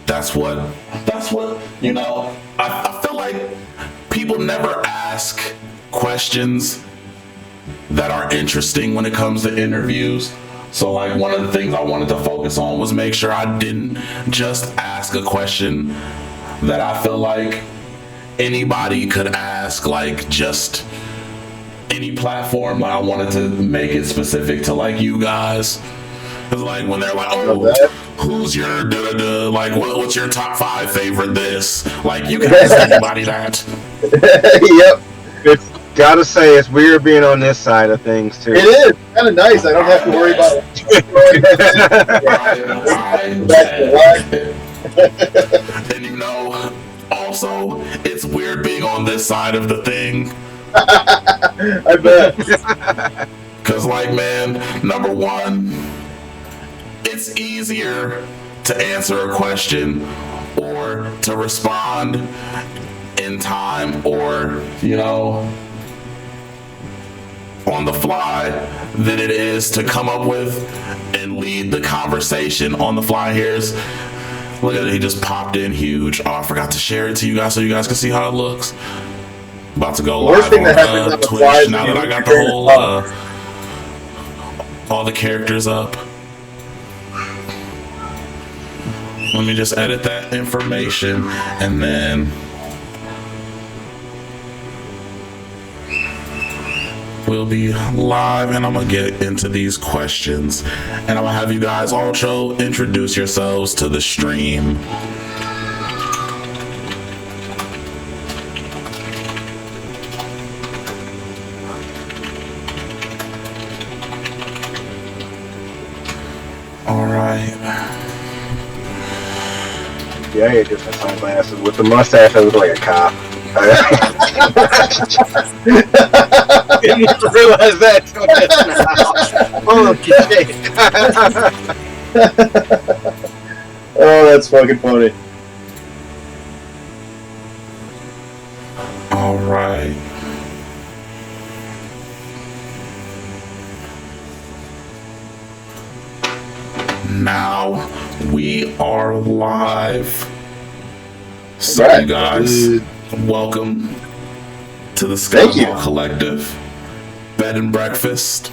that's what I feel like people never ask questions that are interesting when it comes to interviews. So like one of the things I wanted to focus on was make sure I didn't just ask a question that I feel like anybody could ask, like just any platform. Like I wanted to make it specific to like you guys. Cause like when they're like, oh, who's your da-da-da, like what's your top 5 favorite this? Like you can ask anybody that. Yep. It's gotta say it's weird being on this side of things too. It is kind of nice. I don't have to worry about it. And you know, also it's weird being on this side of the thing. I bet. Cause like, man, number one, it's easier to answer a question or to respond in time or, you know, on the fly than it is to come up with and lead the conversation on the fly. Look at it, he just popped in huge. Oh, I forgot to share it to you guys so you guys can see how it looks. About to go live on Twitch now that I got the whole all the characters up. Let me just edit that information and then we'll be live, and I'm gonna get into these questions and I'm gonna have you guys also introduce yourselves to the stream. All right. Yeah, I get my sunglasses with the mustache. I look like a cop. Didn't even realize that till just now. Okay. Oh, that's fucking funny. All right. Now we are live. So you guys, welcome to the Skymall Collective Bed and Breakfast,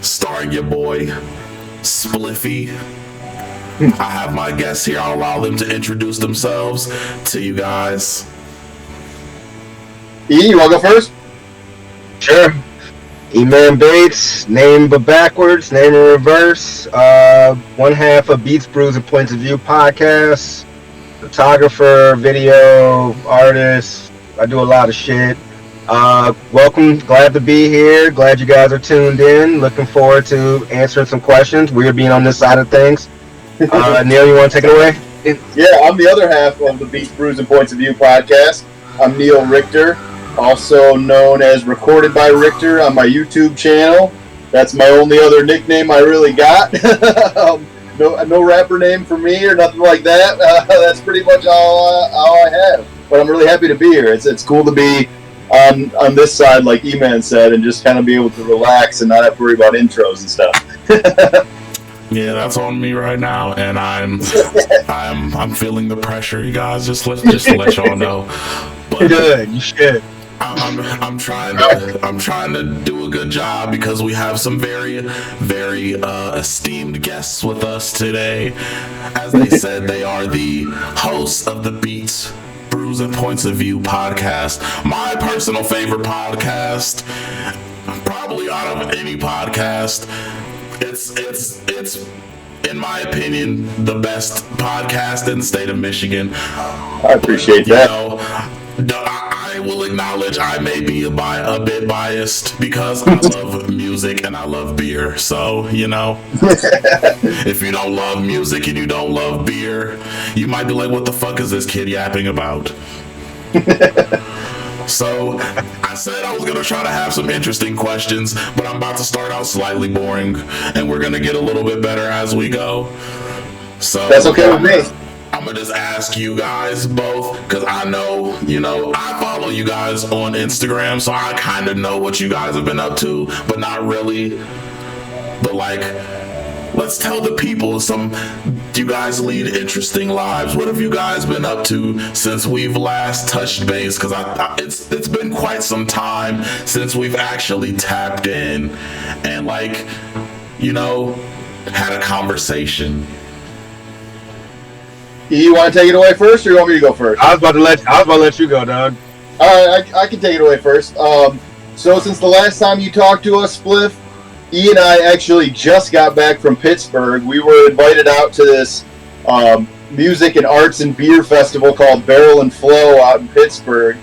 starring your boy Spliffy. I have my guests here. I'll allow them to introduce themselves to you guys. E, you wanna go first? Sure. E-Man Bates, name but backwards, name in reverse. One half of Beats, Brews, and Points of View podcast. Photographer, video, artist. I do a lot of shit. Welcome, glad to be here. Glad you guys are tuned in. Looking forward to answering some questions. Weird being on this side of things. Neil, you want to take it away? Yeah, I'm the other half of the Beats, Brews, and Points of View podcast. I'm Neil Richter, also known as Recorded by Richter on my YouTube channel. That's my only other nickname I really got. No rapper name for me or nothing like that. That's pretty much all I have. But I'm really happy to be here. It's cool to be on this side, like E-Man said, and just kind of be able to relax and not have to worry about intros and stuff. Yeah, that's on me right now, and I'm feeling the pressure, you guys. Just to let y'all know. But good, you should. I'm trying to do a good job because we have some very, very esteemed guests with us today. As they said, they are the hosts of the Beats, Brews, and Points of View podcast. My personal favorite podcast, probably out of any podcast. It's in my opinion the best podcast in the state of Michigan. I appreciate that. I will acknowledge I may be a bit biased because I love music and I love beer. So, if you don't love music and you don't love beer, you might be like, what the fuck is this kid yapping about? So, I said I was going to try to have some interesting questions, but I'm about to start out slightly boring, and we're going to get a little bit better as we go. So that's okay with me. I'm going to just ask you guys both, because I know, I follow you guys on Instagram, so I kind of know what you guys have been up to, but not really. But, let's tell the people you guys lead interesting lives. What have you guys been up to since we've last touched base? Because it's been quite some time since we've actually tapped in and had a conversation. You want to take it away first, or you want me to go first? I was about to let you go, Doug. All right, I can take it away first. So since the last time you talked to us, Spliff, E and I actually just got back from Pittsburgh. We were invited out to this music and arts and beer festival called Barrel and Flow out in Pittsburgh,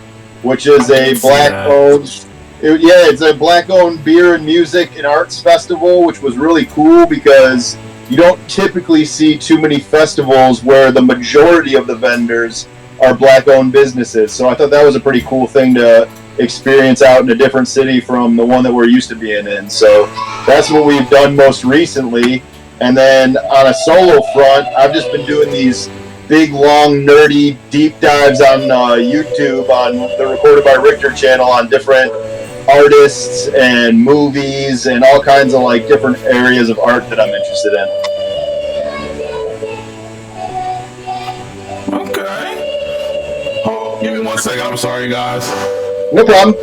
which is a black-owned. It's a black-owned beer and music and arts festival, which was really cool because you don't typically see too many festivals where the majority of the vendors are black-owned businesses. So I thought that was a pretty cool thing to experience out in a different city from the one that we're used to being in. So that's what we've done most recently. And then on a solo front, I've just been doing these big, long, nerdy deep dives on YouTube on the Recorded by Richter channel on different artists and movies and all kinds of different areas of art that I'm interested in. Okay. Oh, give me 1 second. I'm sorry, guys. No problem.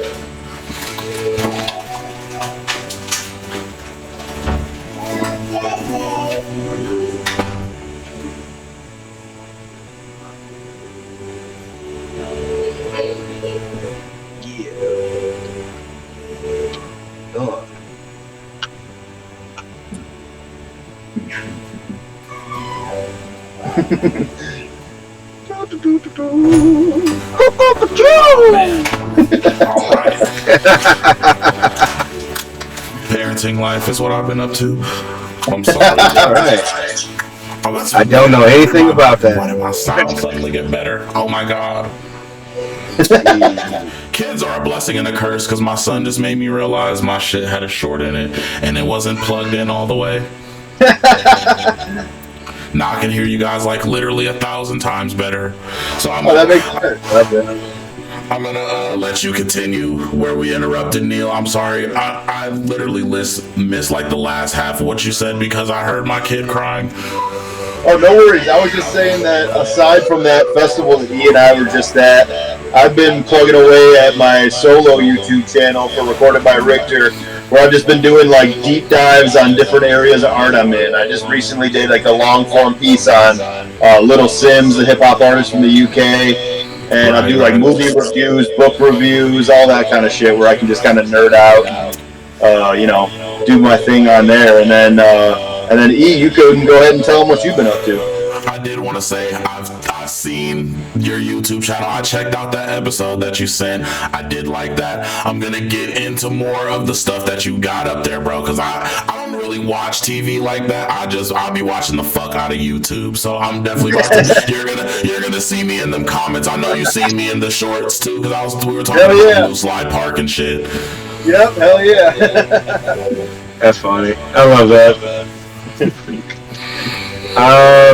Parenting life is what I've been up to. I'm sorry. All right. I don't know anything about that. Why did my sound suddenly get better? Oh my god. Kids are a blessing and a curse because my son just made me realize my shit had a short in it and it wasn't plugged in all the way. Now I can hear you guys literally 1,000 times better. So that makes sense. I'm gonna let you continue where we interrupted, Neil. I'm sorry. I literally missed the last half of what you said because I heard my kid crying. Oh, no worries. I was just saying that aside from that festival that E and I were just at, I've been plugging away at my solo YouTube channel for Recorded by Richter, where I've just been doing deep dives on different areas of art I'm in. I just recently did a long form piece on Little Sims, the hip hop artist from the UK. And I do movie reviews, book reviews, all that kind of shit where I can just kind of nerd out and, do my thing on there. And then E, you can go ahead and tell them what you've been up to. I did want to say I've seen your YouTube channel. I checked out that episode that you sent. I did like that. I'm gonna get into more of the stuff that you got up there, bro, because I don't really watch TV like that. I'll be watching the fuck out of YouTube. So I'm definitely you're gonna see me in them comments. I know you seen me in the shorts too, because we were talking about Blue Slide Park and shit. Yep, hell yeah. That's funny. I love that.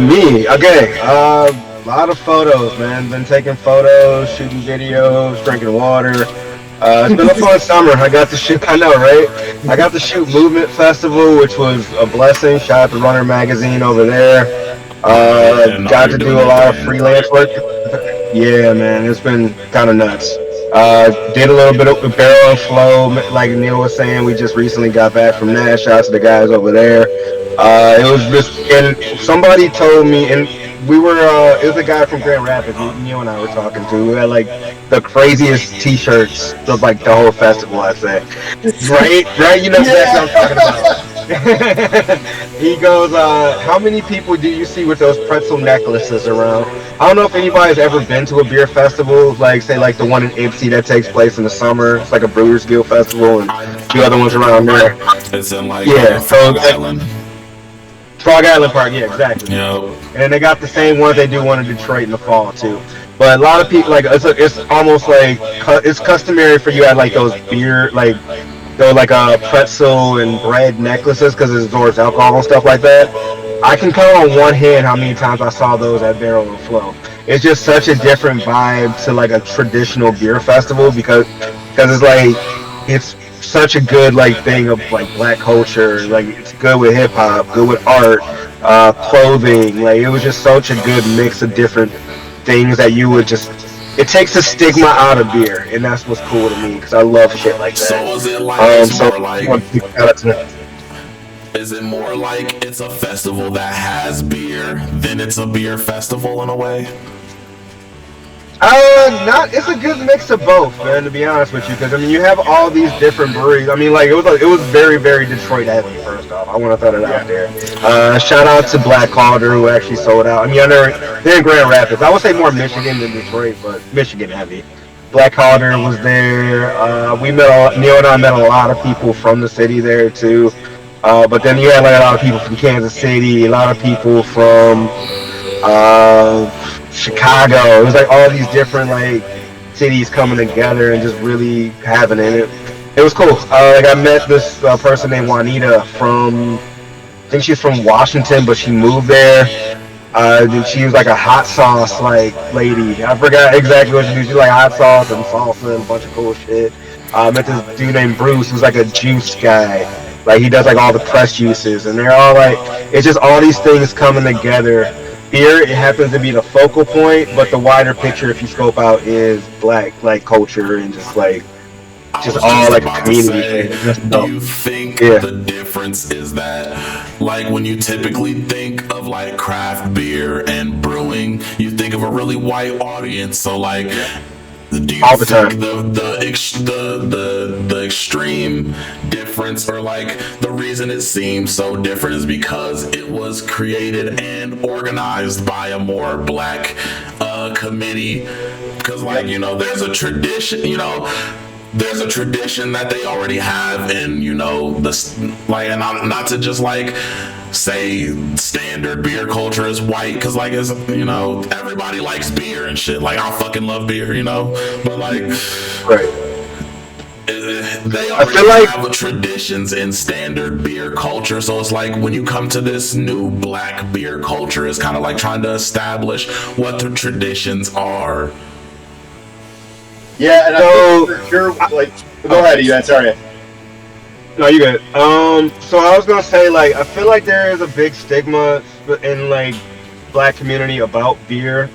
Me, okay. A lot of photos, man. Been taking photos, shooting videos, drinking water. It's been a fun summer. I got to shoot, I know, right? I got to shoot Movement Festival, which was a blessing. Shout out to Runner Magazine over there. Got to do a lot of freelance work. Yeah, man, it's been kind of nuts. Did a little bit of Barrel and Flow, like Neil was saying. We just recently got back from that. Shout out to the guys over there. It was just, and somebody told me, and we were, it was a guy from Grand Rapids, you and I were talking to, who had the craziest t-shirts of the whole festival, I'd say. Right? You know exactly what I'm talking about. He goes, how many people do you see with those pretzel necklaces around? I don't know if anybody's ever been to a beer festival, say the one in Ipsy that takes place in the summer. It's a Brewers Guild festival and a few other ones around there. It's in Frog Island. Frog Island Park, yeah, exactly. Yep. And they got the same one they do one in Detroit in the fall too. But a lot of people it's almost it's customary for you to have those beer pretzel and bread necklaces because it absorbs alcohol and stuff like that. I can count on one hand how many times I saw those at Barrel and Flow. It's just such a different vibe to a traditional beer festival because it's such a good like thing of like black culture. Like it's good with hip hop, good with art, clothing. Like it was just such a good mix of different things that you would just. It takes the stigma out of beer, and that's what's cool to me because I love shit like that. So is it like it's So more like? Is it more like it's a festival that has beer than it's a beer festival in a way? Not. It's a good mix of both, man. To be honest with you, because I mean, you have all these different breweries. I mean, like it was very, very Detroit heavy. First off, I want to throw that out there. Shout out to Black Calder who actually sold out. I mean, they're in Grand Rapids. I would say more Michigan than Detroit, but Michigan heavy. Black Calder was there. Neil and I met a lot of people from the city there too. But then you had like a lot of people from Kansas City, a lot of people from Chicago. It was like all these different like cities coming together and just really having it. It was cool. Like I met this person named Juanita from, I think she's from Washington, but she moved there. She was like a hot sauce like lady. I forgot exactly what she did. She like hot sauce and salsa and a bunch of cool shit. I met this dude named Bruce who's like a juice guy. Like he does like all the press juices, and they're all like, it's just all these things coming together. Beer, it happens to be the focal point, but the wider picture, if you scope out, is black like culture and just all like a community. Do you think the difference is that, like, when you typically think of like craft beer and brewing, you think of a really white audience? So like, do you think the extreme difference, or like the reason it seems so different, is because it was created and organized by a more black committee? Because like, you know, there's a tradition, you know, there's a tradition that they already have, and you know, this like, and not to just like say standard beer culture is white, because like, it's, you know, everybody likes beer and shit. Like, I fucking love beer, you know, but like, right. They already have traditions in standard beer culture, so it's like when you come to this new black beer culture, it's kind of like trying to establish what the traditions are. Yeah, and I think for sure, like, go ahead, Ivan, sorry. No, you good. So I was gonna say, like, I feel like there is a big stigma in like black community about beer,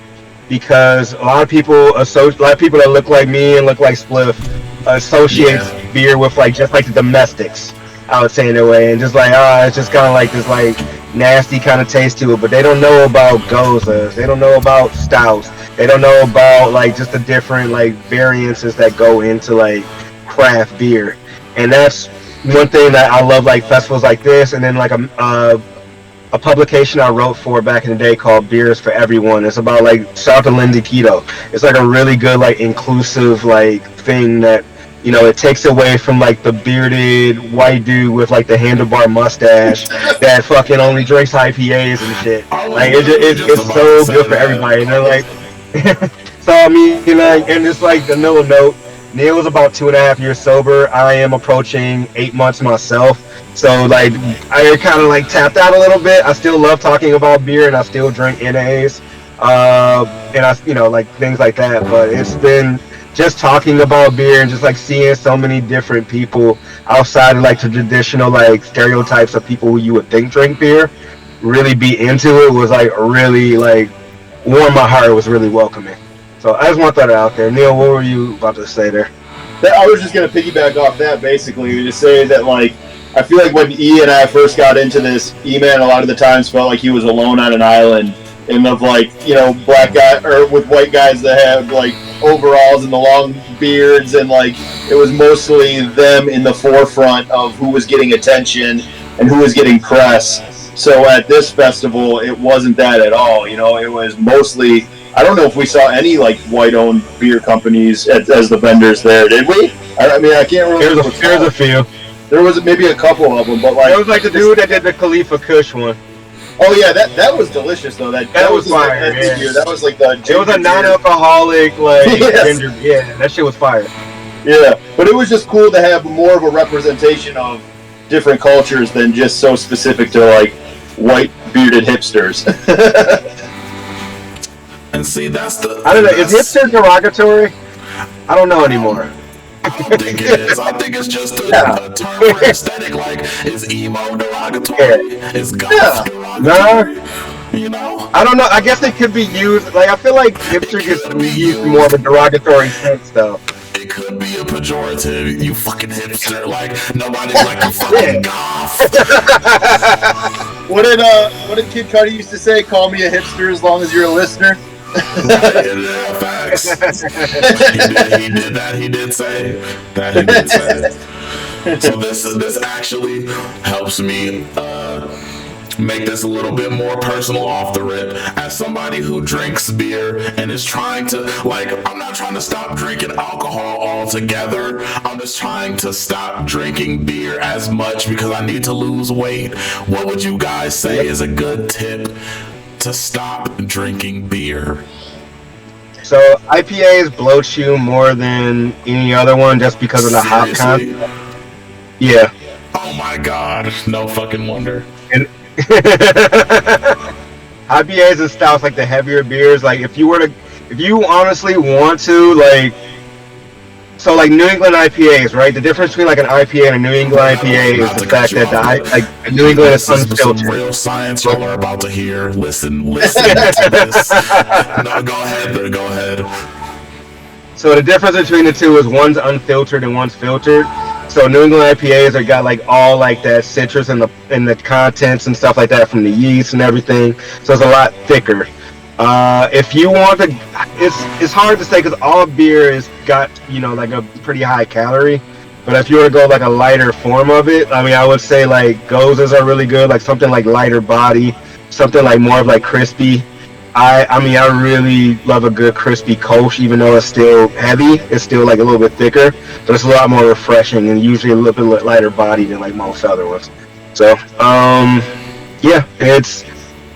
because a lot of people that look like me and look like Spliff associates beer with like just like the domestics, I would say, in a way, and just like it's just kind of like this like nasty kind of taste to it. But they don't know about gozas, they don't know about stouts, they don't know about like just the different like variances that go into like craft beer. And that's one thing that I love, like festivals like this, and then like a publication I wrote for back in the day called Beers for Everyone. It's about like, shout out to Lindy Keto. It's like a really good like inclusive like thing that, you know, it takes away from like the bearded white dude with like the handlebar mustache that fucking only drinks IPAs and shit. Like it's so good for everybody. And they're like, so I mean, you know, and it's like the middle note. Neil is about 2.5 years sober. I am approaching 8 months myself. So like, I kind of like tapped out a little bit. I still love talking about beer, and I still drink NAs, and I, you know, like things like that. But it's been just talking about beer and just like seeing so many different people outside of like the traditional like stereotypes of people who you would think drink beer, really be into it, was like really like warmed my heart. It was really welcoming. So I just want that out there. Neil, what were you about to say there? I was just going to piggyback off that, basically, to say that, like, I feel like when E and I first got into this, E-Man a lot of the times felt like he was alone on an island, and of, like, you know, black guy, or with white guys that have, like, overalls and the long beards, and, like, it was mostly them in the forefront of who was getting attention and who was getting press. So at this festival, it wasn't that at all, you know, it was mostly... I don't know if we saw any like white-owned beer companies as the vendors there. Did we? I mean, I can't remember. There's a few. There was maybe a couple of them, but like it was like the dude that did the Khalifa Kush one. Oh yeah, that was delicious though. That was fire. Like, yeah. That was like the. It was a non-alcoholic like ginger. Yeah, that shit was fire. Yeah, but it was just cool to have more of a representation of different cultures than just so specific to like white bearded hipsters. And see, that's the... I don't know, is hipster derogatory? I don't know anymore. I don't think it is. I think it's just a term for aesthetic. Like, is emo derogatory? Is goth derogatory? You know? I don't know. I guess it could be used. Like, I feel like hipster gets used in more of a derogatory sense, though. It could be a pejorative. You fucking hipster. Like, nobody's like, you fucking goth. What did Kid Cudi used to say? Call me a hipster as long as you're a listener. Yeah, facts. He did that. He did say that. He did say. So this actually helps me make this a little bit more personal off the rip. As somebody who drinks beer and is trying to, like, I'm not trying to stop drinking alcohol altogether. I'm just trying to stop drinking beer as much because I need to lose weight. What would you guys say is a good tip to stop drinking beer? So IPAs bloat you more than any other one just because of the hop content. Yeah. Oh my god, no fucking wonder. And IPAs and stouts, like the heavier beers, like if you honestly want to, like, so like New England IPAs, right? The difference between like an IPA and a New England IPA is the fact that New England is unfiltered. Some real science y'all are about to hear. Listen to this. No, go ahead. So the difference between the two is one's unfiltered and one's filtered. So New England IPAs are got like all like that citrus and the contents and stuff like that from the yeast and everything. So it's a lot thicker. If you want to, it's hard to say because all beer is got, you know, like a pretty high calorie. But if you want to go like a lighter form of it, I mean, I would say like Gozas are really good, like something like lighter body, something like more of like crispy. I mean, I really love a good crispy Kolsch, even though it's still heavy. It's still like a little bit thicker, but it's a lot more refreshing and usually a little bit lighter body than like most other ones. So, yeah, it's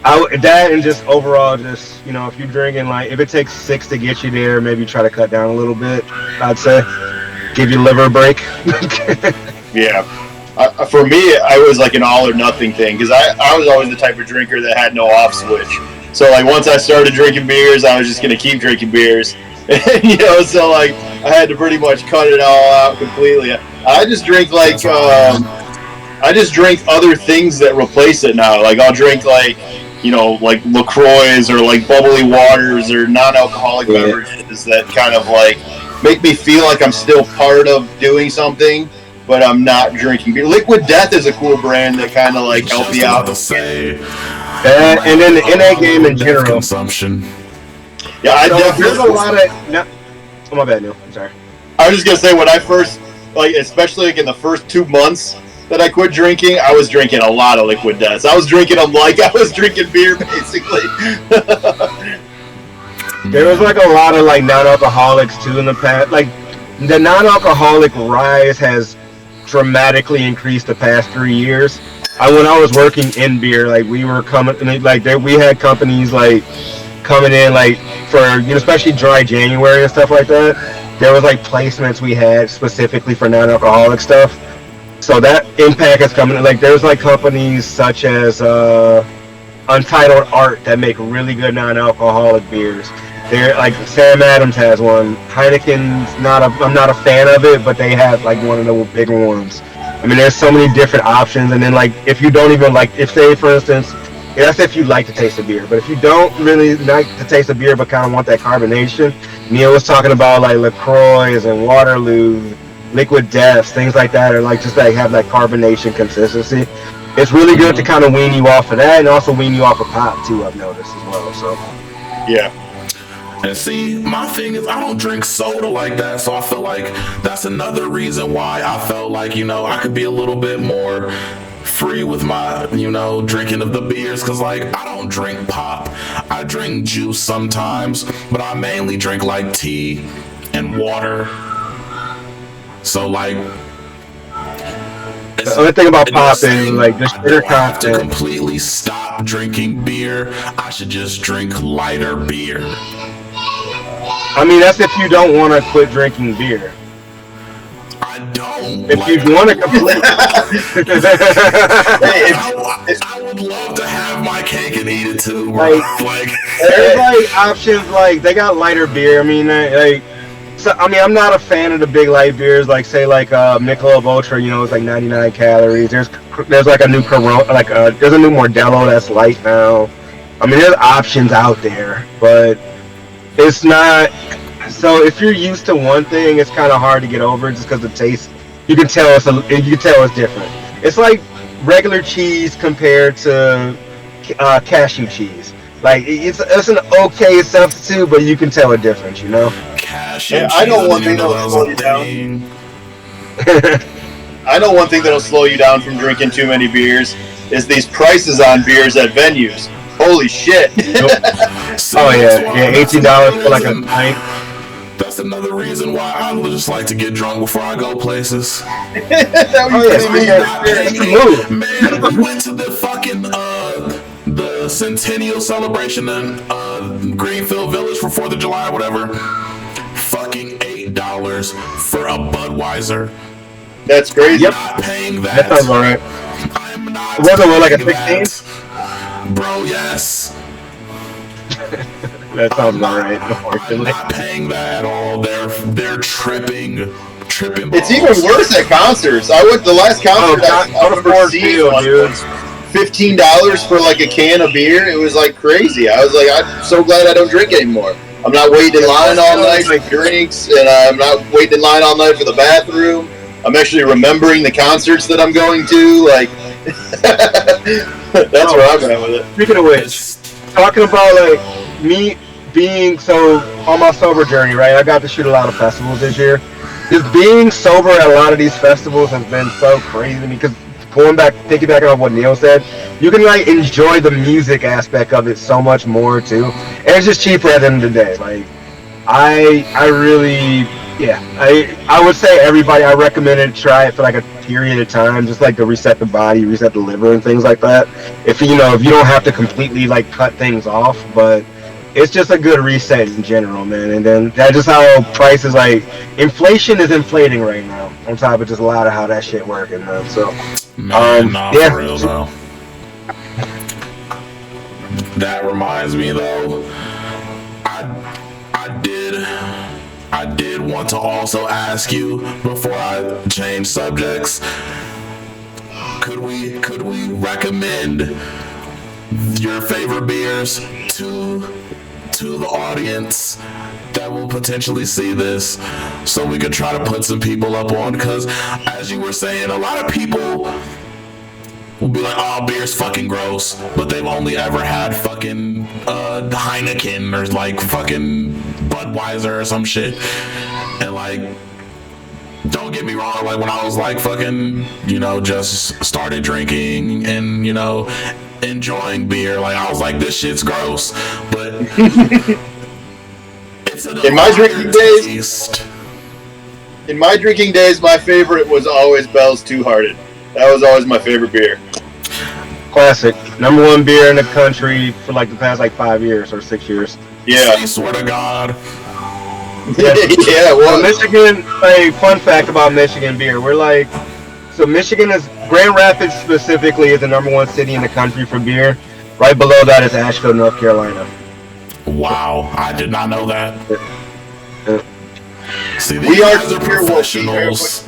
that and just overall, just, you know, if you're drinking, like, if it takes 6 to get you there, maybe try to cut down a little bit. I'd say give your liver a break. Yeah. For me, I was like an all or nothing thing because I was always the type of drinker that had no off switch. So like once I started drinking beers, I was just gonna keep drinking beers, you know. So like I had to pretty much cut it all out completely. I just drink like I just drink other things that replace it now. Like I'll drink like, you know, like LaCroix or like bubbly waters or non-alcoholic beverages that kind of like make me feel like I'm still part of doing something, but I'm not drinking beer. Liquid Death is a cool brand that kind of like help you out. And then the NA game in general. Consumption. Yeah, I definitely. There's a lot of. No, oh, my bad, Neil. I'm sorry. I was just gonna say when I first, like, especially like in the first 2 months that I quit drinking, I was drinking a lot of Liquid Deaths. I was drinking them like I was drinking beer, basically. There was like a lot of like non-alcoholics too in the past. Like the non-alcoholic rise has dramatically increased the past 3 years. When I was working in beer, like we were coming, like we had companies like coming in, like for, you know, especially dry January and stuff like that. There was like placements we had specifically for non-alcoholic stuff. So that impact is coming. Like there's like companies such as Untitled Art that make really good non-alcoholic beers. They're like Sam Adams has one. Heineken's I'm not a fan of it, but they have like one of the bigger ones. I mean, there's so many different options, and then like if you don't even like, if say for instance, that's if you like the taste of beer, but if you don't really like the taste of beer but kind of want that carbonation, Neil was talking about like LaCroix and Waterloo, Liquid Deaths, things like that, or like just like have that carbonation consistency. It's really good to kind of wean you off of that, and also wean you off of pop too, I've noticed as well. So yeah. And see, my thing is I don't drink soda like that, so I feel like that's another reason why I felt like, you know, I could be a little bit more free with my, you know, drinking of the beers, because like I don't drink pop. I drink juice sometimes, but I mainly drink like tea and water. So like the only thing about pop is like the sugar content. To completely stop drinking beer, I should just drink lighter beer. I mean, that's if you don't want to quit drinking beer. I don't. If you want to completely, I would love to have my cake and eat it too. Like there's like options, like they got lighter beer. I mean, like So I mean, I'm not a fan of the big light beers, like say like Michelob Ultra. You know, it's like 99 calories. There's like a new Corona, there's a new Modelo that's light now. I mean, there's options out there, but it's not. So if you're used to one thing, it's kind of hard to get over just because the taste. You can tell it's different. It's like regular cheese compared to cashew cheese. Like it's an okay substitute, but you can tell a difference, you know. Cashew Yeah, cheese. I know one didn't thing even that'll know slow that you was a down. thing. I know one thing that'll slow you down from drinking too many beers is these prices on beers at venues. Holy shit! Oh yeah, $18 for like a pint. That's another reason why I just like to get drunk before I go places. Oh yeah, Man, we went to the fucking the Centennial celebration in Greenfield Village for 4th of July, whatever. Fucking $8 for a Budweiser. That's crazy. Yep. Not paying that. That sounds alright. I'm not. Was it like a paying 16? that. Bro, yes. That sounds alright. I'm Unfortunately. not paying that at all. They're tripping. It's even worse at concerts. I went the last concert I remember seeing was $15 for like a can of beer. It was like crazy. I was like, I'm so glad I don't drink anymore. I'm not waiting in line all night for drinks, and I'm not waiting in line all night for the bathroom. I'm actually remembering the concerts that I'm going to. Like, that's where I'm at with it. Speaking of which, talking about like me being on my sober journey, right? I got to shoot a lot of festivals this year. Just being sober at a lot of these festivals has been so crazy to me because piggybacking off what Neil said, you can like enjoy the music aspect of it so much more too, and it's just cheaper at the end of the day. Like, I really, yeah, I would say everybody, I recommend it. Try it for like a period of time, just like to reset the body, reset the liver, and things like that. If you don't have to completely like cut things off, but it's just a good reset in general, man. And then that's just how prices, like, inflation is inflating right now. On top of just a lot of how that shit working, man. So, Man, yeah. for real though. That reminds me though, I did want to also ask you before I change subjects. Could we recommend your favorite beers to the audience that will potentially see this, so we could try to put some people up on? Because as you were saying, a lot of people will be like, oh, beer's fucking gross, but they've only ever had fucking Heineken or like fucking Budweiser or some shit. And like, don't get me wrong, like when I was like fucking, just started drinking and, enjoying beer, like I was like, this shit's gross. But it's in my drinking days, my favorite was always Bell's Two Hearted. That was always my favorite beer. Classic. Number one beer in the country for like the past like 5 years or 6 years. Yeah. I swear to God. Yeah, well, Michigan, like, fun fact about Michigan beer. So Michigan is, Grand Rapids specifically is the number one city in the country for beer. Right below that is Asheville, North Carolina. Wow, I did not know that. See, we are the professionals.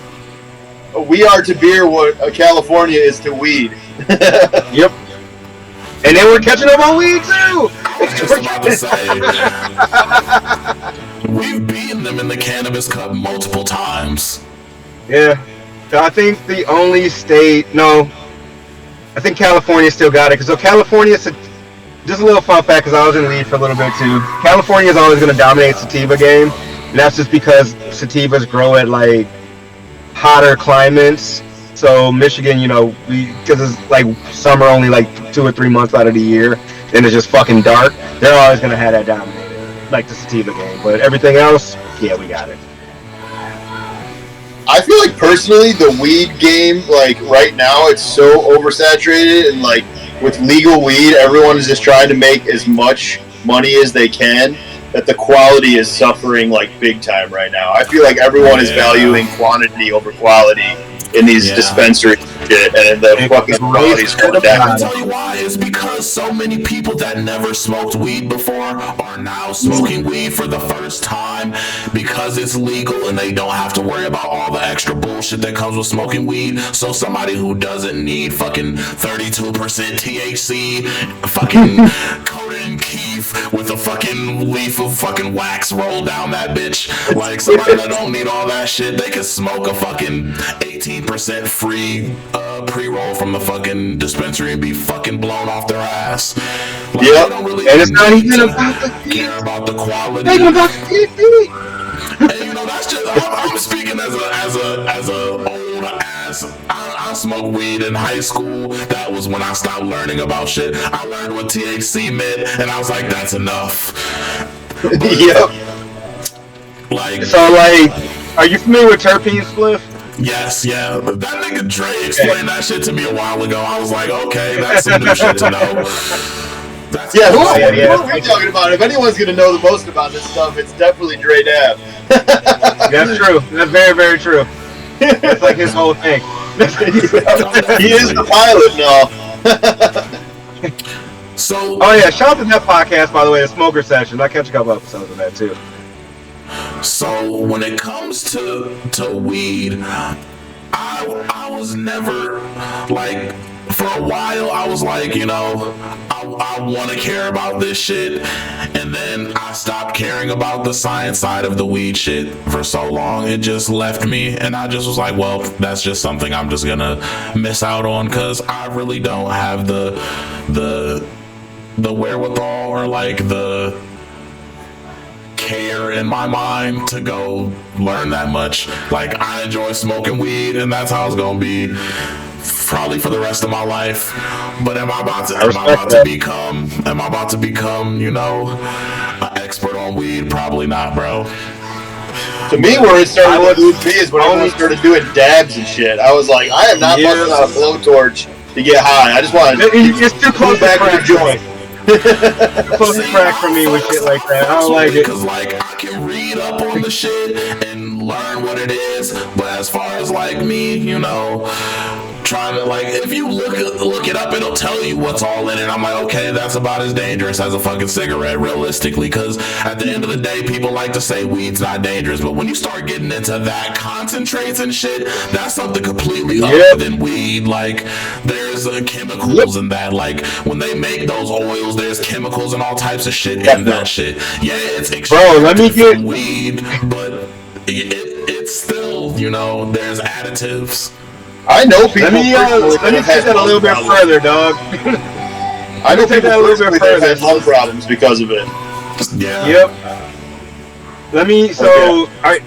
We are to beer what California is to weed. Yep. And then we're catching up on weed too. I was just about to say, we've beaten them in the cannabis cup multiple times. Yeah. So I think the only state, I think California still got it. So California, just a little fun fact, because I was in lead for a little bit too. California is always going to dominate sativa game, and that's just because sativas grow at like hotter climates. So Michigan, because it's like summer only like 2 or 3 months out of the year, and it's just fucking dark. They're always going to have that dominated, like the sativa game. But everything else, yeah, we got it. I feel like personally the weed game, like right now, it's so oversaturated, and like with legal weed, everyone is just trying to make as much money as they can, that the quality is suffering like big time right now. I feel like everyone is valuing quantity over quality in these dispensaries shit, and the fucking quality's going down. I'll tell you why. It's because so many people that never smoked weed before are now smoking weed for the first time because it's legal and they don't have to worry about all the extra bullshit that comes with smoking weed. So somebody who doesn't need fucking 32% THC, fucking coated in keef with a fucking leaf of fucking wax rolled down that bitch, like somebody that don't need all that shit, they can smoke a fucking 18% free pre-roll from the fucking dispensary and be fucking blown off their ass. Like, yep. They don't really and it's not even about the care about the quality. It's about the And you know, that's just I'm speaking as a old ass. I smoked weed in high school. That was when I stopped learning about shit. I learned what THC meant, and I was like, that's enough. But, yep. Like, so, like, are you familiar with terpene spliff? Yes, yeah. That nigga Dre explained that shit to me a while ago. I was like, okay, that's some new shit to know. Who are we talking about? If anyone's gonna know the most about this stuff, it's definitely Dre Dab. That's true. That's very, very true. That's like his whole thing. He is the pilot now. So, oh yeah, shout out to that podcast, by the way, the Smoker Session. I catch a couple episodes of that too. So when it comes to weed, I was never like, for a while I was like, you know, I want to care about this shit, and then I stopped caring about the science side of the weed shit for so long. It just left me, and I just was like, well, that's just something I'm just gonna miss out on, because I really don't have the wherewithal or like the care in my mind to go learn that much. Like, I enjoy smoking weed, and that's how it's gonna be probably for the rest of my life. But am I about to become, you know, an expert on weed? Probably not, bro. To me, where it started to lose me is when everyone started doing dabs and shit. I was like, I am not busting out a blowtorch to get high. I just want to. It's too close to crack joint. Close to crack for me with shit like that. I don't like it. Because, like, I can read up on the shit and learn what it is, but as far as, like, me, you know, trying to, like, if you look it up, it'll tell you what's all in it. I'm like, okay, that's about as dangerous as a fucking cigarette, realistically, because at the end of the day, people like to say weed's not dangerous, but when you start getting into that concentrates and shit, that's something completely other than weed. Like, there's chemicals in that. Like, when they make those oils, there's chemicals and all types of shit in that shit. Yeah, it's extracted from weed, but it's still, you know, there's additives. I know people. Let me take that a little bit further, dog. I know people that a little bit further that have lung problems because of it. Yeah. Yep.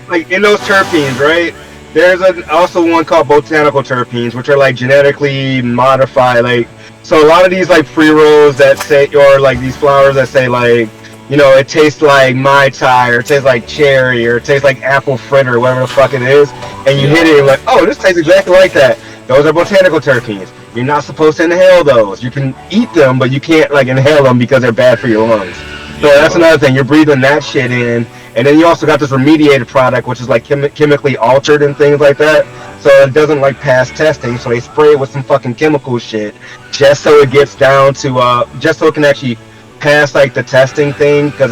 Like in those terpenes, right? There's also one called botanical terpenes, which are like genetically modified. Like, so a lot of these like pre-rolls that say, or like these flowers that say like, you know, it tastes like Mai Tai, or it tastes like cherry, or it tastes like apple fritter, whatever the fuck it is, and you hit it and like, oh, this tastes exactly like that. Those are botanical terpenes. You're not supposed to inhale those. You can eat them, but you can't like inhale them because they're bad for your lungs. So that's another thing. You're breathing that shit in, and then you also got this remediated product, which is like chemically altered and things like that. So it doesn't like pass testing. So they spray it with some fucking chemical shit just so it gets down to just so it can actually pass like the testing thing, because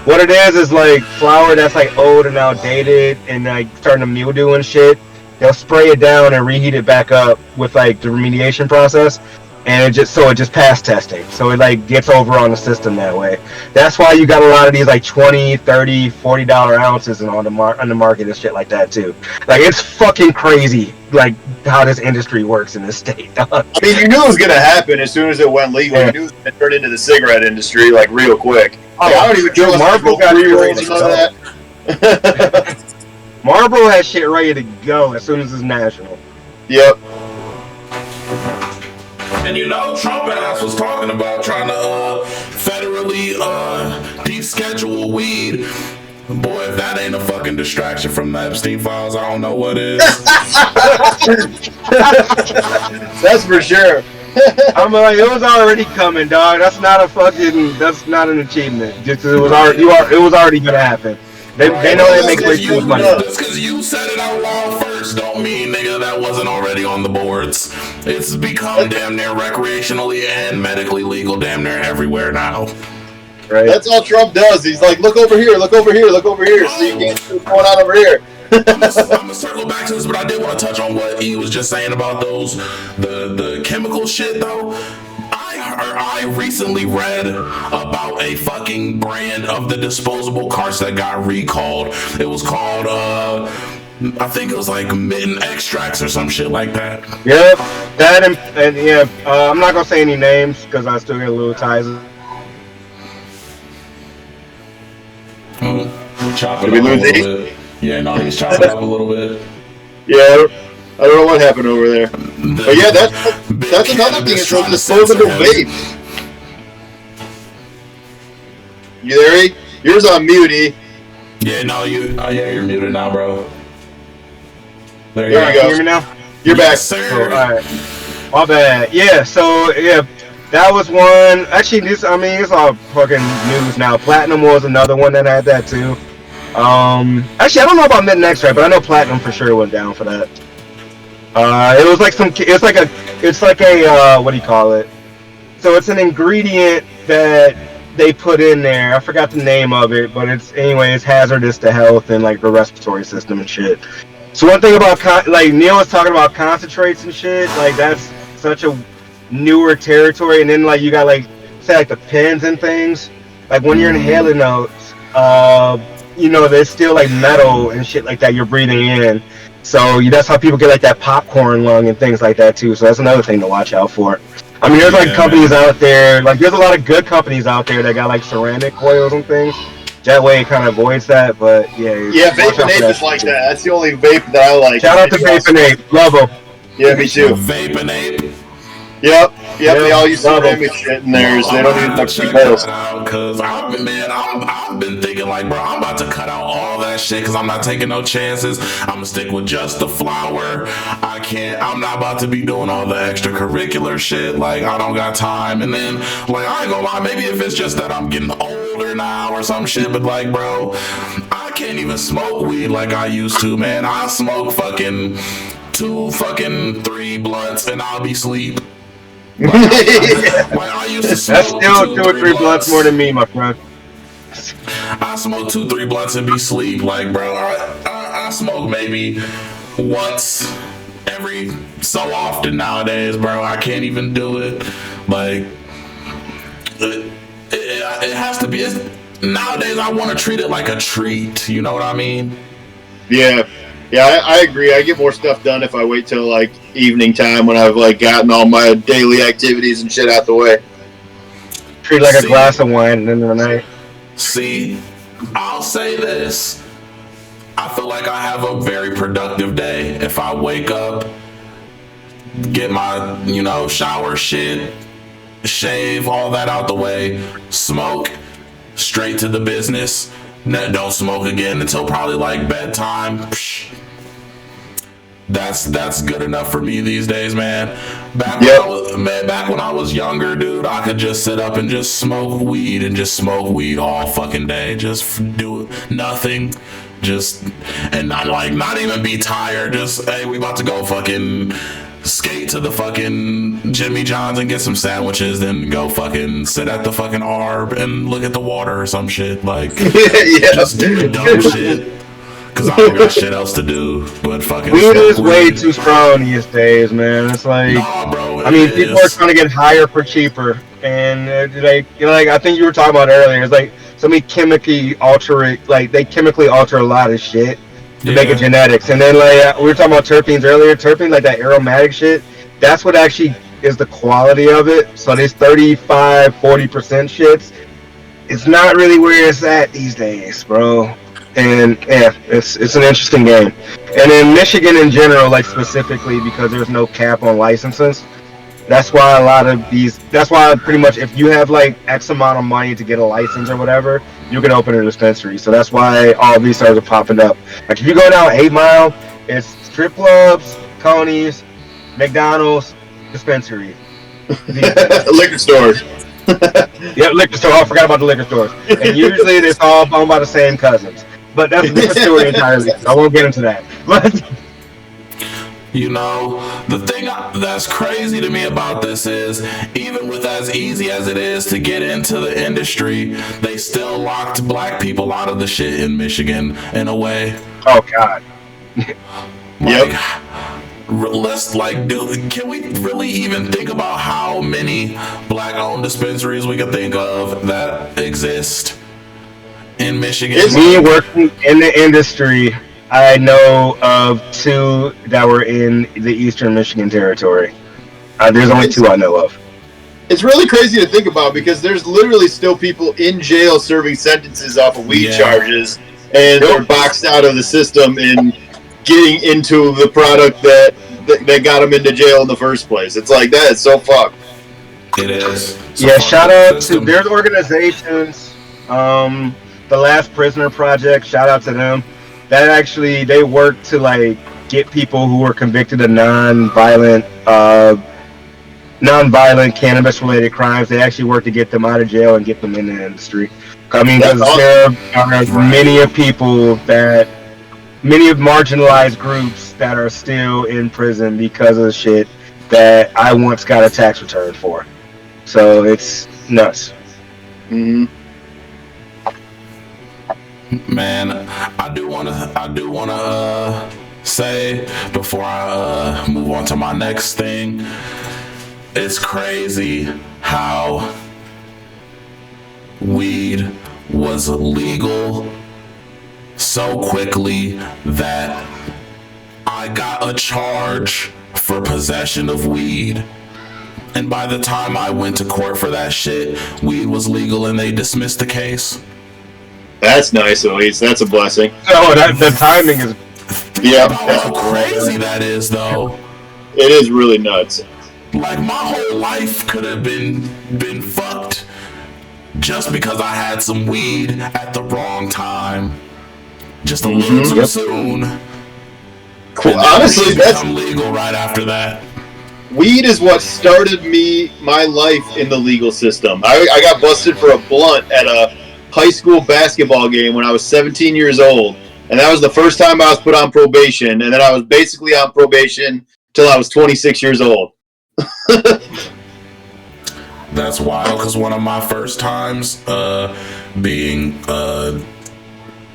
what it is like flour that's like old and outdated and like starting to mildew and shit. They'll spray it down and reheat it back up with like the remediation process, and it just passed testing, so it like gets over on the system that way. That's why you got a lot of these like $20, $30, $40 ounces and on the market and shit like that too. Like, it's fucking crazy, like how this industry works in this state. I mean, you knew it was gonna happen as soon as it went legal. You knew it was gonna turn into the cigarette industry like real quick. Like, I don't even trust Marlboro got pre-rolls and all that. Marlboro has shit ready to go as soon as it's national. Yep. And you know, Trump ass was talking about trying to federally deschedule weed. Boy, if that ain't a fucking distraction from the Epstein files, I don't know what is. That's for sure. I'm like, it was already coming, dog. That's not an achievement. Just it was already gonna happen. They know they make way too much money. Just because you said it out loud first first don't mean, nigga, that wasn't already on the boards. It's become damn near recreationally and medically legal damn near everywhere now. Right. That's all Trump does. He's like, look over here, look over here, look over here. So you can't see what's going on over here. I'm gonna circle back to this, but I did want to touch on what he was just saying about the chemical shit though. I recently read about a fucking brand of the disposable carts that got recalled. It was called I think it was like mitten extracts or some shit like that. Yep, that and yeah. I'm not gonna say any names because I still get a little ties. Chop it up a little bit. Yeah, no, he's chopping it up a little bit. Yeah, I don't know what happened over there. But yeah, that's another thing. It's those disposable vapes. You there, E? Yours on mute, E. Yeah, no, you're muted now, bro. There you go. You hear me now? You're back. Sir. Oh, all right. My bad. Yeah. So yeah, that was one. Actually, it's all fucking news now. Platinum was another one that had that too. Actually, I don't know about Mitten Extract, but I know Platinum for sure went down for that. It was like it's like a what do you call it? So it's an ingredient that they put in there. I forgot the name of it, but it's hazardous to health and like the respiratory system and shit. So one thing about like Neil was talking about concentrates and shit, like that's such a newer territory. And then like you got like say like the pens and things. Like when you're inhaling those, there's still like metal and shit like that you're breathing in. So that's how people get like that popcorn lung and things like that too. So that's another thing to watch out for. I mean, there's like companies out there, like there's a lot of good companies out there that got like ceramic coils and things. That way it kind of avoids that, but yeah. Yeah, Vape and Ape is like that. That's the only vape that I like. Shout out to Vape and Ape. Love them. Yeah, me too. Vape and Ape. Yep, they all use ceramic shit in theirs. They don't use much metals. Cause I've been thinking like, bro, I'm about to cut out all that shit because I'm not taking no chances. I'm gonna stick with just the flour. I'm not about to be doing all the extracurricular shit. Like, I don't got time. And then, like, I ain't gonna lie, maybe if it's just that I'm getting older now or some shit, but like, bro, I can't even smoke weed like I used to, man. I smoke fucking 3 blunts and I'll be asleep. I used to smoke that's still 2 or 3 blunts more than me, my friend. I smoke 2-3 blunts and be asleep. Like, bro, I smoke maybe once every so often nowadays, bro. I can't even do it. Like, it has to be. Nowadays, I want to treat it like a treat. You know what I mean? Yeah, I agree. I get more stuff done if I wait till like evening time when I've like gotten all my daily activities and shit out the way. Treat like a glass of wine at the end of the night. See, I'll say this. I feel like I have a very productive day if I wake up, get my, shower shit, shave, all that out the way, smoke, straight to the business. Don't smoke again until probably like bedtime. Psh. That's good enough for me these days, man. Back when I was younger, dude, I could just sit up and just smoke weed all fucking day. Just do nothing. And not even be tired. Just, hey, we about to go fucking skate to the fucking Jimmy John's and get some sandwiches, then go fucking sit at the fucking arb and look at the water or some shit. Like, just do dumb shit. Cause I don't got shit else to do but fucking. Weed is way too strong these days, man. It's like, bro, people are trying to get higher for cheaper, and I think you were talking about earlier. It's like somebody chemically alter it, like they chemically alter a lot of shit to make it genetics, and then like we were talking about terpenes earlier. Terpenes, like that aromatic shit, that's what actually is the quality of it. So these 35-40% shits, it's not really where it's at these days, bro. And yeah, it's an interesting game. And in Michigan in general, like specifically because there's no cap on licenses, that's why pretty much if you have like X amount of money to get a license or whatever, you can open a dispensary. So that's why all these stores are popping up. Like if you go down 8 Mile, it's strip clubs, Coney's, McDonald's, dispensary. Liquor stores. Yeah, liquor store. Oh, I forgot about the liquor stores. And usually it's all owned by the same cousins. But that's a different story entirely. I won't get into that. But You know, the thing that's crazy to me about this is, even with as easy as it is to get into the industry, they still locked black people out of the shit in Michigan in a way. Oh God. Like, let's can we really even think about how many black-owned dispensaries we could think of that exist in Michigan? Me working in the industry, I know of 2 that were in the Eastern Michigan territory. There's only 2 I know of. It's really crazy to think about because there's literally still people in jail serving sentences off of weed charges, and they're boxed out of the system and getting into the product that got them into jail in the first place. It's like that. It's so fucked. It is. Shout out to there's organizations. The Last Prisoner Project. Shout out to them. That actually they work to like get people who were convicted of non-violent cannabis-related crimes. They actually work to get them out of jail and get them in the industry. I mean, because there are many of marginalized groups that are still in prison because of the shit that I once got a tax return for. So it's nuts. Mm-hmm. Man, I do wanna say before I move on to my next thing, it's crazy how weed was illegal so quickly that I got a charge for possession of weed. And by the time I went to court for that shit, weed was legal and they dismissed the case. That's nice, at least. That's a blessing. Oh, the timing is... Yeah. How crazy that is, though. It is really nuts. Like, my whole life could have been fucked just because I had some weed at the wrong time. Just a little too soon. Cool. Honestly, that's legal right after that. Weed is what started my life in the legal system. I got busted for a blunt at a high school basketball game when I was 17 years old. And that was the first time I was put on probation. And then I was basically on probation till I was 26 years old. That's wild, because one of my first times being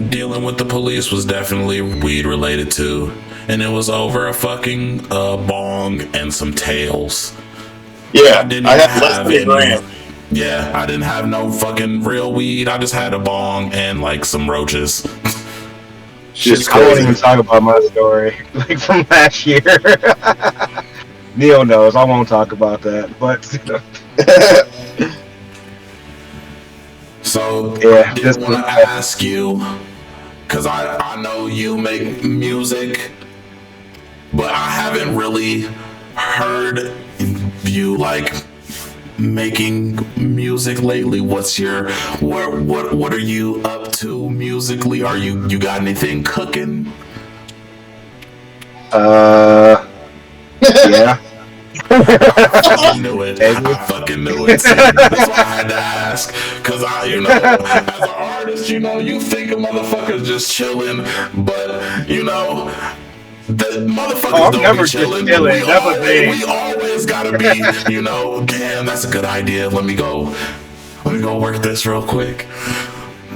dealing with the police was definitely weed related too. And it was over a fucking bong and some tails. Yeah, I had less than a gram. Yeah, I didn't have no fucking real weed. I just had a bong and like some roaches. I won't even talk about my story, like from last year. Neil knows. I won't talk about that. But so yeah, I just want to ask you, because I know you make music, but I haven't really heard you like making music lately. What's your what are you up to musically? Are you got anything cooking? Yeah. I knew it. I fucking knew it. That's why I had to ask. Because as an artist, you think a motherfucker's just chilling, but the motherfuckers don't never be chilling. We always gotta be, damn, that's a good idea. Let me go work this real quick.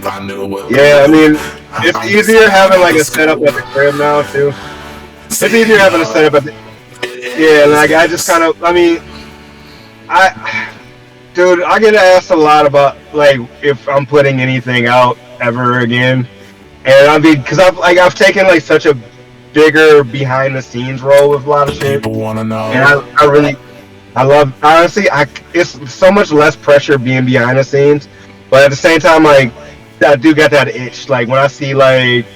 I knew it. Yeah, I mean, it's easier having like a setup at the crib now too. It's easier having a setup at the... Yeah, like I just kind of, I get asked a lot about like if I'm putting anything out ever again, and I mean, because I've taken like such a bigger behind the scenes role with a lot of shit. People want to know, and I love, honestly, it's so much less pressure being behind the scenes, but at the same time, like I do get that itch, like when I see like.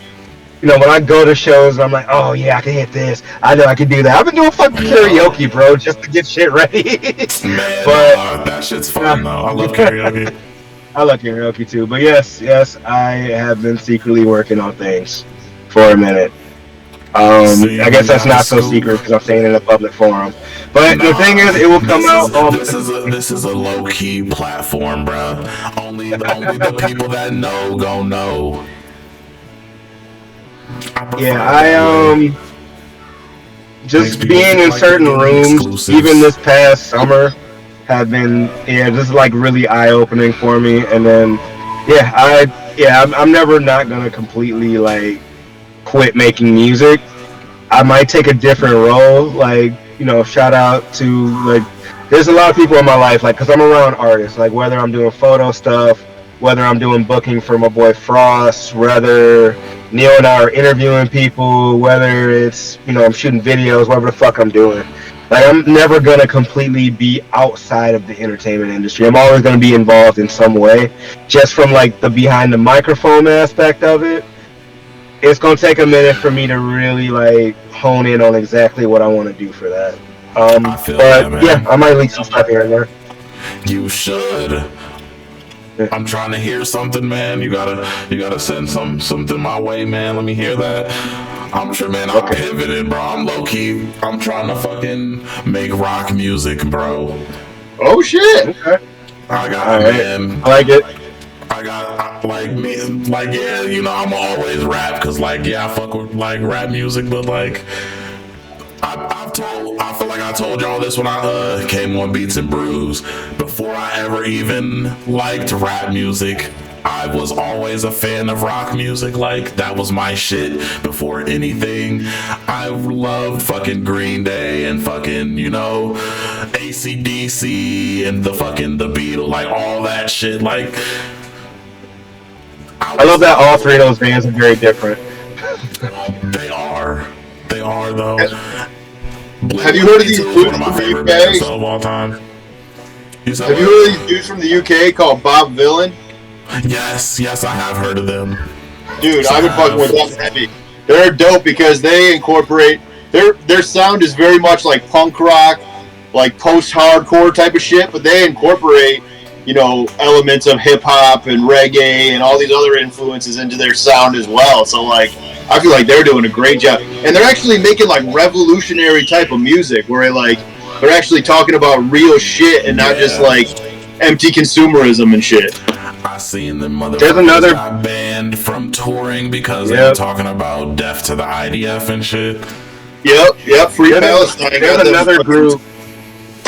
When I go to shows and I'm like, oh yeah, I can hit this. I know I can do that. I've been doing fucking karaoke, bro, just to get shit ready. Man, but that shit's fun though. I love karaoke. I love karaoke too. But yes, I have been secretly working on things for a minute. I guess that's not so secret because I'm saying it in a public forum. But the thing is, it will come out. This is a low key platform, bro. Only the people that know gon' know. just people being feel in like certain they're getting rooms, exclusives. even this past summer, have been just like really eye opening for me. And then I'm never not gonna completely like quit making music. I might take a different role, like, shout out to, like, there's a lot of people in my life, like, because I'm around artists, like, whether I'm doing photo stuff, whether I'm doing booking for my boy Frost, whether Neil and I are interviewing people, whether it's, I'm shooting videos, whatever the fuck I'm doing. Like, I'm never going to completely be outside of the entertainment industry. I'm always going to be involved in some way, just from, like, the behind the microphone aspect of it. It's gonna take a minute for me to really like hone in on exactly what I want to do for that. I feel But that, man. yeah, I might leak some stuff here and there. You should. Yeah. I'm trying to hear something, man. You gotta send something my way, man. Let me hear that. I'm sure, man. I pivoted, bro. I'm low key. I'm trying to fucking make rock music, bro. Oh shit! Okay. I got All it, right. man. I like it. I got like me, like yeah, I'm always rap, cause like yeah, I fuck with like rap music, but like I feel like I told y'all this when I came on Beats and Brews. Before I ever even liked rap music, I was always a fan of rock music. Like that was my shit before anything. I loved fucking Green Day and fucking AC/DC and the Beatles, like all that shit. Like I love that all three of those bands are very different. They are though. Have you heard of these dudes from the UK? Of all time. Have you heard of these dudes from the UK called Bob Villain? Yes, I have heard of them. Dude, I've been fucking with them heavy. They're dope because they incorporate their sound is very much like punk rock, like post-hardcore type of shit, but they incorporate elements of hip-hop and reggae and all these other influences into their sound as well. So, like, I feel like they're doing a great job. And they're actually making, like, revolutionary type of music where, like, they're actually talking about real shit and not just, like, empty consumerism and shit. I seen them another got banned from touring because they were talking about death to the IDF and shit. Yep, Free Palestine. There's another group.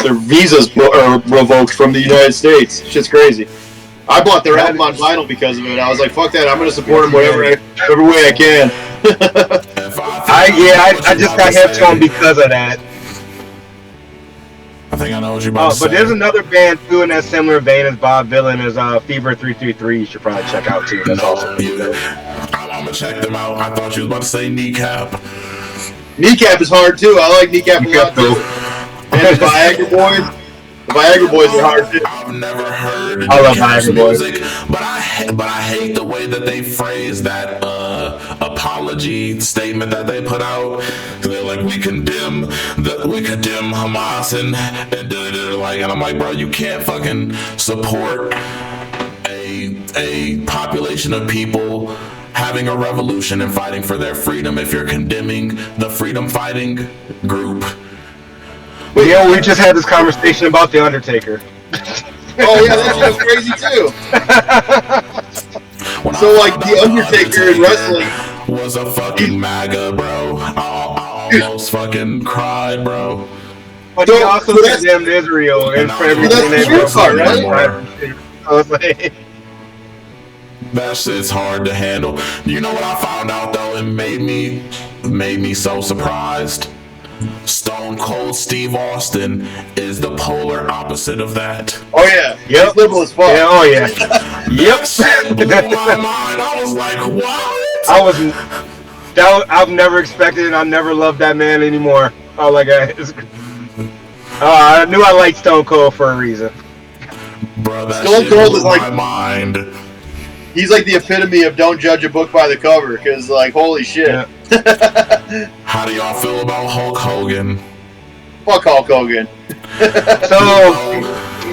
Their visas are revoked from the United States. Shit's crazy. I bought their album on vinyl because of it. I was like, "Fuck that! I'm gonna support them whatever way I can." I just got hip to them because of that. I think I know what you're about to say. But there's another band too in that similar vein as Bob Villain is Fever 333. You should probably check out too. That's awesome. I'm gonna check them out. I thought you was about to say Kneecap. Kneecap is hard too. I like Kneecap a lot too. And the Viagra Boys. The Viagra Boys are hard too. I've never heard I love Viagra Boys. music, but I hate the way that they phrase that apology statement that they put out. They're like, we condemn Hamas and I'm like, bro, you can't fucking support a population of people having a revolution and fighting for their freedom if you're condemning the freedom fighting group. Well, yeah, we just had this conversation about The Undertaker. Oh yeah, that shit was crazy too. So like The Undertaker in wrestling was a fucking MAGA, bro. I almost fucking cried, bro. But he also condemned Israel and for everything they did. Right? I was like, that shit's hard to handle. You know what I found out though? It made me so surprised. Stone Cold Steve Austin is the polar opposite of that. Oh yeah, yep. He's liberal as fuck. Yeah, oh yeah. Yep. Shit blew my mind. I was like, what? I've never expected it. I never loved that man anymore. Oh my god. I knew I liked Stone Cold for a reason. Bro, that Stone shit Cold blew is like my mind. He's like the epitome of don't judge a book by the cover, because like holy shit. Yeah. How do y'all feel about Hulk Hogan? Fuck Hulk Hogan.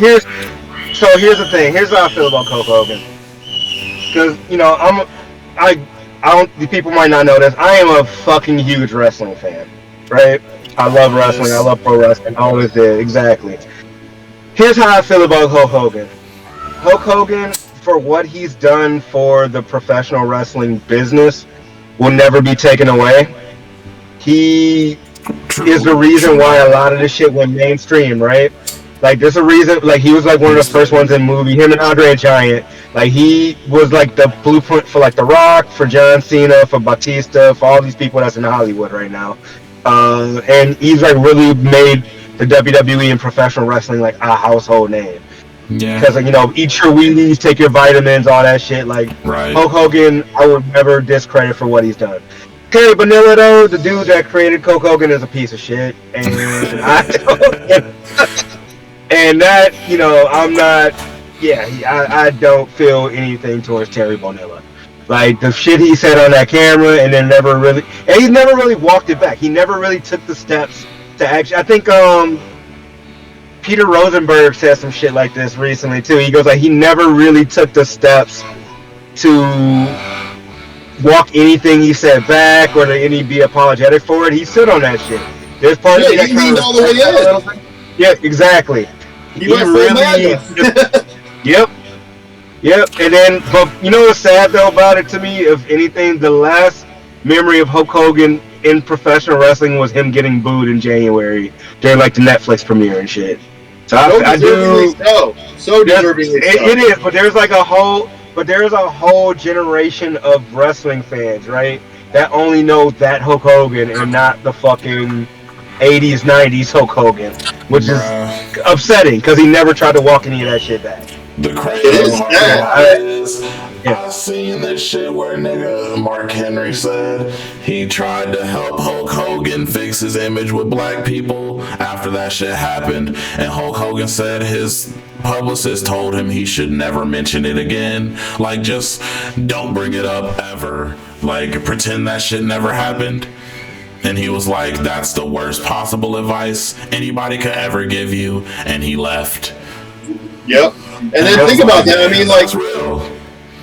Here's the thing. Here's how I feel about Hulk Hogan. Because the people might not know this. I am a fucking huge wrestling fan, right? I love wrestling. I love pro wrestling. I always did. Exactly. Here's how I feel about Hulk Hogan. Hulk Hogan, for what he's done for the professional wrestling business, will never be taken away. He is the reason why a lot of this shit went mainstream, right? Like, there's a reason. Like, he was like one of the first ones in the movie. Him and Andre the Giant. Like, he was like the blueprint for like The Rock, for John Cena, for Batista, for all these people that's in Hollywood right now. And he's like really made the WWE and professional wrestling like a household name. Yeah. Because, you know, eat your Wheaties, take your vitamins, all that shit. Like, Right. Hulk Hogan, I would never discredit for what he's done. Terry Bonilla, though, the dude that created Hulk Hogan, is a piece of shit. And and that, you know, I'm not, I don't feel anything towards Terry Bonilla. Like, the shit he said on that camera, and then he never really walked it back. He never really took the steps to actually, I think, Peter Rosenberg said some shit like this recently too. He goes like he never really took the steps to walk anything he said back or to be apologetic for it. He stood on that shit. There's part of me that he leaned all the way in. Yeah, exactly. He went really. Yep. And then, but you know what's sad though about it to me? If anything, the last memory of Hulk Hogan in professional wrestling was him getting booed in January during like the Netflix premiere and shit. So I do. So deservingly so. It is, but there's like a whole generation of wrestling fans, right? That only know that Hulk Hogan and not the fucking 80s, 90s Hulk Hogan, which is upsetting because he never tried to walk any of that shit back. The crazy part is, I seen this shit where nigga Mark Henry said he tried to help Hulk Hogan fix his image with black people after that shit happened, and Hulk Hogan said his publicist told him he should never mention it again. Like, just don't bring it up ever. Like, pretend that shit never happened. And he was like, that's the worst possible advice anybody could ever give you, and he left. Yep. And then think about that. I mean, like,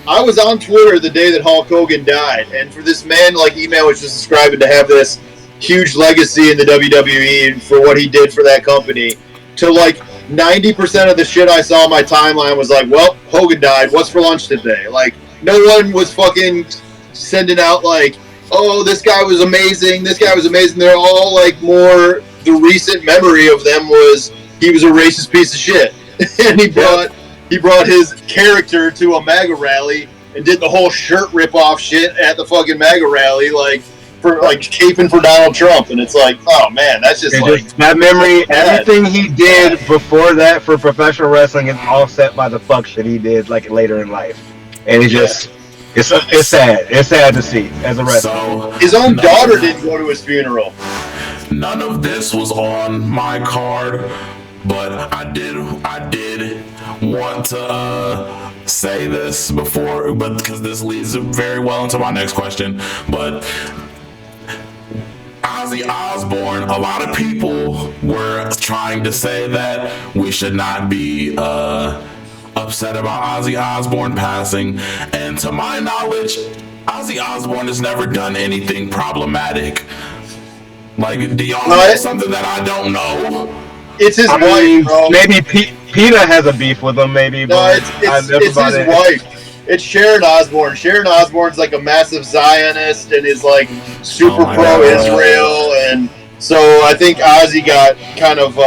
I was on Twitter the day that Hulk Hogan died, and for this man, like Email was just describing, to have this huge legacy in the WWE for what he did for that company, to like 90% of the shit I saw on my timeline was like, well, Hogan died. What's for lunch today? Like, no one was fucking sending out like, oh, this guy was amazing. This guy was amazing. They're all like more, the recent memory of them was he was a racist piece of shit. And he brought his character to a MAGA rally and did the whole shirt rip-off shit at the fucking MAGA rally, like, for like caping for Donald Trump. And it's like, oh man, that's just like that memory. Everything he did before that for professional wrestling is offset by the fuck shit he did like later in life. And it's just it's sad. It's sad to see as a wrestler. So, his own daughter didn't go to his funeral. None of this was on my card, but I did want to say this before, but because this leads very well into my next question. But Ozzy Osbourne, a lot of people were trying to say that we should not be upset about Ozzy Osbourne passing, and to my knowledge, Ozzy Osbourne has never done anything problematic. Like, do y'all know something that I don't know? It's his wife, bro. Maybe PETA has a beef with him, maybe. No, it's his wife. It's Sharon Osbourne. Sharon Osbourne's like a massive Zionist and is like super pro-Israel, and so I think Ozzy got kind of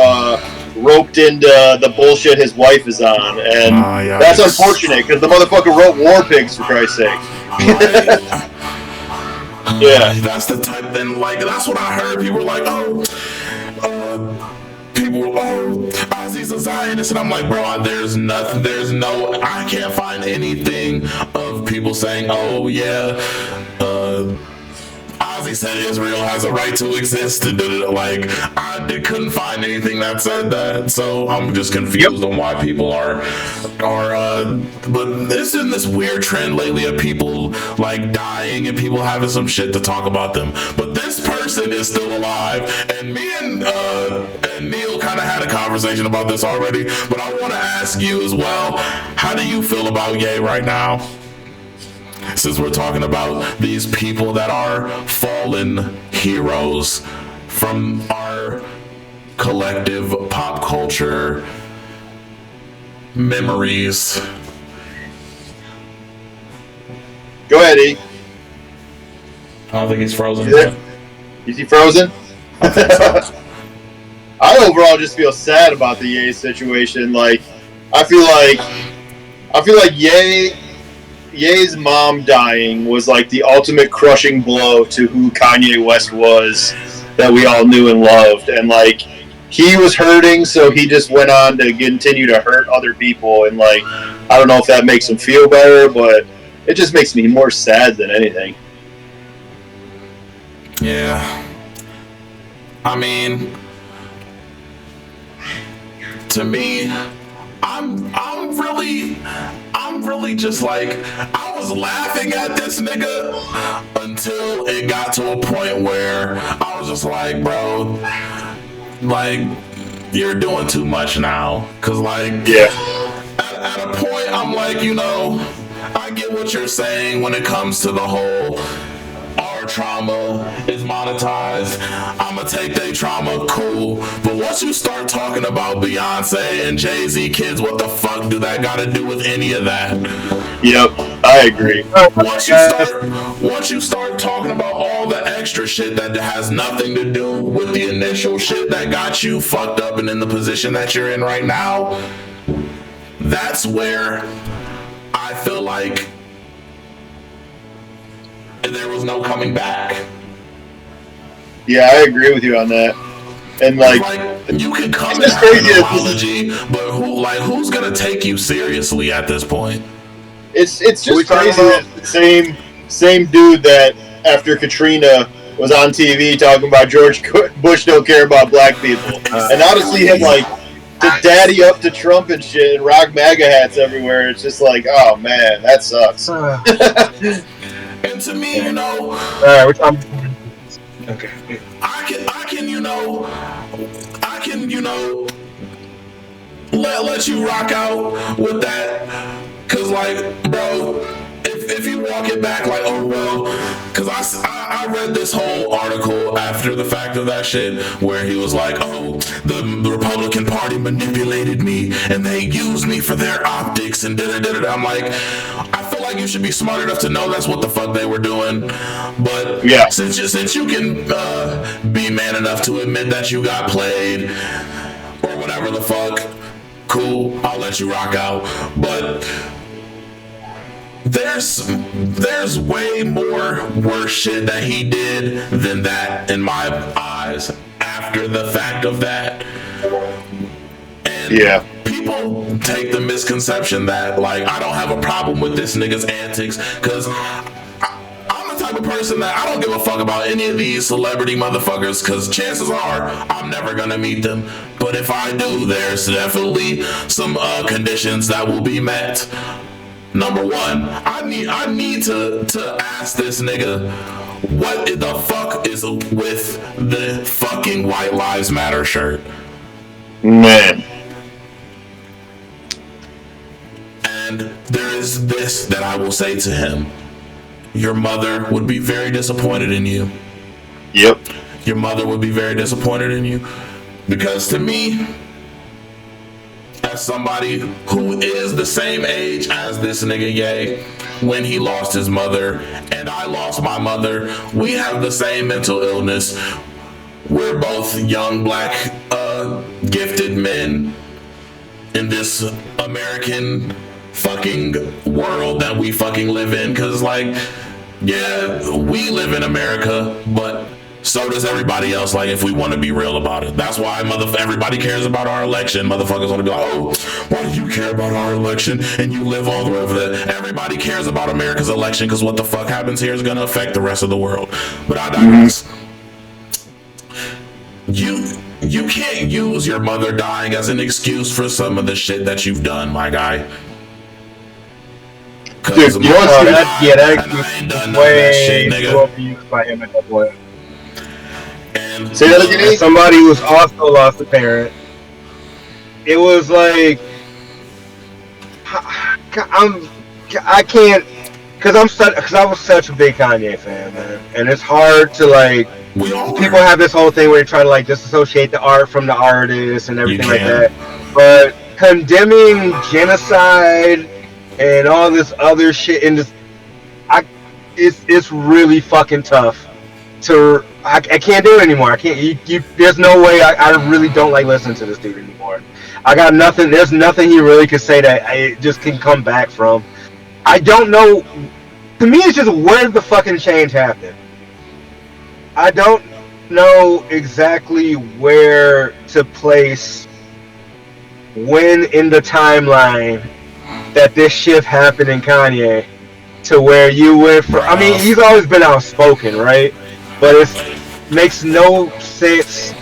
roped into the bullshit his wife is on, and that's unfortunate because the motherfucker wrote War Pigs, for Christ's sake. Right. Yeah, that's the type. Then, like, that's what I heard. People were like, Ozzy's a Zionist, and I'm like, bro, there's no, I can't find anything of people saying, oh yeah, Ozzy said Israel has a right to exist, and like, I couldn't find anything that said that, so I'm just confused on why people are, but there's been this weird trend lately of people like dying and people having some shit to talk about them, but this person is still alive, and me and Neil kind of had a conversation about this already, but I want to ask you as well, how do you feel about Ye right now? Since we're talking about these people that are fallen heroes from our collective pop culture memories. Go ahead, E. I don't think he's frozen. Is he frozen? I think so. I overall just feel sad about the Ye situation. Like, I feel like Ye's mom dying was like the ultimate crushing blow to who Kanye West was that we all knew and loved. And like, he was hurting, so he just went on to continue to hurt other people. And like, I don't know if that makes him feel better, but it just makes me more sad than anything. Yeah. I mean, to me, I'm really just like, I was laughing at this nigga until it got to a point where I was just like, bro, like, you're doing too much now. Cause like, Yeah. At a point, I'm like, I get what you're saying when it comes to the whole our trauma is monetized. I'ma take their trauma, cool. But once you start talking about Beyonce and Jay-Z kids, what the fuck do that gotta do with any of that? Yep, I agree. Once you start talking about all the extra shit that has nothing to do with the initial shit that got you fucked up and in the position that you're in right now, that's where I feel like there was no coming back. Yeah, I agree with you on that. And like you can come and have an apology, but who's gonna take you seriously at this point? It's just crazy that the same dude that after Katrina was on TV talking about George Bush don't care about black people, and honestly him like to daddy up to Trump and shit and rock MAGA hats everywhere. It's just like, oh man, that sucks. And to me, okay. I can, let you rock out with that. Cause like, bro, if you walk it back like, oh well, cause I read this whole article after the fact of that shit where he was like, oh, the Republican Party manipulated me and they used me for their optics and da-da-da-da. I'm like, I feel like you should be smart enough to know that's what the fuck they were doing. But yeah, since you can be man enough to admit that you got played or whatever the fuck, cool, I'll let you rock out. But there's way more worse shit that he did than that in my eyes after the fact of that. And yeah, people take the misconception that like I don't have a problem with this nigga's antics because I'm the type of person that I don't give a fuck about any of these celebrity motherfuckers because chances are I'm never gonna meet them. But if I do, there's definitely some conditions that will be met. Number one, I need to ask this nigga what the fuck is with the fucking White Lives Matter shirt. Man. And there is this that I will say to him. Your mother would be very disappointed in you. Yep. Your mother would be very disappointed in you. Because to me, as somebody who is the same age as this nigga Ye, when he lost his mother and I lost my mother, we have the same mental illness. We're both young black gifted men in this American fucking world that we fucking live in. Cause like, yeah, we live in America, but so does everybody else, like, if we want to be real about it. That's why everybody cares about our election. Motherfuckers want to be like, oh, why do you care about our election? And you live all the way over there. Everybody cares about America's election because what the fuck happens here is going to affect the rest of the world. But I digress. You can't use your mother dying as an excuse for some of the shit that you've done, my guy. Dude, you know that way overused by him at that point. And say that again. Somebody who's also lost a parent. It was like I can't because I was such a big Kanye fan, man, and it's hard to like. People have this whole thing where they try to like disassociate the art from the artist and everything like that. But condemning genocide and all this other shit in this, it's really fucking tough I can't do it anymore. I can't. There's no way. I really don't like listening to this dude anymore. I got nothing. There's nothing he really could say that I just can come back from. I don't know. To me, it's just where did the fucking change happen? I don't know exactly where to place when in the timeline that this shift happened in Kanye to where you went from. I mean, he's always been outspoken, right? But it makes no sense.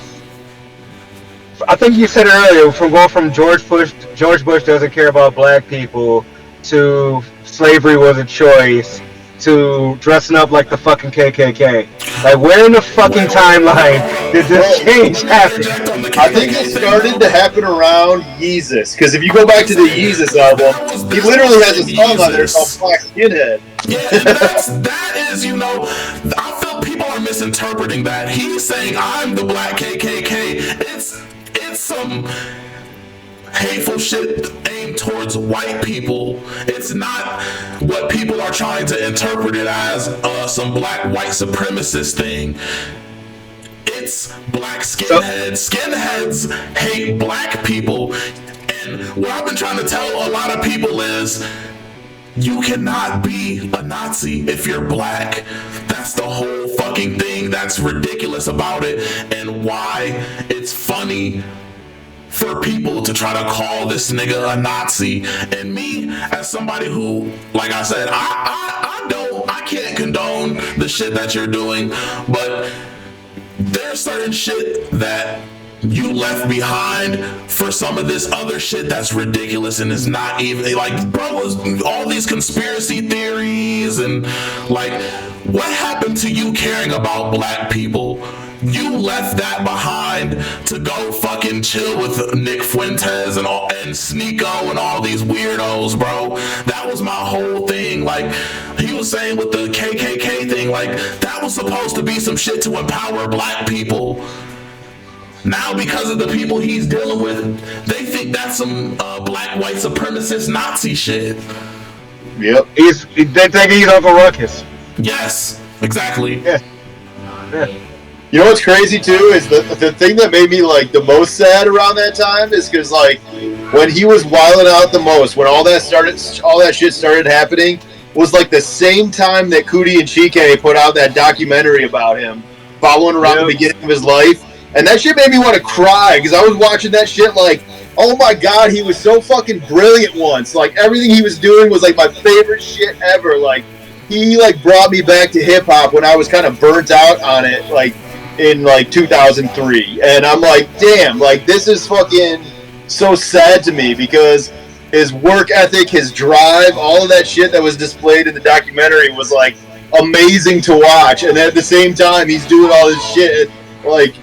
I think you said it earlier, from going from George Bush doesn't care about black people, to slavery was a choice, to dressing up like the fucking KKK. Like, where in the fucking timeline did this change happen? I think it started to happen around Yeezus, because if you go back to the Yeezus album, he literally has a song on there called Black Skinhead. Yeah, that is, you know, I feel people are misinterpreting that. He's saying I'm the black KKK. It's some hateful shit aimed towards white people. It's not what people are trying to interpret it as, some black white supremacist thing. It's black skinheads. Skinheads hate black people. And what I've been trying to tell a lot of people is, you cannot be a Nazi if you're black. That's the whole fucking thing that's ridiculous about it, and why it's funny for people to try to call this nigga a Nazi. And me, as somebody who, like I said, I can't condone the shit that you're doing, but there's certain shit that you left behind for some of this other shit that's ridiculous and is not even, like, bro, all these conspiracy theories and, like, what happened to you caring about black people? You left that behind to go fucking chill with Nick Fuentes and Sneeko and all these weirdos, bro. That was my whole thing. Like, he was saying with the KKK thing, like, that was supposed to be some shit to empower black people. Now, because of the people he's dealing with, they think that's some black white supremacist Nazi shit. Yep. They think he's Uncle Ruckus. Yes, exactly. Yeah. You know what's crazy too is the thing that made me like the most sad around that time is because like when he was wilding out the most, when all that shit started happening, was like the same time that Cootie and Chike put out that documentary about him, following around the beginning of his life. And that shit made me want to cry, because I was watching that shit like, oh my god, he was so fucking brilliant once. Like, everything he was doing was like my favorite shit ever. Like, he like brought me back to hip-hop when I was kind of burnt out on it, like, in like 2003. And I'm like, damn, like, this is fucking so sad to me, because his work ethic, his drive, all of that shit that was displayed in the documentary was like amazing to watch. And at the same time, he's doing all this shit like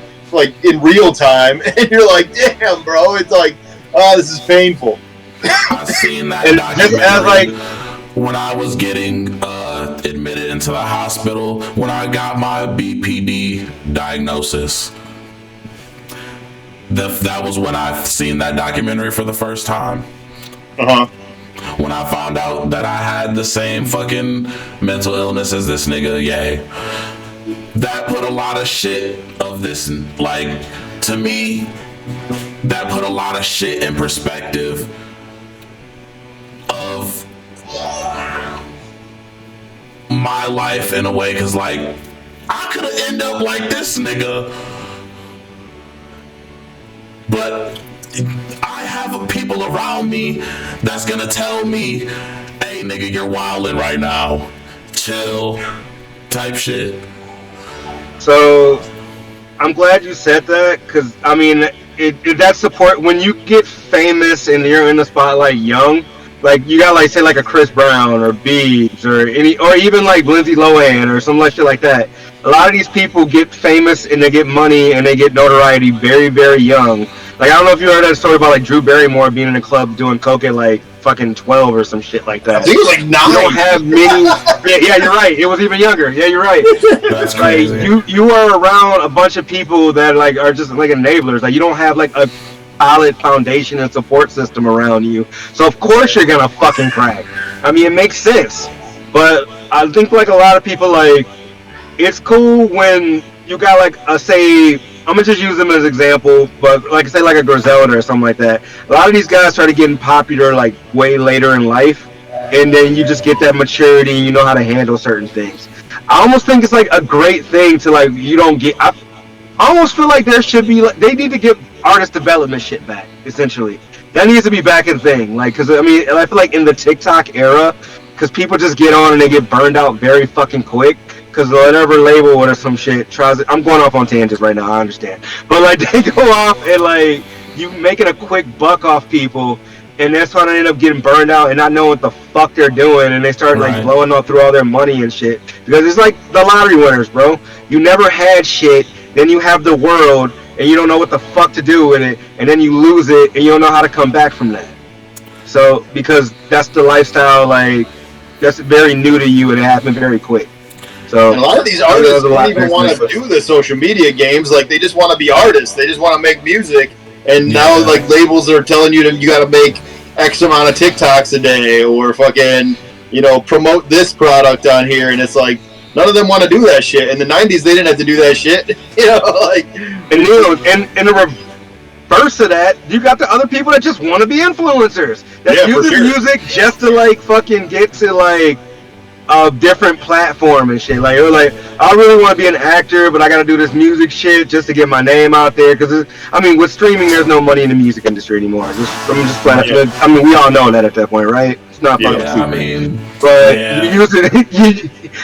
in real time, and you're like, damn, bro, it's like, oh, this is painful. I've seen that documentary when I was getting admitted into the hospital, when I got my BPD diagnosis. That was when I seen that documentary for the first time. When I found out that I had the same fucking mental illness as this nigga, yay. That put a lot of shit of this, like, to me, that put a lot of shit in perspective of my life in a way, because, like, I could have ended up like this nigga, but I have people around me that's gonna tell me, hey nigga, you're wildin' right now, chill, type shit. So, I'm glad you said that, because, I mean, that support, when you get famous and you're in the spotlight young, like, you got, like, say, like a Chris Brown or Biebs or even, like, Lindsay Lohan or some shit like that. A lot of these people get famous and they get money and they get notoriety very, very young. Like, I don't know if you heard that story about, like, Drew Barrymore being in a club doing coke at, like, fucking 12 or some shit like that. I think it was like 9. You don't have many. yeah, you're right. It was even younger. Yeah, you're right. That's crazy. Like, you are around a bunch of people that like are just like enablers. Like, you don't have like a solid foundation and support system around you. So of course you're gonna fucking crack. I mean, it makes sense. But I think like a lot of people like it's cool when you got like a say. I'm gonna just use them as an example, but like say like a Griselda or something like that. A lot of these guys started getting popular like way later in life, and then you just get that maturity and you know how to handle certain things. I almost think it's like a great thing to like you don't get. I almost feel like there should be like they need to get artist development shit back. Essentially, that needs to be back in thing. Like, cause I mean, I feel like in the TikTok era, cause people just get on and they get burned out very fucking quick. Cause whatever label or some shit tries it. I'm going off on tangents right now. I understand, but like they go off and like you making a quick buck off people, and that's why they end up getting burned out and not knowing what the fuck they're doing, and they start like blowing all through all their money and shit. Because it's like the lottery winners, bro. You never had shit, then you have the world, and you don't know what the fuck to do with it, and then you lose it, and you don't know how to come back from that. So because that's the lifestyle, like that's very new to you, and it happened very quick. So and a lot of these artists don't even want to do the social media games. Like they just want to be artists. They just want to make music. And now like labels are telling you that you got to make X amount of TikToks a day or fucking, you know, promote this product on here. And it's like none of them want to do that shit. In the 90s, they didn't have to do that shit. You know, like and you know, and in the reverse of that, you got the other people that just want to be influencers. That use music just to like fucking get to like a different platform and shit. Like, or like, I really want to be an actor, but I got to do this music shit just to get my name out there. Because I mean, with streaming, there's no money in the music industry anymore. I mean, we all know that at that point, right? It's not fucking secret. I mean, but you using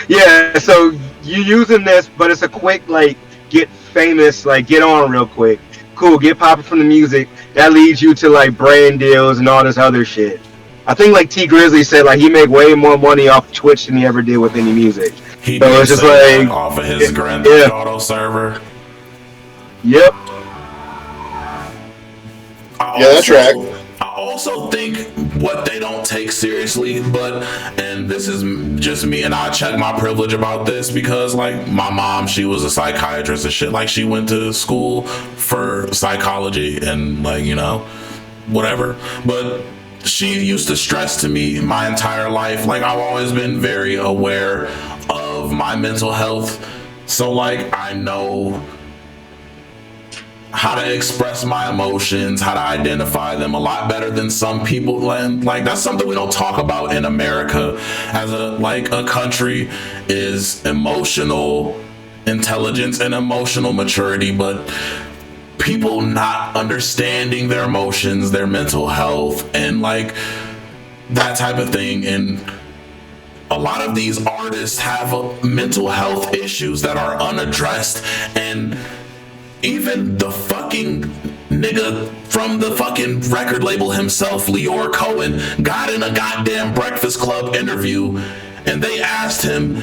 it, so you using this, but it's a quick like get famous, like get on real quick. Cool, get popping from the music. That leads you to like brand deals and all this other shit. I think like T Grizzly said, like he make way more money off Twitch than he ever did with any music. So it's just like off of his Grand Theft Auto server. Yep. That's right. I also think what they don't take seriously, and this is just me, and I check my privilege about this because like my mom, she was a psychiatrist and shit. Like she went to school for psychology and like, you know, whatever. But she used to stress to me my entire life, like I've always been very aware of my mental health. So like I know how to express my emotions, how to identify them a lot better than some people. And like that's something we don't talk about in America as a country, is emotional intelligence and emotional maturity. But people not understanding their emotions, their mental health, and like that type of thing. And a lot of these artists have mental health issues that are unaddressed. And even the fucking nigga from the fucking record label himself, Leor Cohen, got in a goddamn Breakfast Club interview and they asked him,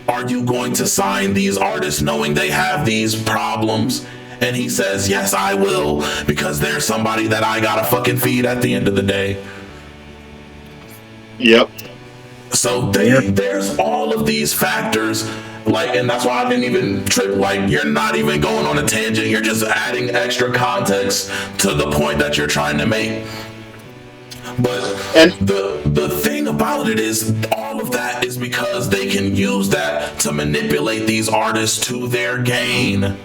are you going to sign these artists knowing they have these problems? And he says, yes, I will, because there's somebody that I gotta fucking feed at the end of the day. Yep. So there's all of these factors, like, and that's why I didn't even trip. Like, you're not even going on a tangent. You're just adding extra context to the point that you're trying to make. But the thing about it is, all of that is because they can use that to manipulate these artists to their gain.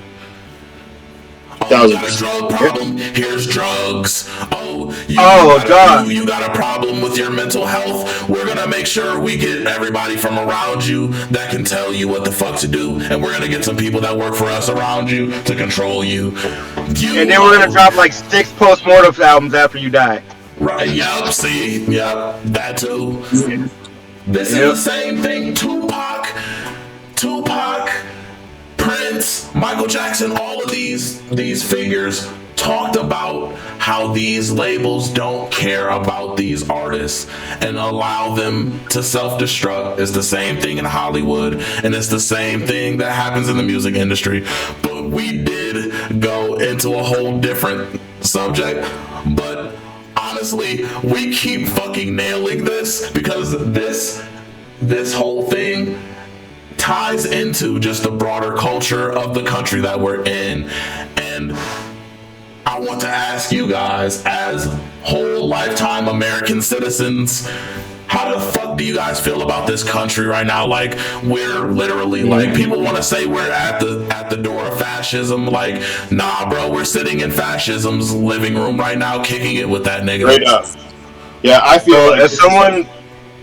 Oh, you got a drug problem? Here's drugs. You got a problem with your mental health? We're gonna make sure we get everybody from around you that can tell you what the fuck to do, and we're gonna get some people that work for us around you to control you. And then we're gonna drop like 6 post-mortem albums after you die. Right, yep, see, yep, that too. This is the same thing. Tupac, Prince, Michael Jackson, all of these figures talked about how these labels don't care about these artists and allow them to self-destruct. It's the same thing in Hollywood, and it's the same thing that happens in the music industry. But we did go into a whole different subject. But honestly, we keep fucking nailing this because this whole thing ties into just the broader culture of the country that we're in. And I want to ask you guys, as whole lifetime American citizens, how the fuck fuck do you guys feel about this country right now? Like, we're literally like, people want to say we're at the door of fascism. Like, nah, bro, we're sitting in fascism's living room right now, kicking it with that nigga. Right up. Yeah, I feel like as someone.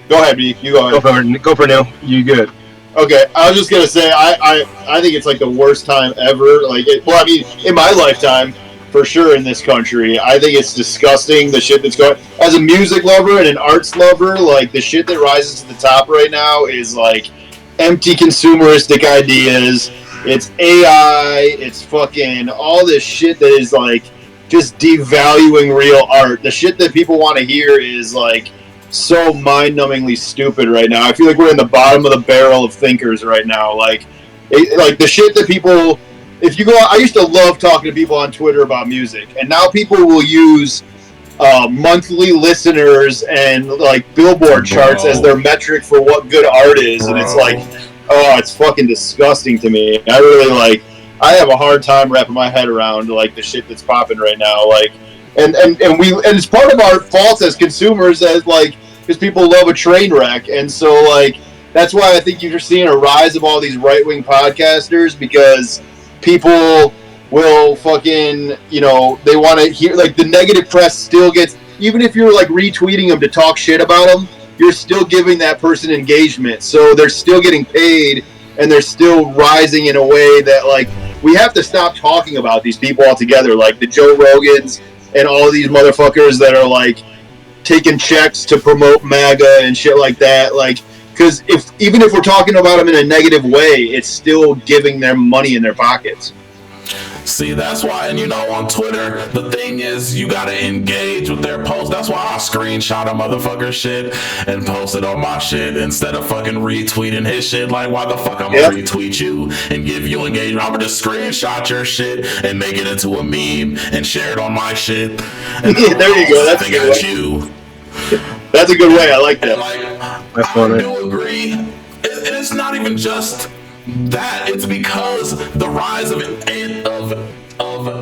Go ahead, B. You go ahead. Go for Neil. You good? Okay, I was just gonna say I think it's like the worst time ever. Like, well, I mean, in my lifetime, for sure, in this country, I think it's disgusting the shit that's going. As a music lover and an arts lover, like the shit that rises to the top right now is like empty consumeristic ideas. It's AI. It's fucking all this shit that is like just devaluing real art. The shit that people want to hear is like so mind-numbingly stupid right now. I feel like we're in the bottom of the barrel of thinkers right now. Like the shit that people, if you go, I used to love talking to people on Twitter about music, and now people will use monthly listeners and like Billboard charts as their metric for what good art is, and it's like, oh, it's fucking disgusting to me. I have a hard time wrapping my head around like the shit that's popping right now, like. And it's part of our fault as consumers, as like, because people love a train wreck, and so like that's why I think you're seeing a rise of all these right-wing podcasters, because people will fucking, you know, they want to hear, like, the negative press still gets, even if you're like retweeting them to talk shit about them, you're still giving that person engagement, so they're still getting paid and they're still rising in a way that like we have to stop talking about these people altogether, like the Joe Rogans and all these motherfuckers that are like taking checks to promote MAGA and shit like that. Like, because even if we're talking about them in a negative way, it's still giving them money in their pockets. See, that's why, and you know, on Twitter, the thing is, you gotta engage with their posts. That's why I screenshot a motherfucker shit and post it on my shit instead of fucking retweeting his shit. Like, why the fuck I'm gonna retweet you and give you engagement? I'm gonna just screenshot your shit and make it into a meme and share it on my shit. And there you go. That's a good way. That's a good way. I like that. And like, I do agree. It's not even just that, it's because the rise of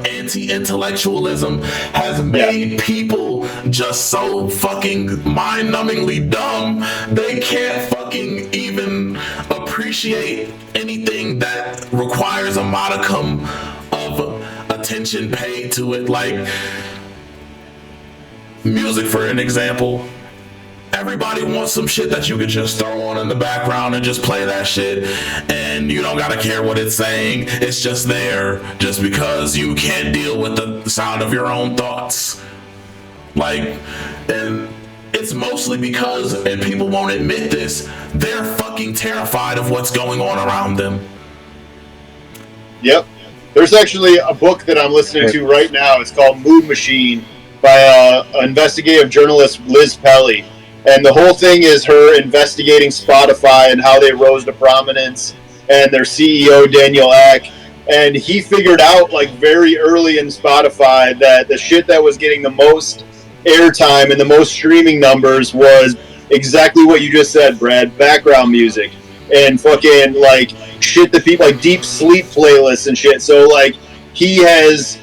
anti-intellectualism has made people just so fucking mind-numbingly dumb they can't fucking even appreciate anything that requires a modicum of attention paid to it. Like music, for an example. Everybody wants some shit that you could just throw on in the background and just play that shit, and you don't gotta care what it's saying. It's just there just because you can't deal with the sound of your own thoughts. Like, and it's mostly because, and people won't admit this, they're fucking terrified of what's going on around them. Yep. There's actually a book that I'm listening to right now. It's called Mood Machine by investigative journalist Liz Pelly. And the whole thing is her investigating Spotify and how they rose to prominence, and their CEO, Daniel Ek. And he figured out, like, very early in Spotify that the shit that was getting the most airtime and the most streaming numbers was exactly what you just said, Brad. Background music. And fucking, like, shit that people, like, deep sleep playlists and shit. So, like, he has,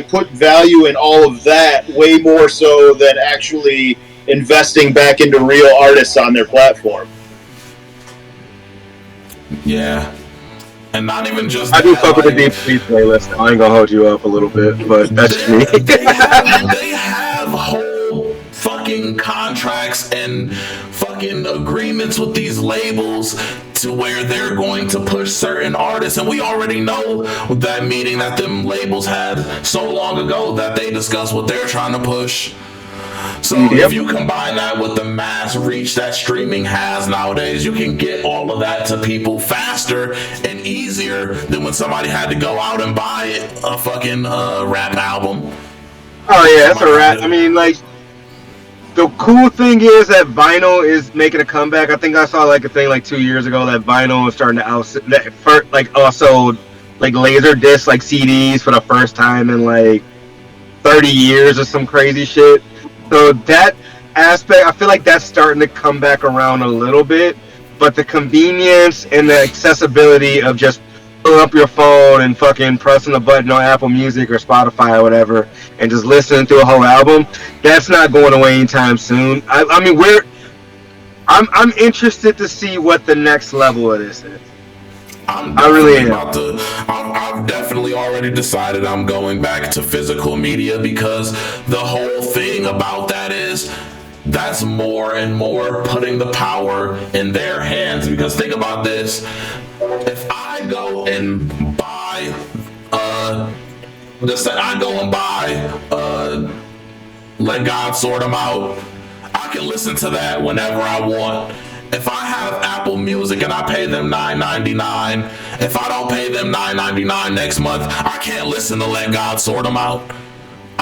put value in all of that way more so than actually investing back into real artists on their platform. Yeah. And not even just I do fuck with the deep sleep playlist. I ain't gonna hold you up a little bit, but that's me. They have whole fucking contracts and fucking agreements with these labels to where they're going to push certain artists, and we already know that meeting that them labels had so long ago that they discussed what they're trying to push. So if you combine that with the mass reach that streaming has nowadays, you can get all of that to people faster and easier than when somebody had to go out and buy a fucking rap album. Oh yeah, that's a rap. I mean, like, the cool thing is that vinyl is making a comeback. I think I saw like a thing like 2 years ago that vinyl is starting to also like laser disc like CDs for the first time in like 30 years or some crazy shit. So that aspect, I feel like that's starting to come back around a little bit, but the convenience and the accessibility of just pulling up your phone and fucking pressing a button on Apple Music or Spotify or whatever and just listening to a whole album, that's not going away anytime soon. I mean, I'm interested to see what the next level of this is. I really am. I've definitely already decided I'm going back to physical media because the whole thing about that is that's more and more putting the power in their hands. Because think about this: if I go and buy, Let God Sort 'Em Out, I can listen to that whenever I want. If I have Apple Music and I pay them $9.99, if I don't pay them $9.99 next month, I can't listen to Let God Sort 'Em Out.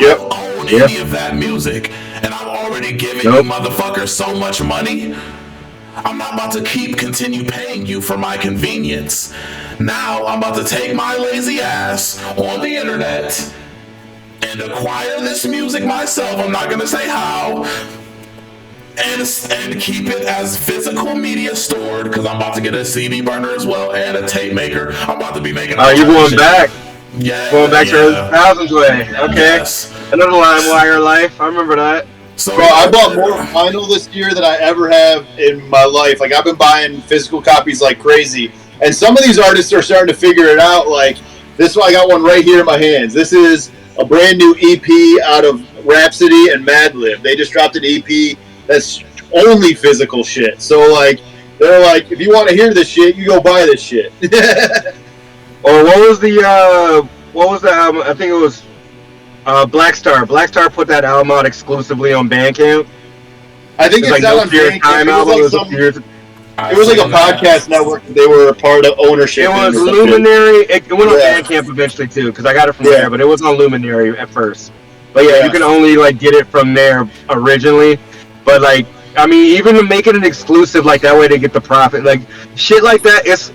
Yep. I don't own any of that music, and I'm already giving you motherfuckers so much money. I'm not about to continue paying you for my convenience. Now I'm about to take my lazy ass on the internet and acquire this music myself. I'm not gonna say how. And keep it as physical media stored, because I'm about to get a CD burner as well and a tape maker. I'm about to be making. Oh, you going back? Yeah, going back to the thousands way. Okay, yes. Another LimeWire life. I remember that. So, bro, I bought more vinyl this year than I ever have in my life. Like, I've been buying physical copies like crazy, and some of these artists are starting to figure it out. Like this one, I got one right here in my hands. This is a brand new EP out of Rhapsody and Madlib. They just dropped an EP that's only physical shit. So like, they're like, if you want to hear this shit, you go buy this shit. Or what was the album? I think it was Black Star. Black Star put that album out exclusively on Bandcamp. I think it's out on Bandcamp. It was like a podcast network that they were a part of ownership. It was Luminary. It went on Bandcamp eventually too, because I got it from there. But it was on Luminary at first. But yeah, you can only like get it from there originally. But like, I mean, even to make it an exclusive, like that way they get the profit, like shit like that. It's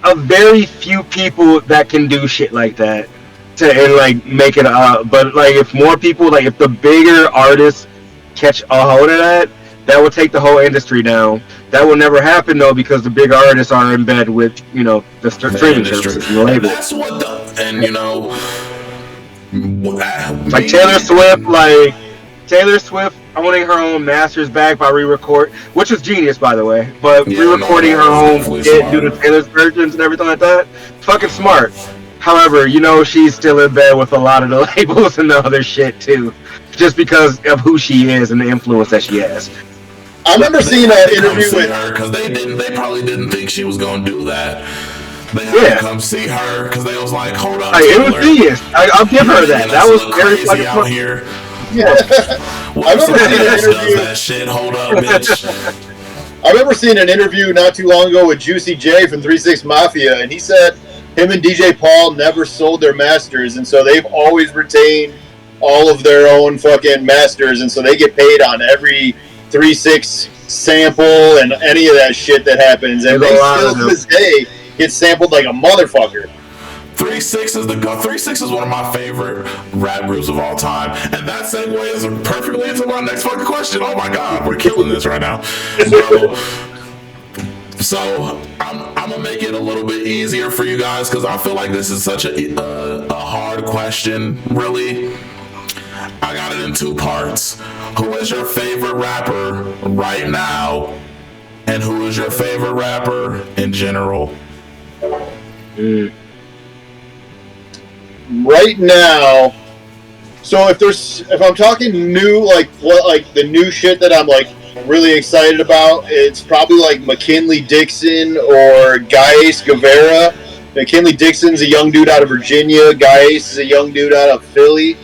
a very few people that can do shit like that and like make it. But like, if more people, like if the bigger artists catch a hold of that, that will take the whole industry down. That will never happen though, because the big artists are in bed with the streaming services and the labels. That's what like Taylor Swift owning her own masters back by re-record, which is genius by the way. But re-recording her own shit due to Taylor's versions and everything like that, fucking smart. However, she's still in bed with a lot of the labels and the other shit too, just because of who she is and the influence that she has. I remember seeing an interview with her because they probably didn't think she was gonna do that. They had to come see her because they was like, hold up, it was genius. I'll give her that. That was very crazy out here. Yeah. I remember seeing an interview. That shit. Hold up, bitch. I remember seeing an interview not too long ago with Juicy J from 3 6 Mafia, and he said him and DJ Paul never sold their masters, and so they've always retained all of their own fucking masters, and so they get paid on every 3 6 sample and any of that shit that happens, and they still to this day get sampled like a motherfucker. 3 6 is one of my favorite rap groups of all time, and that segues perfectly into my next fucking question. Oh my god, we're killing this right now. So I'm gonna make it a little bit easier for you guys because I feel like this is such a hard question. Really, I got it in 2 parts. Who is your favorite rapper right now, and who is your favorite rapper in general? Right now, so if I'm talking new, like the new shit that I'm like really excited about, it's probably like McKinley Dixon or Gaius Guevara. McKinley Dixon's a young dude out of Virginia. Gaius is a young dude out of Philly.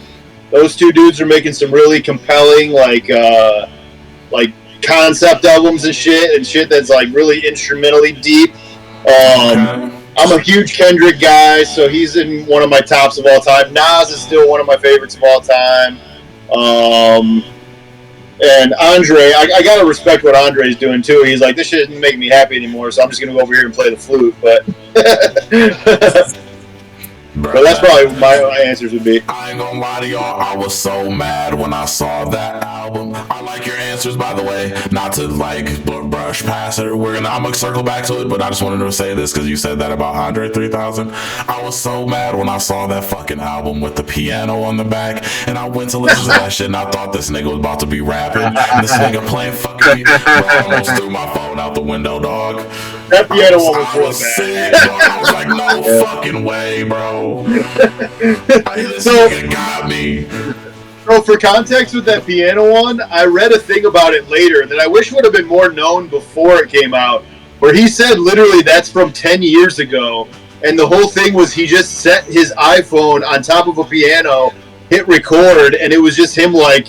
Those 2 dudes are making some really compelling like concept albums and shit that's like really instrumentally deep. I'm a huge Kendrick guy, so he's in one of my tops of all time. Nas is still one of my favorites of all time. And Andre, I gotta respect what Andre's doing too. He's like, this shit isn't making me happy anymore, so I'm just gonna go over here and play the flute. But but that's probably my answers would be. I ain't gonna lie to y'all, I was so mad when I saw that album. I like your answers, by the way. Not to like brush past it. I'm gonna circle back to it, but I just wanted to say this because you said that about Andre 3000. I was so mad when I saw that fucking album with the piano on the back, and I went to listen to that shit, and I thought this nigga was about to be rapping. And this nigga playing fucking, bro, I almost threw my phone out the window, dog. That piano one I was sick, bro. I was like, no fucking way, bro. This nigga got me. So for context with that piano one, I read a thing about it later that I wish would have been more known before it came out, where he said literally that's from 10 years ago, and the whole thing was he just set his iPhone on top of a piano, hit record, and it was just him like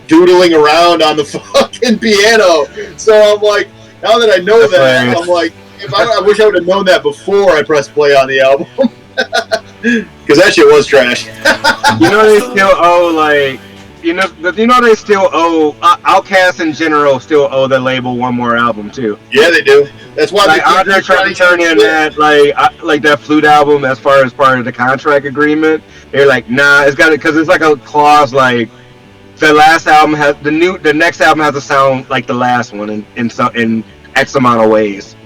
doodling around on the fucking piano. So I'm like, now that I know that, I'm like, I wish I would have known that before I pressed play on the album. Because that shit was trash. You know they still owe like, they still owe Outkast in general still owe the label one more album too. Yeah, they do. That's why like Andre tried to turn in that like that flute album as far as part of the contract agreement. They're like, nah, it's got it because it's like a clause like the last album has the next album has to sound like the last one in X amount of ways.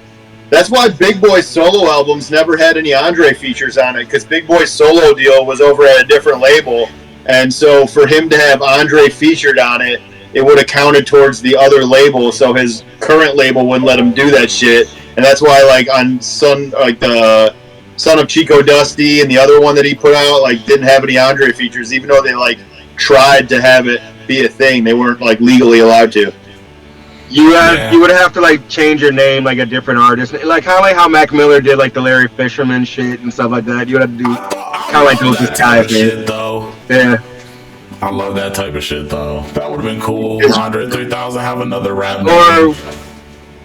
That's why Big Boy's solo albums never had any Andre features on it, because Big Boy's solo deal was over at a different label, and so for him to have Andre featured on it, it would have counted towards the other label, so his current label wouldn't let him do that shit, and that's why like on the Son of Chico Dusty and the other one that he put out like didn't have any Andre features, even though they like tried to have it be a thing, they weren't like legally allowed to. You would have to like change your name like a different artist, like how Mac Miller did like the Larry Fisherman shit and stuff like that. You would have to do kind of like those guys did. Though. Yeah, I love that type of shit though. That would have been cool. Andre 3000 have another rap. Or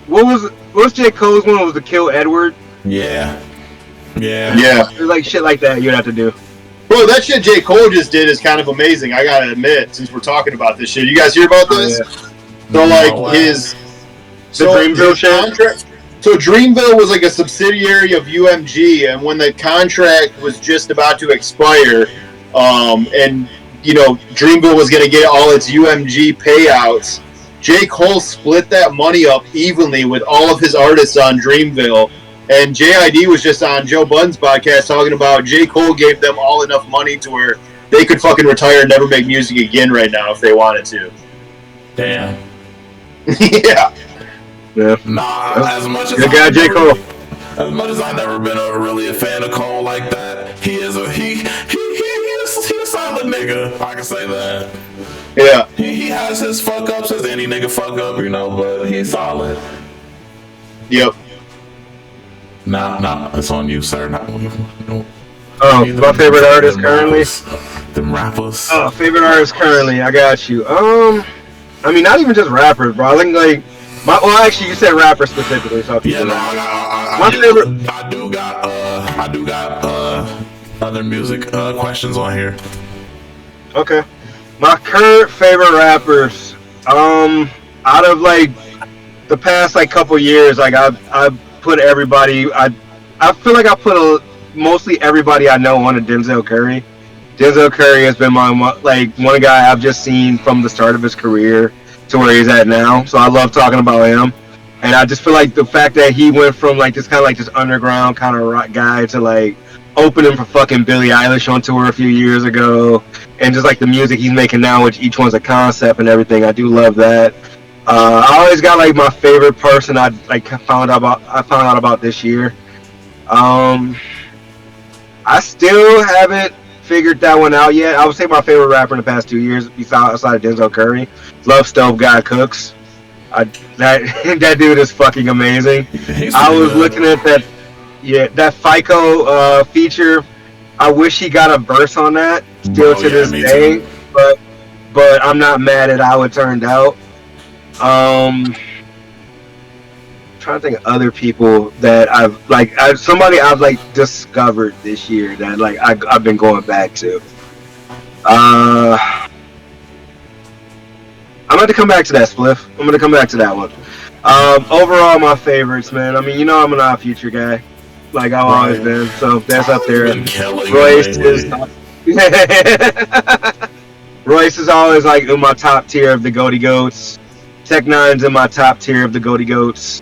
what was J. Cole's one? Was to Kill Edward? Yeah. Like shit like that. You'd have to do. Bro, that shit J. Cole just did is kind of amazing. I gotta admit, since we're talking about this shit, you guys hear about this? Yeah. So like Dreamville contract. So Dreamville was like a subsidiary of UMG, and when the contract was just about to expire, and you know Dreamville was gonna get all its UMG payouts, J. Cole split that money up evenly with all of his artists on Dreamville, and JID was just on Joe Budden's podcast talking about J. Cole gave them all enough money to where they could fucking retire and never make music again right now if they wanted to. Damn. Yeah. Nah, as much as as much as I've never been really a fan of Cole like that, he's a solid nigga. I can say that. Yeah. He has his fuck ups as any nigga fuck up, you know, but he's solid. Yep. Nah, it's on you, sir. No. Oh, my favorite artist currently. Them rappers. Oh, favorite artist currently. I got you. I mean, not even just rappers, bro. I think like actually, you said rappers specifically. So yeah, no, I do got other music questions on here. Okay, my current favorite rappers. Out of like the past like couple years, like I put everybody. I feel like I put mostly everybody I know on to Denzel Curry. Denzel Curry has been one guy I've just seen from the start of his career to where he's at now. So I love talking about him. And I just feel like the fact that he went from like this kind of like this underground kind of rock guy to like opening for fucking Billie Eilish on tour a few years ago, and just like the music he's making now, which each one's a concept and everything. I do love that. I always got like my favorite person I found out about this year. I still haven't figured that one out yet. I would say my favorite rapper in the past 2 years, outside of Denzel Curry, love Stove God Cooks. That dude is fucking amazing. I was looking at that FICO feature. I wish he got a verse on that still to this day, but I'm not mad at how it turned out. Trying to think of other people that somebody I've discovered this year that I've been going back to. I'm going to come back to that, Spliff. I'm going to come back to that one. Overall, my favorites, man. I mean, you know I'm an Odd Future guy, like I've always been. So that's up there. Royce Royce is always like in my top tier of the goaty goats. Tech Nine's in my top tier of the Goaty Goats.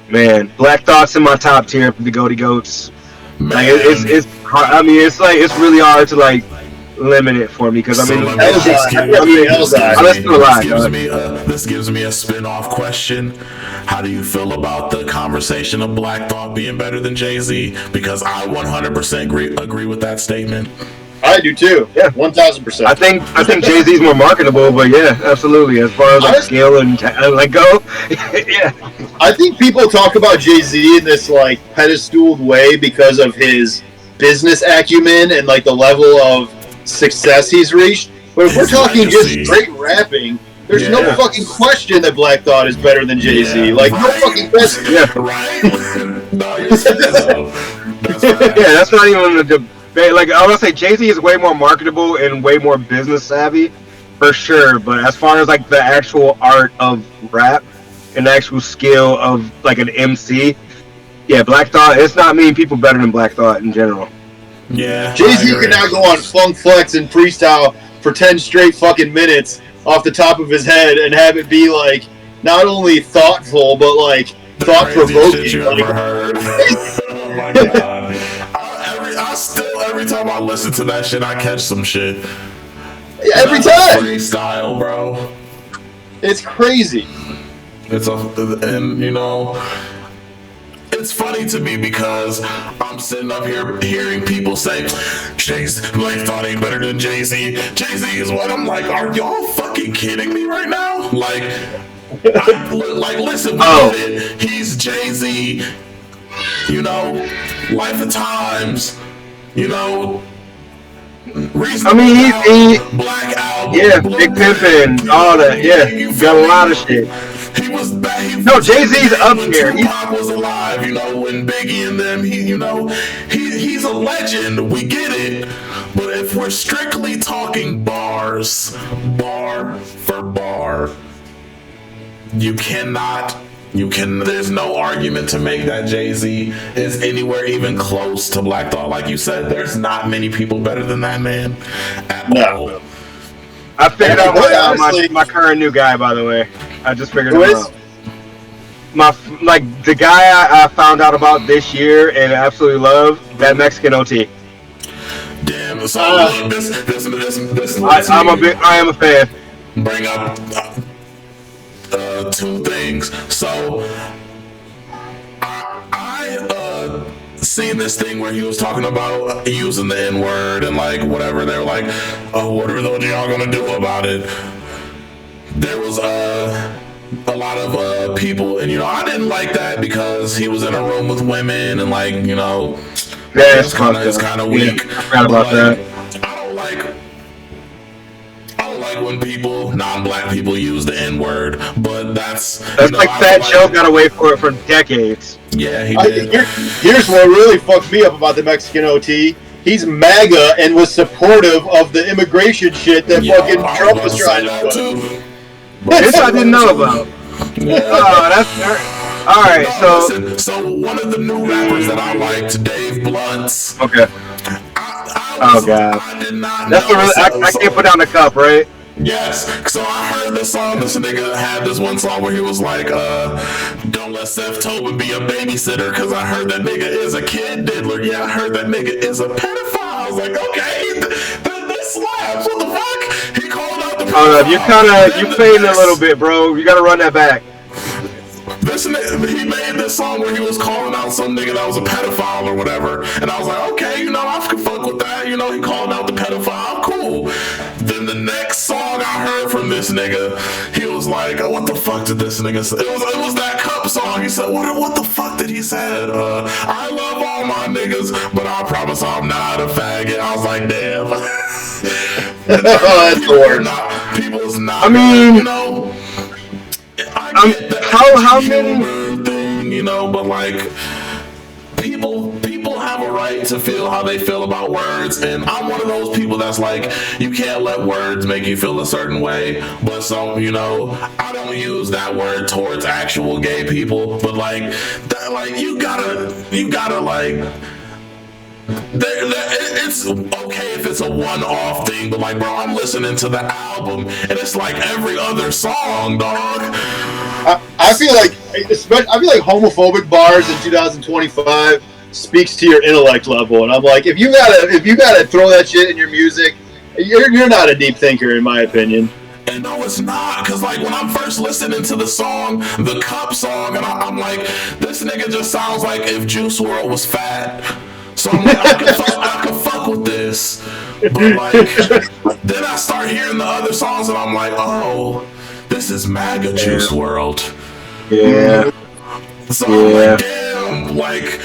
Man, Black Thought's in my top tier of the Goaty Goats. Like it's hard. I mean, it's really hard to like limit it for me because I mean, this gives me a spin-off question. How do you feel about the conversation of Black Thought being better than Jay-Z? Because I 100% agree with that statement. I do too. Yeah, 1,000%. I think Jay-Z's more marketable, but yeah, absolutely. As far as like scale and like go, yeah. I think people talk about Jay-Z in this like pedestaled way because of his business acumen and like the level of success he's reached. But if we're talking just straight rapping, there's no fucking question that Black Thought is better than Jay-Z. Like no fucking question. Yeah, right. No, you're that's not even a debate. Like I would say, Jay-Z is way more marketable and way more business savvy, for sure. But as far as like the actual art of rap and the actual skill of like an MC, yeah, Black Thought. It's not many people better than Black Thought in general. Yeah, Jay-Z can now go on Funk Flex and freestyle for 10 straight fucking minutes off the top of his head and have it be like not only thoughtful but like thought-provoking. Oh my god. Every time I listen to that shit, I catch some shit. Every time. Freestyle, bro. It's crazy. And you know, it's funny to me because I'm sitting up here hearing people say, Black Thought ain't better than Jay-Z. Jay-Z is what? I'm like, are y'all fucking kidding me right now? Like, listen, he's Jay-Z. You know, Life of Times. You know, I mean, he Black Album, yeah, Big Pimpin', all that, yeah, got a lot of shit. He was back. No, Jay-Z's up here. Tupac was alive, you know, when Biggie and them. He's a legend. We get it. But if we're strictly talking bars, bar for bar, there's no argument to make that Jay-Z is anywhere even close to Black Thought. Like you said, there's not many people better than that man at all. I figured out my current new guy, by the way. I just figured him out. The guy I found out about this year and absolutely love, that Mexican OT. Damn, so this I am a fan. Bring up two things. So I seen this thing where he was talking about using the N-word and like whatever. They're like, oh, what are y'all gonna do about it? There was a lot of people, and you know, I didn't like that because he was in a room with women and like, you know, yeah, it's kind of weak. I forgot about that. I don't like when non-black people use the N-word, but that's like Fat Joe got away for it for decades. Yeah, he did. Here's what really fucked me up about the Mexican OT. He's MAGA and was supportive of the immigration shit that fucking Trump was trying to do. This I didn't know about. Yeah. Oh, that's all right. So one of the new rappers that I liked, Dave Blunts. Okay. Oh god. I did not that's know. I can't put down the cup, right? Yes. So I heard this song. This nigga had this one song where he was like, "Don't let Seth Tobin be a babysitter," because I heard that nigga is a kid diddler. Yeah, I heard that nigga is a pedophile. I was like, okay, this slaps. What the fuck? He called out the. Oh no, you fading a little bit, bro. You gotta run that back. He made this song where he was calling out some nigga that was a pedophile or whatever, and I was like, okay, you know, I can fuck with that. You know, he called out the pedophile, cool. Then the next song I heard from this nigga, he was like, oh, what the fuck did this nigga say? It was that Cup song. He said, what the fuck did he say? I love all my niggas, but I promise I'm not a faggot. I was like, damn. That's the worst. People's not. I mean, you know. How many thing, you know, but like people have a right to feel how they feel about words, and I'm one of those people that's like, you can't let words make you feel a certain way. But so, you know, I don't use that word towards actual gay people, but like that, like you gotta like It's okay if it's a one-off thing, but like, bro, I'm listening to the album and it's like every other song, dog. I feel like homophobic bars in 2025 speaks to your intellect level, and I'm like, if you gotta throw that shit in your music, you're not a deep thinker, in my opinion. And no, it's not, because like when I'm first listening to the song, the Cup song, and I'm like, this nigga just sounds like if Juice WRLD was fat. So I'm like, I can fuck with this. But like, then I start hearing the other songs, and I'm like, oh, this is MAGA Juice WRLD. Yeah. So I'm like, damn, like.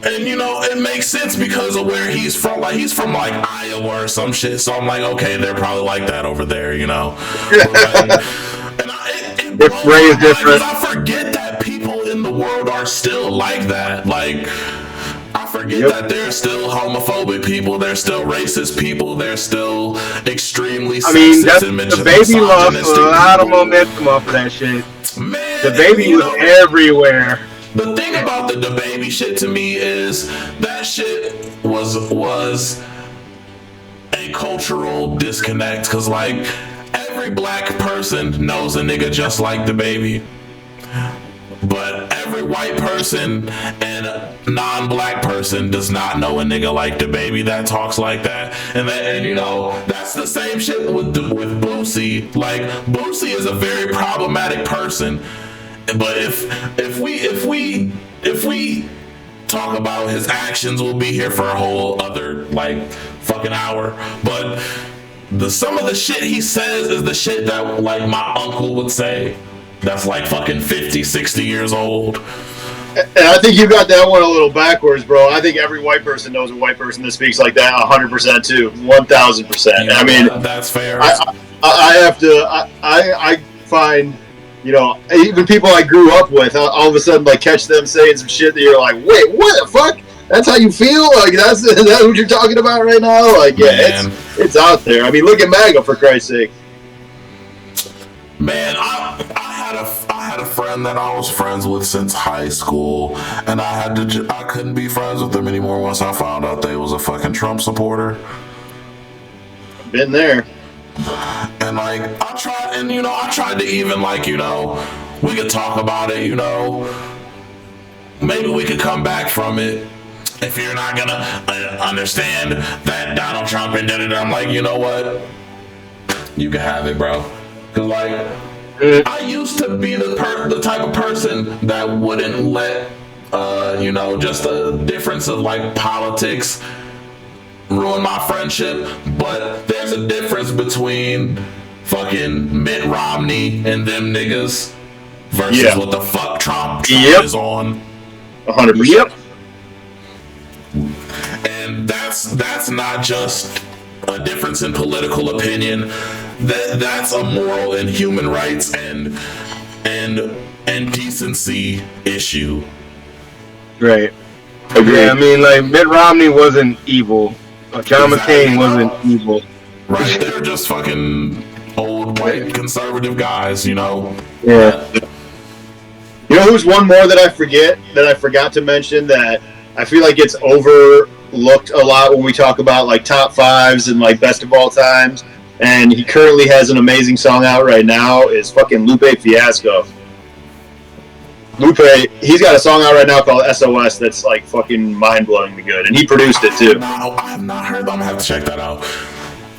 And you know, it makes sense because of where he's from. Like, he's from like Iowa or some shit. So I'm like, okay, they're probably like that over there, you know. It's raised different. I forget that people in the world are still like that. Like, I forget that they're still homophobic people. They're still racist people. They're still extremely sexist and the baby lost a lot of momentum off of that shit. Man, the baby was everywhere. The thing about the DaBaby shit to me is that shit was a cultural disconnect, because like every black person knows a nigga just like DaBaby, but every white person and a non-black person does not know a nigga like DaBaby that talks like that. And you know, that's the same shit with Boosie. Like, Boosie is a very problematic person. But if we talk about his actions, we'll be here for a whole other like fucking hour. But some of the shit he says is the shit that like my uncle would say. That's like fucking 50, 60 years old. And I think you got that one a little backwards, bro. I think every white person knows a white person that speaks like that 100% too, 1,000%. I mean, that's fair. I find, you know, even people I grew up with, all of a sudden, like, catch them saying some shit that you're like, wait, what the fuck? That's how you feel? Like, that's what you're talking about right now? Like, yeah, it's out there. I mean, look at MAGA, for Christ's sake. Man, I had a friend that I was friends with since high school, and I couldn't be friends with them anymore once I found out they was a fucking Trump supporter. Been there. And like, I tried to even like, you know, we could talk about it, you know, maybe we could come back from it if you're not gonna understand that Donald Trump and da-da-da. I'm like, you know what, you can have it, bro. Cause like, I used to be the type of person that wouldn't let you know, just a difference of like politics ruin my friendship. But there's a difference between fucking Mitt Romney and them niggas versus what the fuck Trump is on. 100%. Yep. And that's not just a difference in political opinion. That's a moral and human rights and decency issue. Right. Yeah, I mean, like, Mitt Romney wasn't evil. John McCain wasn't evil. Right, they're just fucking old white conservative guys, you know. Yeah. You know who's one more that I forgot to mention that I feel like gets overlooked a lot when we talk about like top fives and like best of all times, and he currently has an amazing song out right now, is fucking Lupe Fiasco. Lupe, he's got a song out right now called SOS that's like fucking mind-blowingly good, and he produced it too. I have not heard that. I'm gonna have to check that out.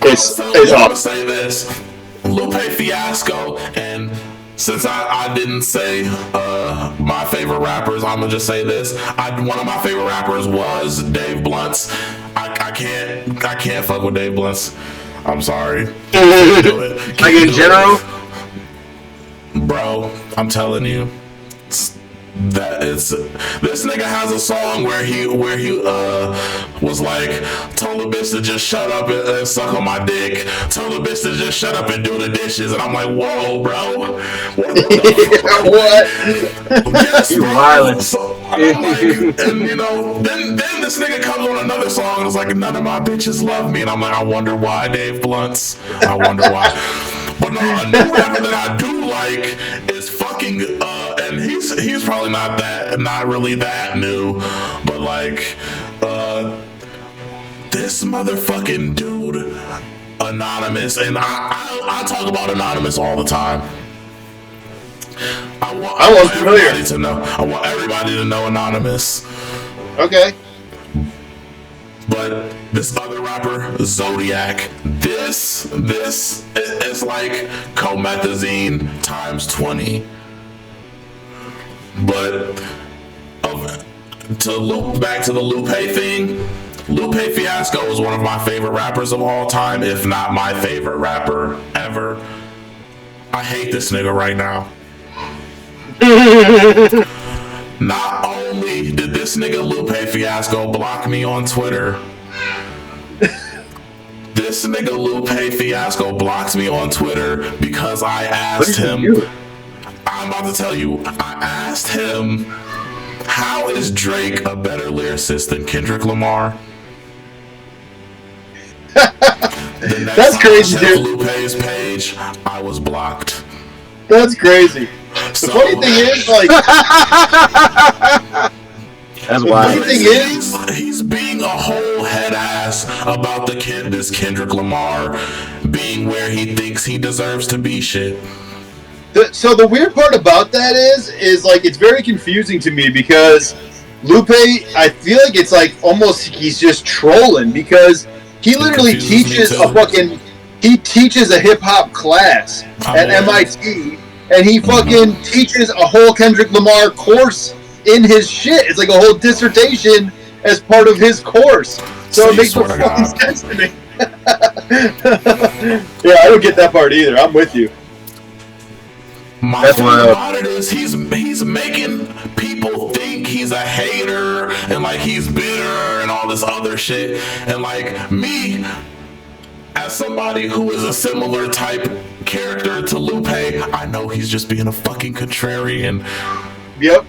It's I'm awesome. gonna say this, Lupe Fiasco, and since I didn't say my favorite rappers, I'm gonna just say this. One of my favorite rappers was Dave Blunts. I can't fuck with Dave Blunts. I'm sorry. Can't do it. Like in general? Bro, I'm telling you. This nigga has a song where he was like, told a bitch to just shut up and suck on my dick, told a bitch to just shut up and do the dishes, and I'm like, whoa, bro, what? Yes, bro. Violent. So, like, and you know, then this nigga comes on another song and it's like, none of my bitches love me, and I'm like, I wonder why, Dave Blunts. I wonder why. But no, a new rapper that I do like is fucking and he's probably not really that new, but like this motherfucking dude, Anonymous, and I talk about Anonymous all the time. I want everybody to know. I want everybody to know Anonymous. Okay. But this other rapper, Zodiac, this is like comethazine times 20. But to loop back to the Lupe thing, Lupe Fiasco is one of my favorite rappers of all time, if not my favorite rapper ever. I hate this nigga right now. Not only did this nigga Lupe Fiasco block me on Twitter, this nigga Lupe Fiasco blocked me on Twitter because I asked him. I'm about to tell you. I asked him, how is Drake a better lyricist than Kendrick Lamar? That's crazy, dude. Lupe's page, I was blocked. That's crazy. So, the funny thing is, like, that's wild. The funny thing is, he's being a whole head ass about this Kendrick Lamar being where he thinks he deserves to be shit. So the weird part about that is like, it's very confusing to me because Lupe, I feel like it's like almost he's just trolling because he literally teaches a hip hop class at MIT. And he fucking teaches a whole Kendrick Lamar course in his shit. It's like a whole dissertation as part of his course. So it makes no fucking sense to me. Yeah, I don't get that part either. I'm with you. My thing about it is he's making people think he's a hater and like he's bitter and all this other shit. And like me, as somebody who is a similar type character to Lupe, I know he's just being a fucking contrarian. Yep.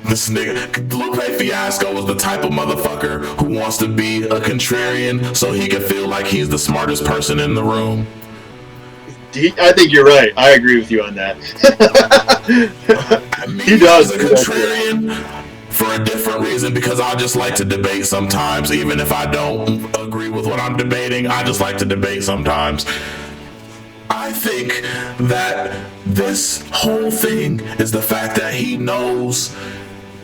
This nigga, Lupe Fiasco was the type of motherfucker who wants to be a contrarian so he can feel like he's the smartest person in the room. I think you're right. I agree with you on that. He does. He's a contrarian for a different reason, because I just like to debate sometimes. Even if I don't agree with what I'm debating, I just like to debate sometimes. I think that this whole thing is the fact that he knows,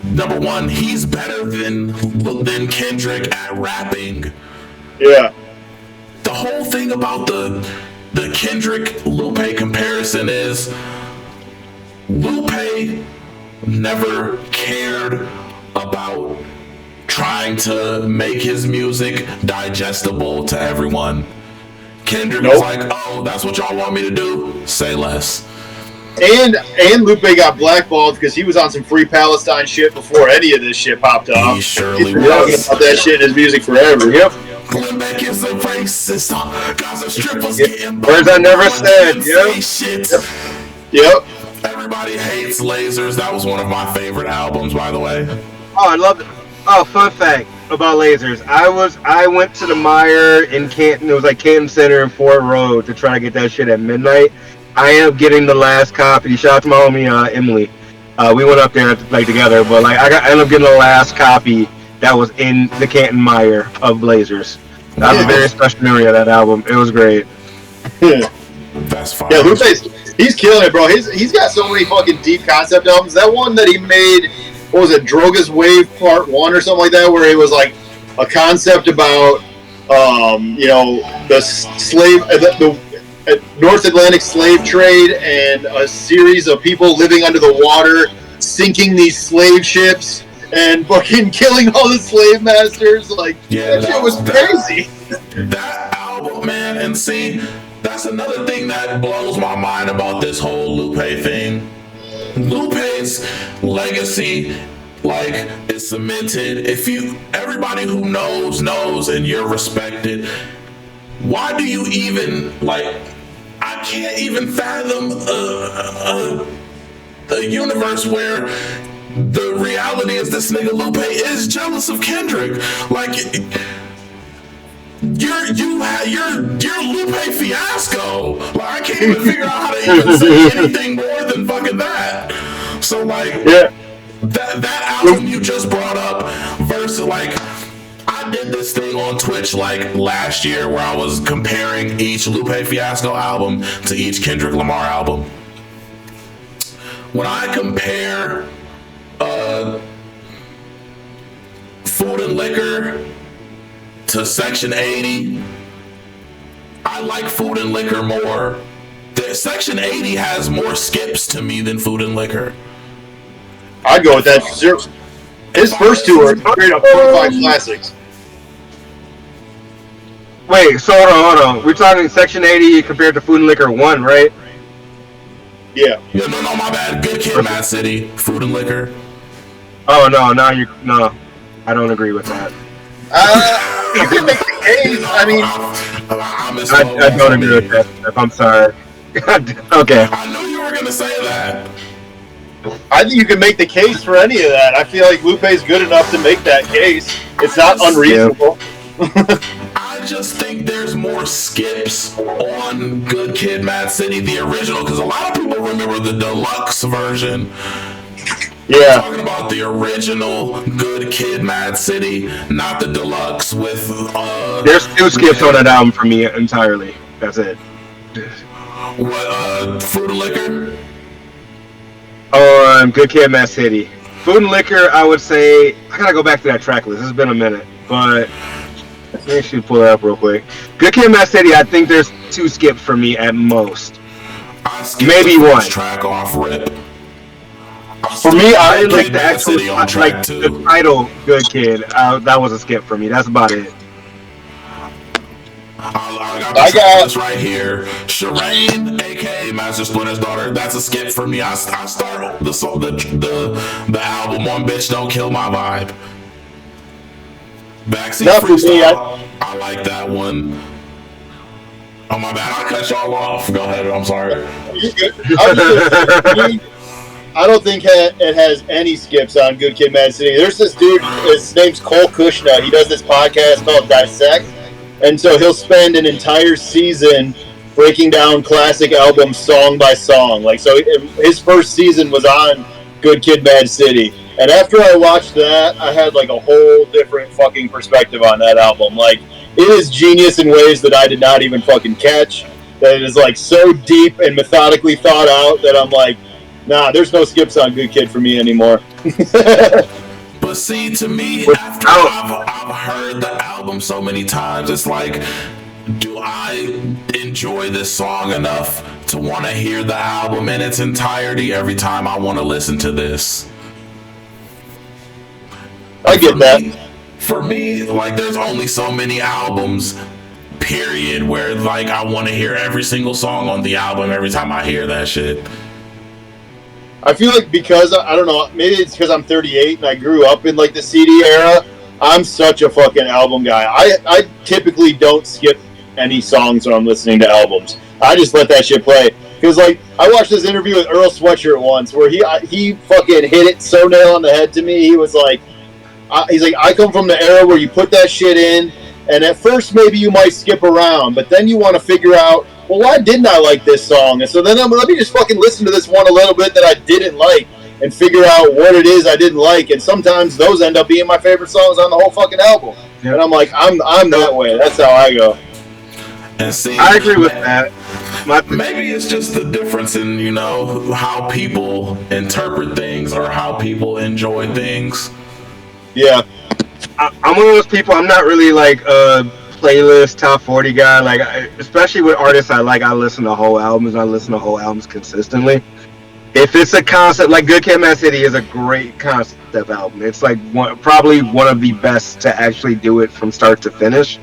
number one, he's better than Kendrick at rapping. Yeah. The whole thing about the Kendrick Lupe comparison is Lupe never cared about trying to make his music digestible to everyone. Kendrick was like, oh, that's what y'all want me to do? Say less. And Lupe got blackballed because he was on some Free Palestine shit before any of this shit popped off. He surely was. Talking about that shit in his music forever. Yep. Glenn Beck is a racist. Gaza strippers getting words I never said. Yep. Shit. Yep. Everybody hates Lasers. That was one of my favorite albums, by the way. Oh, I love it. Oh, fun fact about Lasers. I went to the Meyer in Canton. It was like Canton Center and Fort Road to try to get that shit at midnight. I ended up getting the last copy. Shout out to my homie Emily. We went up there like together, but like I ended up getting the last copy that was in the Canton Meyer of Blazers. That was a very special memory of that album. It was great. That's fine. Yeah, he's killing it, bro. He's got so many fucking deep concept albums. That one that he made, what was it, Droga's Wave Part 1 or something like that, where it was like a concept about, the slave, the North Atlantic slave trade and a series of people living under the water, sinking these slave ships and fucking killing all the slave masters. Like, that shit was crazy. That album, man, and see, that's another thing that blows my mind about this whole Lupe thing. Lupe's legacy, like, is cemented. Everybody who knows, and you're respected. Why do you even, like, I can't even fathom a universe where the reality is this nigga Lupe is jealous of Kendrick. Like, you're Lupe Fiasco. Like, I can't even figure out how to even say anything more than fucking that. So like, that album you just brought up versus like, I did this thing on Twitch like last year where I was comparing each Lupe Fiasco album to each Kendrick Lamar album. When I compare Food and Liquor to Section 80, I like Food and Liquor more. Section 80 has more skips to me than Food and Liquor. I'd go with that. His first two are straight up 45 classics. Wait, so hold on. We're talking Section 80 compared to Food and Liquor 1, right? Yeah. No, my bad. Good Kid, Mad City, Food and Liquor. Oh, no, I don't agree with that. You can make the case. I mean, I don't agree with that. I'm sorry. Okay. I knew you were going to say that. I think you can make the case for any of that. I feel like Lupe's good enough to make that case. It's not unreasonable. I just think there's more skips on Good Kid, Mad City, the original, because a lot of people remember the deluxe version. Yeah. I'm talking about the original Good Kid, Mad City, not the deluxe with. There's 2 skips on that album for me entirely. That's it. What? Food and Liquor. On Good Kid, Mad City. Food and Liquor, I would say, I gotta go back to that track list. It's been a minute, but I should pull that up real quick. Good Kid, Mad City, I think there's 2 skips for me at most. Maybe one. Track off rip. For me, I like the actual, like the title, Good Kid. That was a skip for me. That's about it. I got this right here. Shireen, aka Master Splinter's daughter. That's a skip for me. I start the album on "Bitch Don't Kill My Vibe." Backseat Freestyle. I like that one. Oh my bad, I cut y'all off. Go ahead. I'm sorry. I don't think it has any skips on Good Kid, Mad City. There's this dude. His name's Cole Kushner. He does this podcast called Dissect. And so he'll spend an entire season breaking down classic albums song by song. Like, so his first season was on Good Kid, Mad City. And after I watched that, I had like a whole different fucking perspective on that album. Like, it is genius in ways that I did not even fucking catch. That it is like so deep and methodically thought out that I'm like, nah, there's no skips on Good Kid for me anymore. But see, to me, after I've heard the album so many times, it's like, do I enjoy this song enough to want to hear the album in its entirety every time I want to listen to this? I get that. For me, like, there's only so many albums, period, where, like, I want to hear every single song on the album every time I hear that shit. I feel like because, I don't know, maybe it's because I'm 38 and I grew up in like the CD era, I'm such a fucking album guy. I typically don't skip any songs when I'm listening to albums. I just let that shit play. Because like, I watched this interview with Earl Sweatshirt once where he fucking hit it so nail on the head to me. He was like, he's like, I come from the era where you put that shit in and at first maybe you might skip around, but then you want to figure out, well, why didn't I like this song? And so then let me just fucking listen to this one a little bit that I didn't like and figure out what it is I didn't like. And sometimes those end up being my favorite songs on the whole fucking album. Yep. And I'm like, I'm that way. That's how I go. And see, I agree with that. Maybe it's just the difference in, you know, how people interpret things or how people enjoy things. Yeah. I'm one of those people, I'm not really like a playlist top 40 guy. Like, especially with artists I like, I listen to whole albums. I listen to whole albums consistently. If it's a concept, like Good Kid, Mad City is a great concept album. It's like probably one of the best to actually do it from start to finish.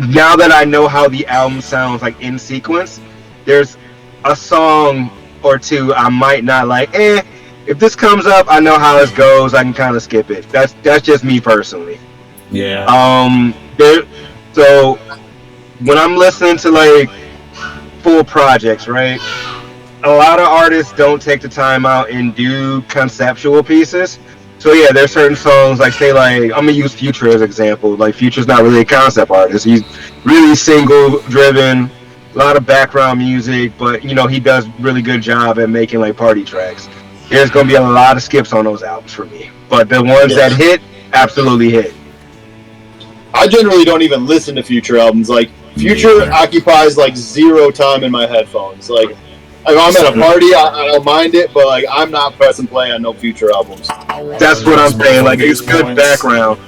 Now that I know how the album sounds like in sequence, there's a song or two I might not like. If this comes up, I know how it goes. I can kind of skip it. That's just me personally. Yeah. So when I'm listening to like full projects, right? A lot of artists don't take the time out and do conceptual pieces. So yeah, there's certain songs like, say, like, I'm gonna use Future as an example. Like, Future's not really a concept artist. He's really single driven, a lot of background music, but you know, he does really good job at making like party tracks. There's gonna be a lot of skips on those albums for me, but the ones that hit absolutely hit. I generally don't even listen to Future albums. Like, Future occupies like zero time in my headphones. Like, if I'm at a party, I don't mind it, but like, I'm not pressing play on no Future albums. That's what I'm saying. Like, it's good background.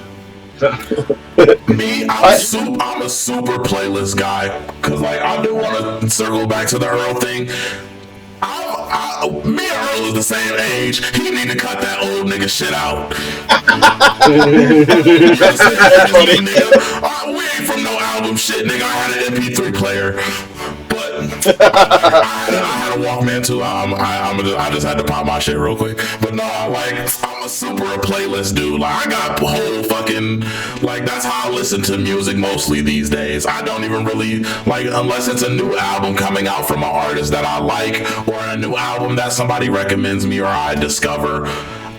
Me, I'm a super playlist guy, because like I do want to circle back to the Earl thing. Me and Earl is the same age. He need to cut that old nigga shit out. We ain't from no album shit, nigga. I had an MP3 player, but I had a Walkman too. I just had to pop my shit real quick. But no, like I'm a super playlist dude. Like I got whole fucking like that's how I listen to music mostly these days. I don't even really like unless it's a new album coming out from an artist that I like or a new album that somebody recommends me or I discover.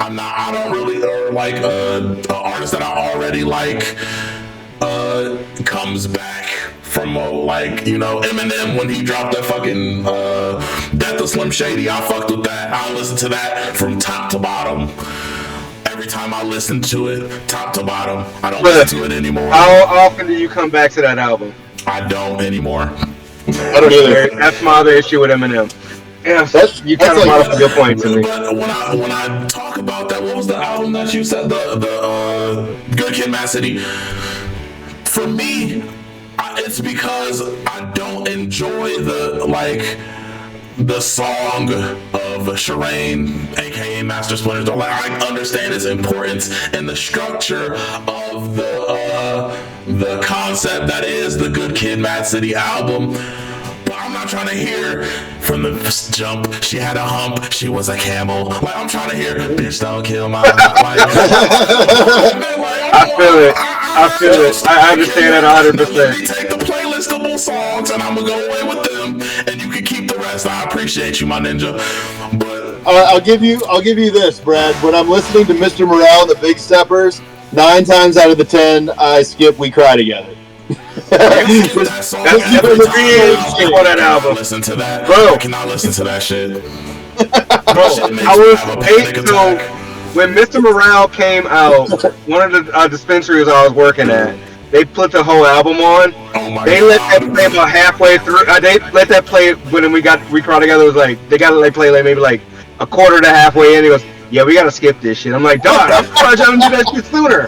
I don't really or like an artist that I already like comes back from like Eminem when he dropped that fucking Death of Slim Shady. I fucked with that. I listened to that from top to bottom. Every time I listen to it, top to bottom. I don't listen to it anymore. How often do you come back to that album? I don't anymore. I don't either. That's my other issue with Eminem. Yeah, you kind of brought up a good point to me. But when I talk about that, what was the album that you said? The Good Kid, Mad City. For me, it's because I don't enjoy the song of Shireen, aka Master Splinter. Like I understand its importance and the structure of the concept that is the Good Kid, Mad City album. But I'm not trying to hear from the jump. She had a hump. She was a camel. Like I'm trying to hear, bitch, don't kill my. Like, I feel it. I understand that 100%. Take the playlistable songs and I'm gonna go away with them, and you can keep the rest. I appreciate you, my ninja. But I'll give you this, Brad. When I'm listening to Mr. Morale and the Big Steppers, 9 times out of the 10, I skip "We Cry Together." that song on that album. Listen to that, bro. I cannot listen to that shit. Bro, I was 8 so when Mr. Morale came out, one of the dispensaries I was working at, they put the whole album on. They let that play about halfway through. They let that play when we Cry Together. It was like they got to play like maybe like a quarter to halfway in. He goes, "Yeah, we gotta skip this shit." I'm like, "Dog, I'm trying to do that shit sooner."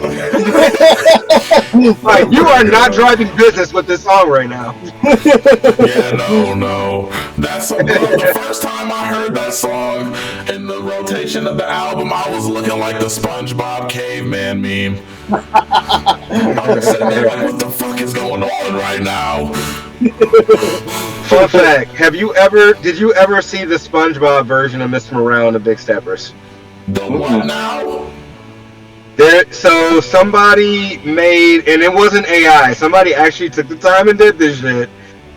Like, you are not driving business with this song right now. Yeah, no. That song, the first time I heard that song in the rotation of the album, I was looking like the SpongeBob caveman meme. I was sitting there like, what the fuck is going on right now? Fun fact: did you ever see the SpongeBob version of Mr. Morale and the Big Steppers? The what now? So somebody made, and it wasn't AI. Somebody actually took the time and did this shit.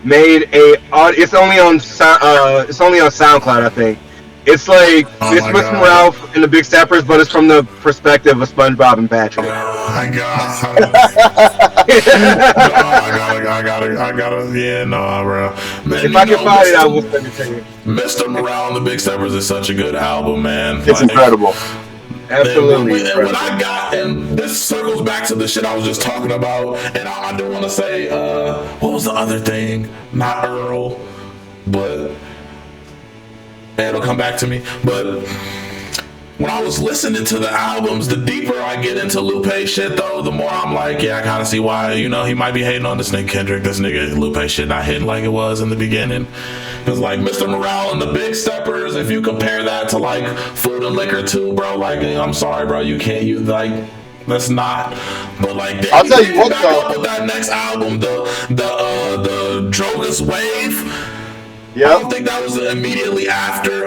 It's only on SoundCloud, I think. It's like it's Mr. Morale and the Big Steppers, but it's from the perspective of SpongeBob and Patrick. Oh my god! I gotta. Yeah, no, bro. Man, if I can find it, I will send it to you. Mr. Morale and the Big Steppers is such a good album, man. It's incredible. Absolutely. And this circles back to the shit I was just talking about, and I do want to say, what was the other thing? Not Earl, but it'll come back to me. But when I was listening to the albums, the deeper I get into Lupe shit, though, the more I'm like, yeah, I kind of see why, he might be hating on this nigga Kendrick. This nigga Lupe shit not hitting like it was in the beginning. Because, like, Mr. Morale and the Big Steppers, if you compare that to, like, Food and Liquor too, bro, like, I'm sorry, bro, that's not. But, like, I'll tell you what, though. With that next album, the Drogas Wave. Yeah. I don't think that was immediately after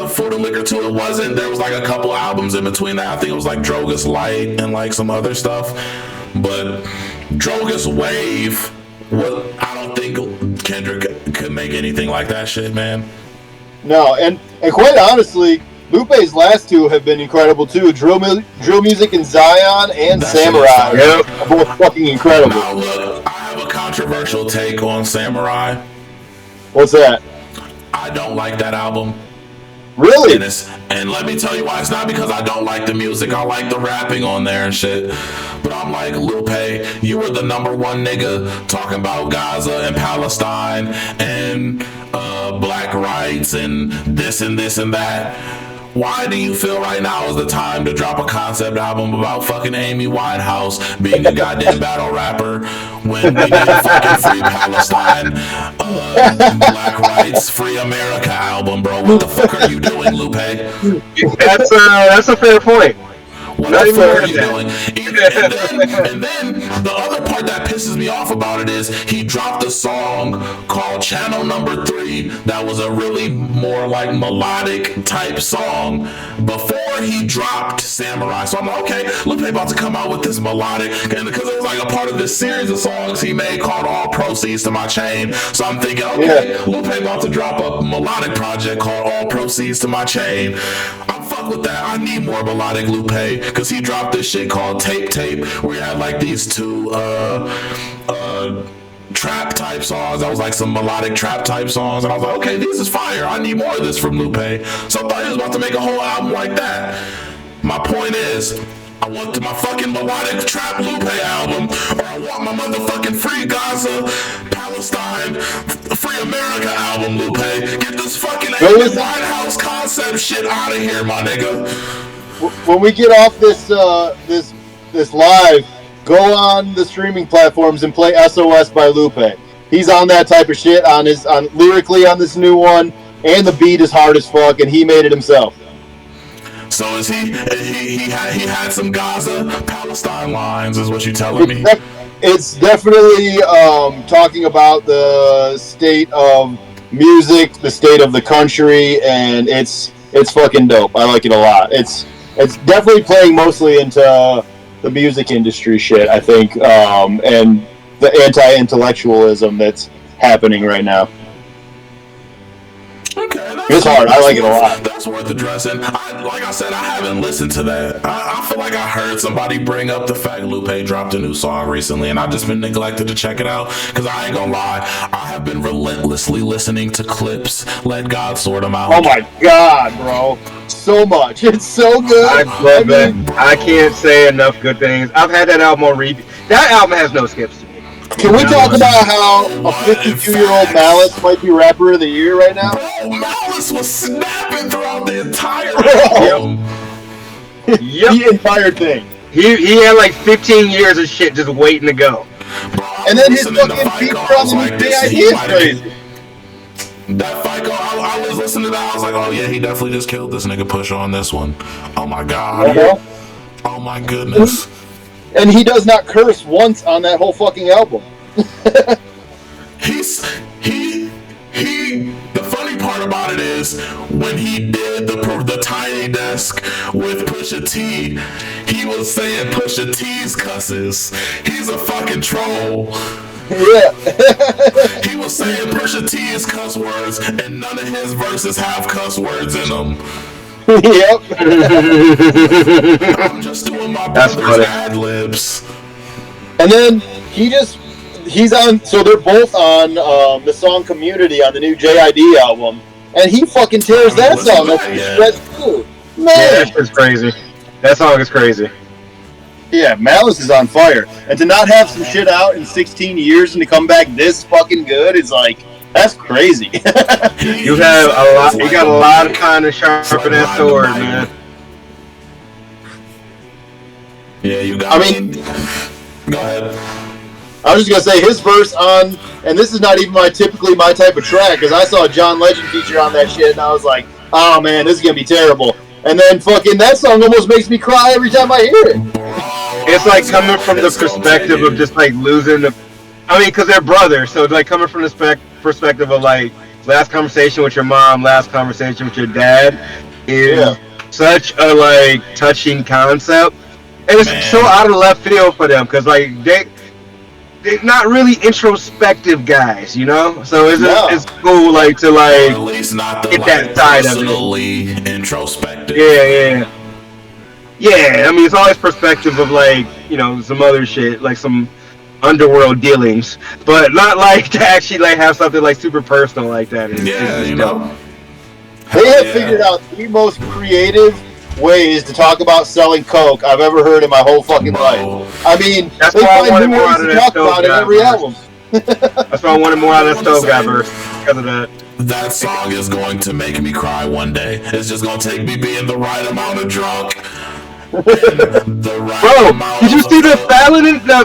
Food and Liquor 2. It wasn't. There was like a couple albums in between that. I think it was like Drogas Light and like some other stuff. But Drogas Wave, I don't think Kendrick could make anything like that shit, man. No, and quite honestly, Lupe's last 2 have been incredible too. Drill Music in Zion and Samurai. Yep. Both fucking incredible. Now look, I have a controversial take on Samurai. What's that? I don't like that album. Really? And let me tell you why. It's not because I don't like the music. I like the rapping on there and shit. But I'm like, Lupe, you were the number one nigga talking about Gaza and Palestine and black rights and this and this and that. Why do you feel right now is the time to drop a concept album about fucking Amy Winehouse being a goddamn battle rapper when we need a fucking Free Palestine, Black Rights, Free America album, bro? What the fuck are you doing, Lupe? That's a fair point. What the fuck are you doing? And then the other part that pisses me off about it is he dropped a song called Channel Number 3 that was a really more like melodic type song before he dropped Samurai. So I'm like, okay, Lupe about to come out with this melodic, and because it was like a part of this series of songs he made called All Proceeds to My Chain. So I'm thinking, okay, Lupe about to drop a melodic project called All Proceeds to My Chain. Fuck with that. I need more melodic Lupe, because he dropped this shit called Tape where he had like these two trap type songs. That was like some melodic trap type songs, and I was like, okay, this is fire. I need more of this from Lupe. So I thought he was about to make a whole album like that. My point is, I want my fucking melodic trap Lupe album, or I want my motherfucking Free Gaza, Palestine, Free America album, Lupe. Get this fucking White House concept shit out of here, my nigga. When we get off this live, go on the streaming platforms and play SOS by Lupe. He's on that type of shit on lyrically on this new one, and the beat is hard as fuck, and he made it himself. So is he had some Gaza, Palestine lines, is what you telling me? It's definitely talking about the state of music, the state of the country, and it's fucking dope. I like it a lot. It's definitely playing mostly into the music industry shit, I think, and the anti-intellectualism that's happening right now. Okay, it's hard. I like it a lot. That's worth addressing. Like I said, I haven't listened to that. I feel like I heard somebody bring up the fact Lupe dropped a new song recently, and I've just been neglected to check it out, because I ain't gonna lie, I have been relentlessly listening to clips. Let God sort them out. Oh my god, bro. So much. It's so good. I love that. I can't say enough good things. I've had that album on repeat. That album has no skips to me. Can we talk about how a 52-year-old Malice might be Rapper of the Year right now? Bro, Malice was snapping throughout the entire album. Yep. The entire thing. He had like 15 years of shit just waiting to go. Bro, and then his fucking feature on the new JID is crazy. That FICO, I was listening to that, I was like, oh yeah, he definitely just killed this nigga Push on this one. Oh my god. Oh my goodness. And he does not curse once on that whole fucking album. The funny part about it is, when he did the Tiny Desk with Pusha T, he was saying Pusha T's cusses. He's a fucking troll. Yeah. He was saying Pusha T's cuss words, and none of his verses have cuss words in them. Yep. I'm just doing my brother's ad-libs. And then he's on, so they're both on the song Community on the new JID album, and he fucking tears that song up to shreds too. Man, yeah, that's crazy. That song is crazy. Yeah, Malice is on fire. And to not have some shit out in 16 years and to come back this fucking good is like, that's crazy. You have a lot. You got a lot of time to sharpen that sword, man. Yeah, you got. I mean, go ahead. I was just gonna say his verse on, and this is not even typically my type of track, because I saw a John Legend feature on that shit, and I was like, oh man, this is gonna be terrible. And then fucking that song almost makes me cry every time I hear it. It's like coming from the perspective of just like losing the. I mean, because they're brothers, so it's like coming from the perspective of like last conversation with your mom, last conversation with your dad is such a like touching concept, and it's so out of left field for them because like they're not really introspective guys, you know. So it's cool like to like at least not the, get that side of it. Introspective. Yeah. I mean, it's always perspective of like some other shit, like some underworld dealings, but not like to actually like have something like super personal like that. It's you dope. know. They have figured out the most creative ways to talk about selling coke I've ever heard in my whole fucking life. I mean, That's they why I find wanted new more ways out of to that talk Stove about it guy every verse. album. That's why I wanted more out of that Stove guy verse because of that. That song is going to make me cry one day. It's just gonna take me being the right amount of drunk. The right Bro, amount did you of see the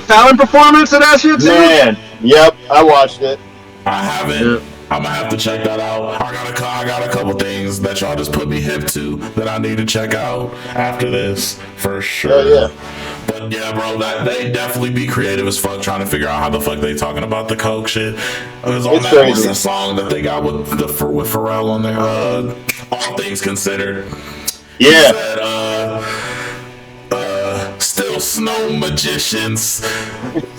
Fallon performance of that shit too? Man, yep, I watched it. I haven't. Yeah. I'm gonna have to check that out. I got a couple things that y'all just put me hip to that I need to check out after this for sure. Oh, yeah. But yeah, bro, that they definitely be creative as fuck trying to figure out how the fuck they talking about the coke shit. It's on It's that crazy. what's that song that they got with Pharrell on there? All Things Considered. He Yeah. said, still snow magicians.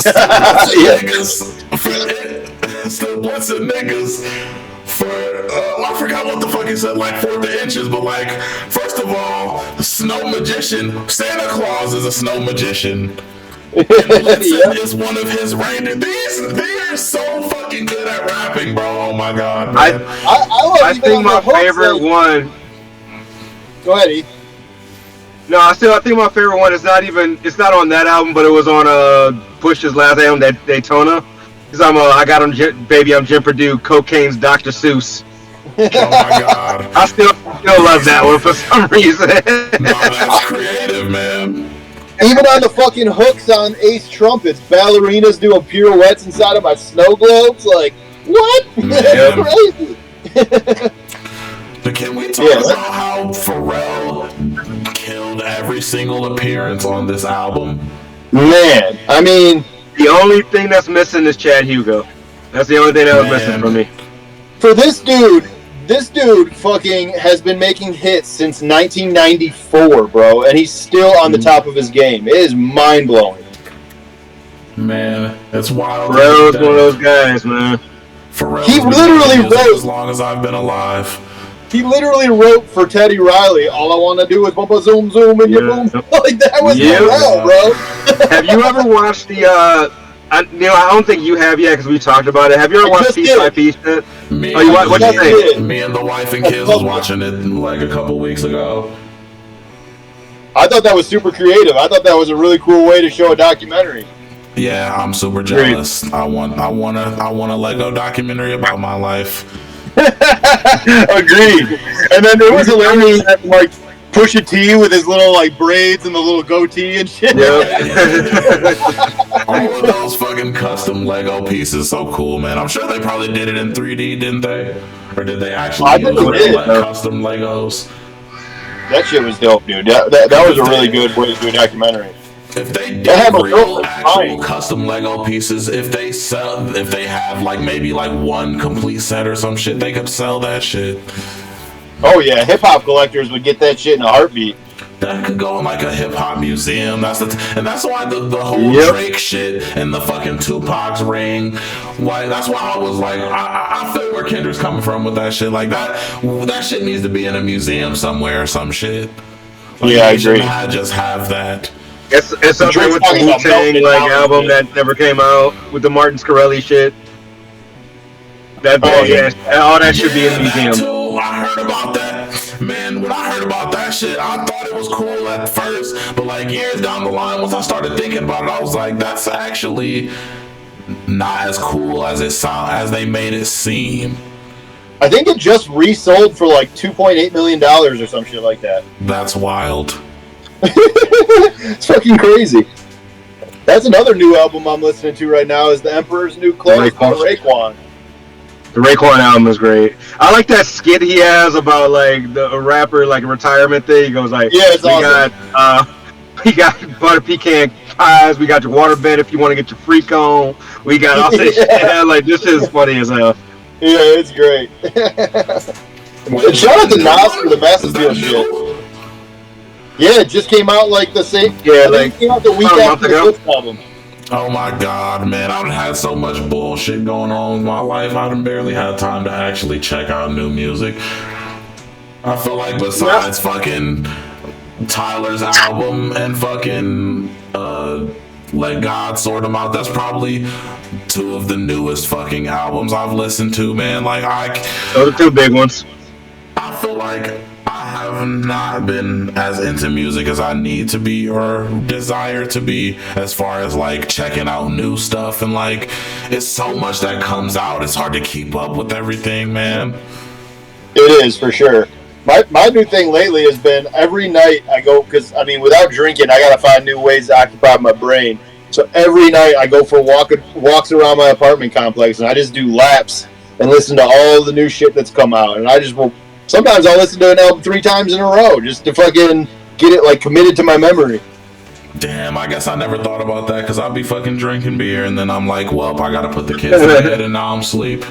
Yeah. Still blessing niggas for I forgot what the fuck he said, like 4th of inches, but like, first of all, snow magician, Santa Claus is a snow magician. Blitzen is one of his reindeer. They are so fucking good at rapping, bro. Oh my god, man. I think my favorite one. Go ahead, E. No, I think my favorite one is it's not on that album, but it was on Push's last album, that Daytona. Because I got on Baby, I'm Jim Purdue, Cocaine's Dr. Seuss. Oh my god. I still love that one for some reason. No, that's creative, man. Even on the fucking hooks on Ace Trumpets, ballerinas doing pirouettes inside of my snow globes. Like, what? That's crazy. But can we talk about how Pharrell killed every single appearance on this album? Man, I mean, The only thing that's missing is Chad Hugo. That's the only thing that was missing from me. for this dude fucking has been making hits since 1994, bro, and he's still on the top of his game. It is mind-blowing. Man, it's wild. Pharrell's one of those guys, man. Pharrell's He been literally doing music wrote- as long as I've been alive. He literally wrote for Teddy Riley, "All I want to do is bump a zoom zoom in your boom." Like, that was Pharrell, bro. Have you ever watched the, I don't think you have yet because we talked about it. Have you ever watched just Piece did. by Piece shit? Me, Oh, you what you just think? did. me and the wife and kids was watching it like a couple weeks ago. I thought that was super creative. I thought that was a really cool way to show a documentary. Yeah, I'm super jealous. I want a Lego documentary about my life. Agreed. And then it was hilarious that, like, Pusha T with his little, like, braids and the little goatee and shit. All of those fucking custom Lego pieces, so cool, man. I'm sure they probably did it in 3D, didn't they? Or did they actually I use think they real, did. like, custom Legos? That shit was dope, dude. That was a really good way to do a documentary. If they They did have a real real actual design. custom Lego pieces, if they have like maybe like one complete set or some shit, they could sell that shit. Oh yeah, hip hop collectors would get that shit in a heartbeat. That could go in like a hip hop museum. And that's why the whole Drake shit and the fucking Tupac's ring. Like, that's why I was like, I feel where Kendra's coming from with that shit. Like, that shit needs to be in a museum somewhere or some shit. Like, Yeah, I you should agree. not just have that. It's something Drake's with the talking about Wu-Tang melted like mountains, album dude. that never came out with the Martin Scorsese shit. All that should be in the That museum. too. I heard about that. Man, when I heard about that shit, I thought it was cool at first. But like years down the line, once I started thinking about it, I was like, that's actually not as cool as as they made it seem. I think it just resold for like $2.8 million or some shit like that. That's wild. It's fucking crazy. That's another new album I'm listening to right now. Is The Emperor's New Clothes by Raekwon. The Raekwon album is great. I like that skit he has about like a rapper like a retirement thing. He goes like, Yeah, it's awesome. We got butter pecan pies. We got your water bed if you want to get your freak on. We got all this shit. Like, this is funny as hell. Yeah, it's great. And shout out to Nas for the Masterfield shit. Yeah, it just came out like the same. Yeah, I think like it came out the week about a month after the ago. Clips album. Oh my god, man. I've had so much bullshit going on in my life. I done barely had time to actually check out new music. I feel like besides fucking Tyler's album and fucking Let God Sort 'Em Out, that's probably two of the newest fucking albums I've listened to, man. Like, Those are two big ones. I feel feel like I have not been as into music as I need to be or desire to be, as far as like checking out new stuff, and like it's so much that comes out, it's hard to keep up with everything, man. It is, for sure. My new thing lately has been every night I go, because I mean, without drinking, I gotta find new ways to occupy my brain. So every night I go for walks around my apartment complex, and I just do laps and listen to all the new shit that's come out. And I just will. Sometimes I'll listen to an album 3 times in a row just to fucking get it like committed to my memory. Damn, I guess I never thought about that, because I'll be fucking drinking beer and then I'm like, well, I gotta put the kids to bed and now I'm asleep.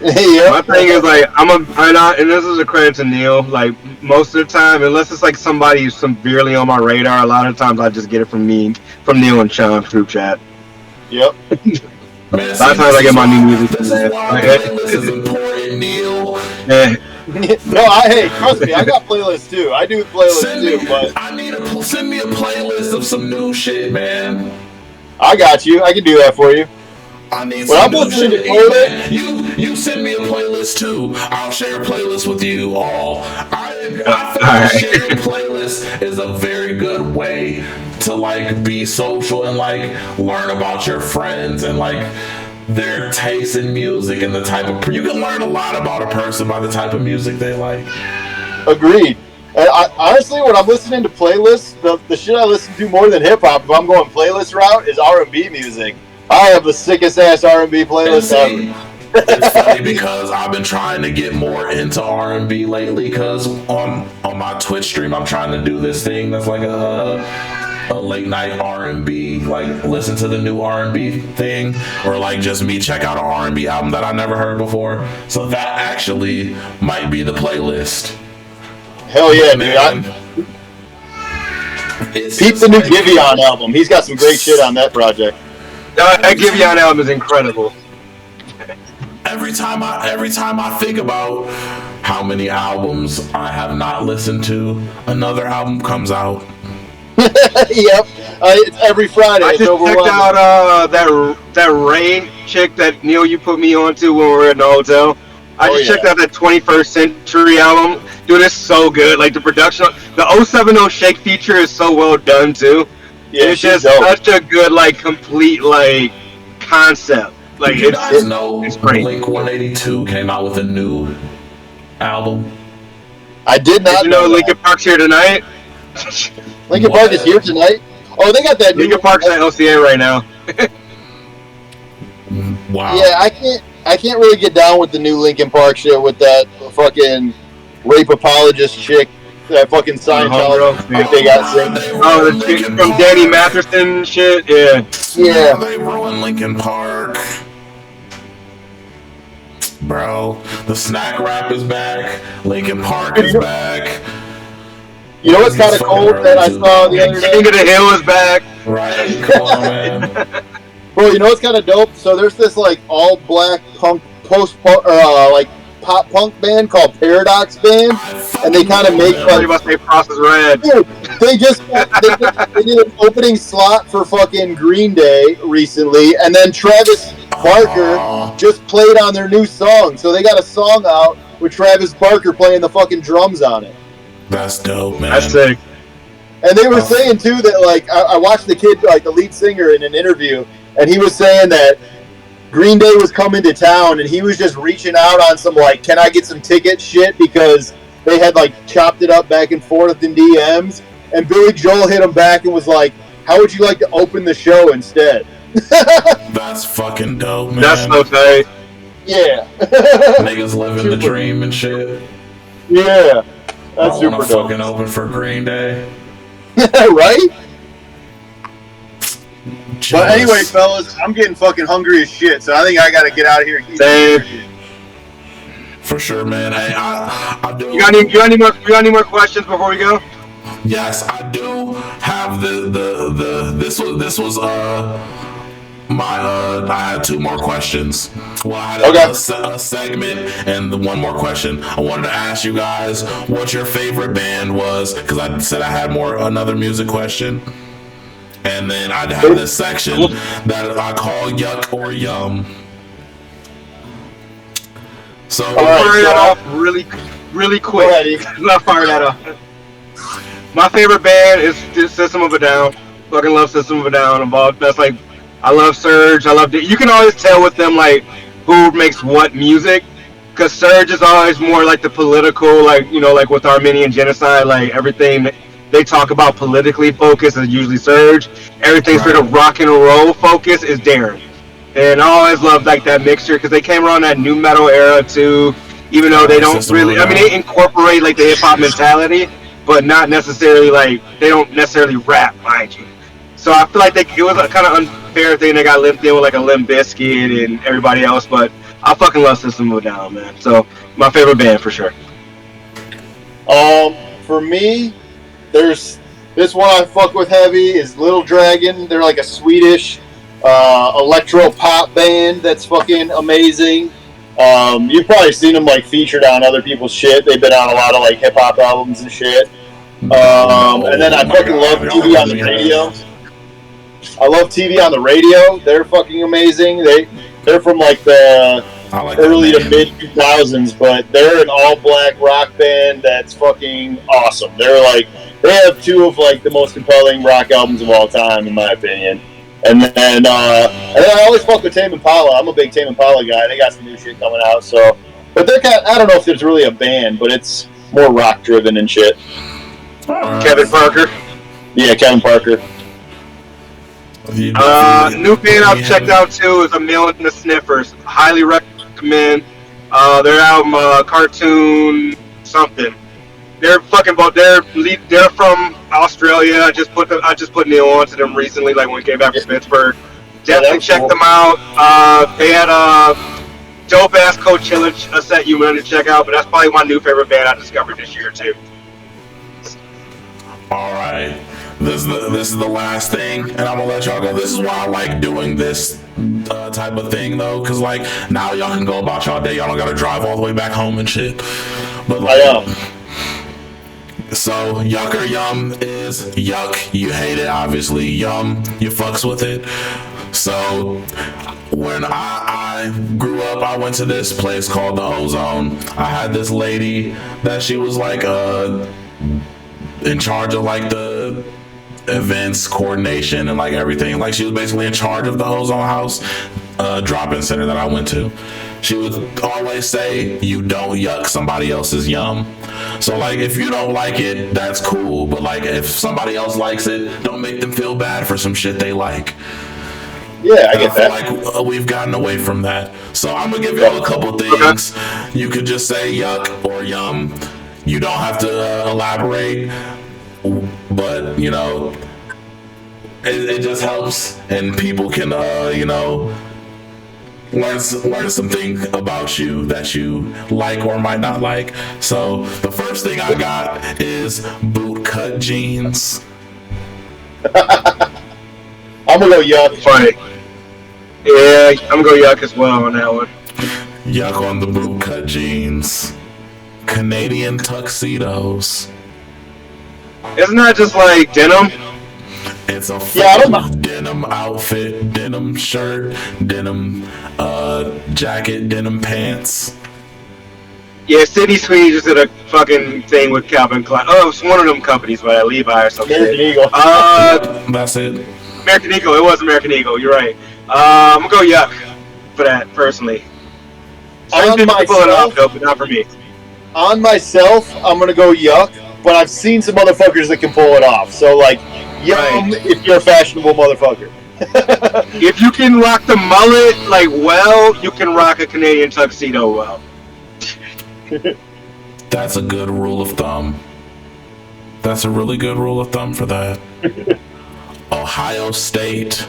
Yeah. My thing is like and this is a credit to Neil. Like most of the time, unless it's like somebody who's severely on my radar, a lot of times I just get it from Neil and Sean's group chat. Yep. Man, a lot of times I get my new music from This that. is important, Neil. Yeah. No, hey, trust me, I got playlists too. I do playlists too, but I need send me a playlist of some new shit, man. I got you. I can do that for you. I need Well, some I'm new listening shit. to playlists. You send me a playlist too. I'll share a playlist with you all. I feel like sharing playlists is a very good way to like be social and like learn about your friends and like their taste in music and the type of you can learn a lot about a person by the type of music they like. Agreed. And honestly, when I'm listening to playlists, the shit I listen to more than hip hop, if I'm going playlist route, is R&B music. I have the sickest ass R&B playlist ever. It's funny because I've been trying to get more into R&B lately, because on my Twitch stream I'm trying to do this thing that's like a late night R&B, like listen to the new R&B thing, or like just me check out an R&B album that I never heard before. So that actually might be the playlist. Hell yeah, Man. dude. Peep the new Giveon album. He's got some great shit on that project. That Giveon album is incredible. Every time I think about how many albums I have not listened to, another album comes out. Yep. It's every Friday. I just checked out that Ray chick that Neil you put me onto when we were in the hotel. I just checked out that 21st Century album. Dude, it's so good. Like the production, the 070 Shake feature is so well done too. Yeah, it's just such a good like complete like concept. Like you guys know it's great. Blink 182 came out with a new album. I did not. Did you know Linkin Park's here tonight? Linkin Park is here tonight. Oh, they got that. Linkin Park's at LCA right now. Wow. Yeah, I can't really get down with the new Linkin Park shit with that fucking rape apologist chick, that fucking Scientology chick they got singing. Oh, the chick from Danny Matheson shit. Yeah. Yeah. They ruined Linkin Park. Bro, the snack rap is back. Linkin Park is back. You know what's kind of cool that I saw the other day? King of the Hill is back. Right, come on, man. Bro, you know what's kind of dope? So there's this like all black punk like pop punk band called Paradox Band, and they kind of make like. You must say Process Red. Dude, they did an opening slot for fucking Green Day recently, and then Travis Barker just played on their new song. So they got a song out with Travis Barker playing the fucking drums on it. That's dope, man. That's sick. And they were saying too that like I watched the kid, like the lead singer, in an interview, and he was saying that Green Day was coming to town, and he was just reaching out on some like, can I get some ticket shit, because they had like chopped it up back and forth in DMs, and Billy Joel hit him back and was like, how would you like to open the show instead? That's fucking dope, man. That's so tight. Yeah. Niggas living the dream and shit. Yeah. That's I super wanna dope. fucking open for Green Day. Right? Jealous. But anyway, fellas, I'm getting fucking hungry as shit, so I think I gotta get out of here. Same. For sure, man. Hey, I do. You got any more questions before we go? Yes, I do have this was I had 2 more questions. Well, I had a segment and one more question. I wanted to ask you guys what your favorite band was, because I said I had another music question. And then I'd have this section that I call Yuck or Yum. So, Off really really Go quick. ahead, Eve. Not fire that up. My favorite band is System of a Down. Fucking love System of a Down. That's like, I love Surge. I love it. You can always tell with them like who makes what music, because Surge is always more like the political, like like with Armenian genocide, like everything they talk about politically focused is usually Surge. Everything sort of rock and roll focus is Darren. And I always loved like that mixture because they came around that new metal era too. Even though they don't really, I mean, they incorporate like the hip hop mentality, but not necessarily like they don't necessarily rap, mind you. So I feel like it was a kind of unfair thing they got limped in with like a Limp Bizkit and everybody else. But I fucking love System of a Down, man. So my favorite band for sure. For me, there's this one I fuck with heavy is Little Dragon. They're like a Swedish electro pop band that's fucking amazing. You've probably seen them like featured on other people's shit. They've been on a lot of like hip hop albums and shit. And then I fucking love TV on the radio. I love TV on the radio. They're fucking amazing. They're from like the early to mid 2000s, but they're an all black rock band that's fucking awesome. They have two of like the most compelling rock albums of all time, in my opinion. And then I always fuck with Tame Impala. I'm a big Tame Impala guy. They got some new shit coming out. So, but they're I don't know if there's really a band, but it's more rock driven and shit. Kevin Parker. Yeah, Kevin Parker. New band I've checked out too is A Mill and the Sniffers. Highly recommend. Their album Cartoon something. They're fucking they're from Australia. I just put Neil on to them recently, like when we came back from Pittsburgh. Definitely check them out. They had a dope ass Coachella set you wanted to check out, but that's probably my new favorite band I discovered this year too. All right, this is the last thing, and I'm gonna let y'all go. This is why I like doing this type of thing though, cause like now y'all can go about y'all day. Y'all don't gotta drive all the way back home and shit. But like, so yuck or yum is yuck. You hate it, obviously. Yum, you fucks with it. So when I grew up, I went to this place called the Ozone. I had this lady that she was like in charge of like the events coordination and like everything. Like she was basically in charge of the Ozone House drop-in center that I went to. She would always say, you don't yuck somebody else's yum. So like if you don't like it, that's cool, but like if somebody else likes it, don't make them feel bad for some shit they like. Yeah, I get that. Like we've gotten away from that. So I'm gonna give y'all a couple things. You could just say yuck or yum. You don't have to elaborate, but you know, it just helps, and people can learn something about you that you like or might not like. So the first thing I got is bootcut jeans. I'm gonna go yuck. Funny. Yeah, I'm gonna go yuck as well on that one. Yuck on the bootcut jeans. Canadian tuxedos. Isn't that just like denim? It's a full denim outfit, denim shirt, denim jacket, denim pants. Yeah, Sydney Sweeney just did a fucking thing with Calvin Klein. Oh, it's one of them companies, but Levi or something. American Eagle. That's it. American Eagle. It was American Eagle. You're right. I'm gonna go yuck for that personally. Some people pull it off though, but not for me. On myself, I'm gonna go yuck, but I've seen some motherfuckers that can pull it off. So like, yum if you're a fashionable motherfucker. If you can rock the mullet like well, you can rock a Canadian tuxedo well. That's a good rule of thumb. That's a really good rule of thumb for that. Ohio State.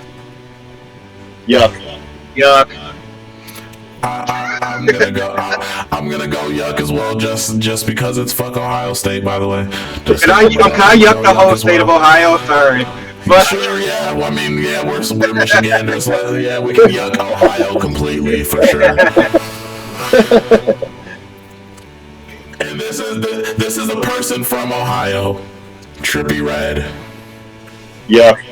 Yuck. Yuck. I'm gonna go. I'm gonna go yuck as well, just because it's fuck Ohio State. By the way, can I yuck the whole state of Ohio? Sorry, but sure, yeah. Well, I mean, yeah, we're Michiganders. Yeah, we can yuck Ohio completely for sure. And this is a person from Ohio, Trippy Red. Yuck.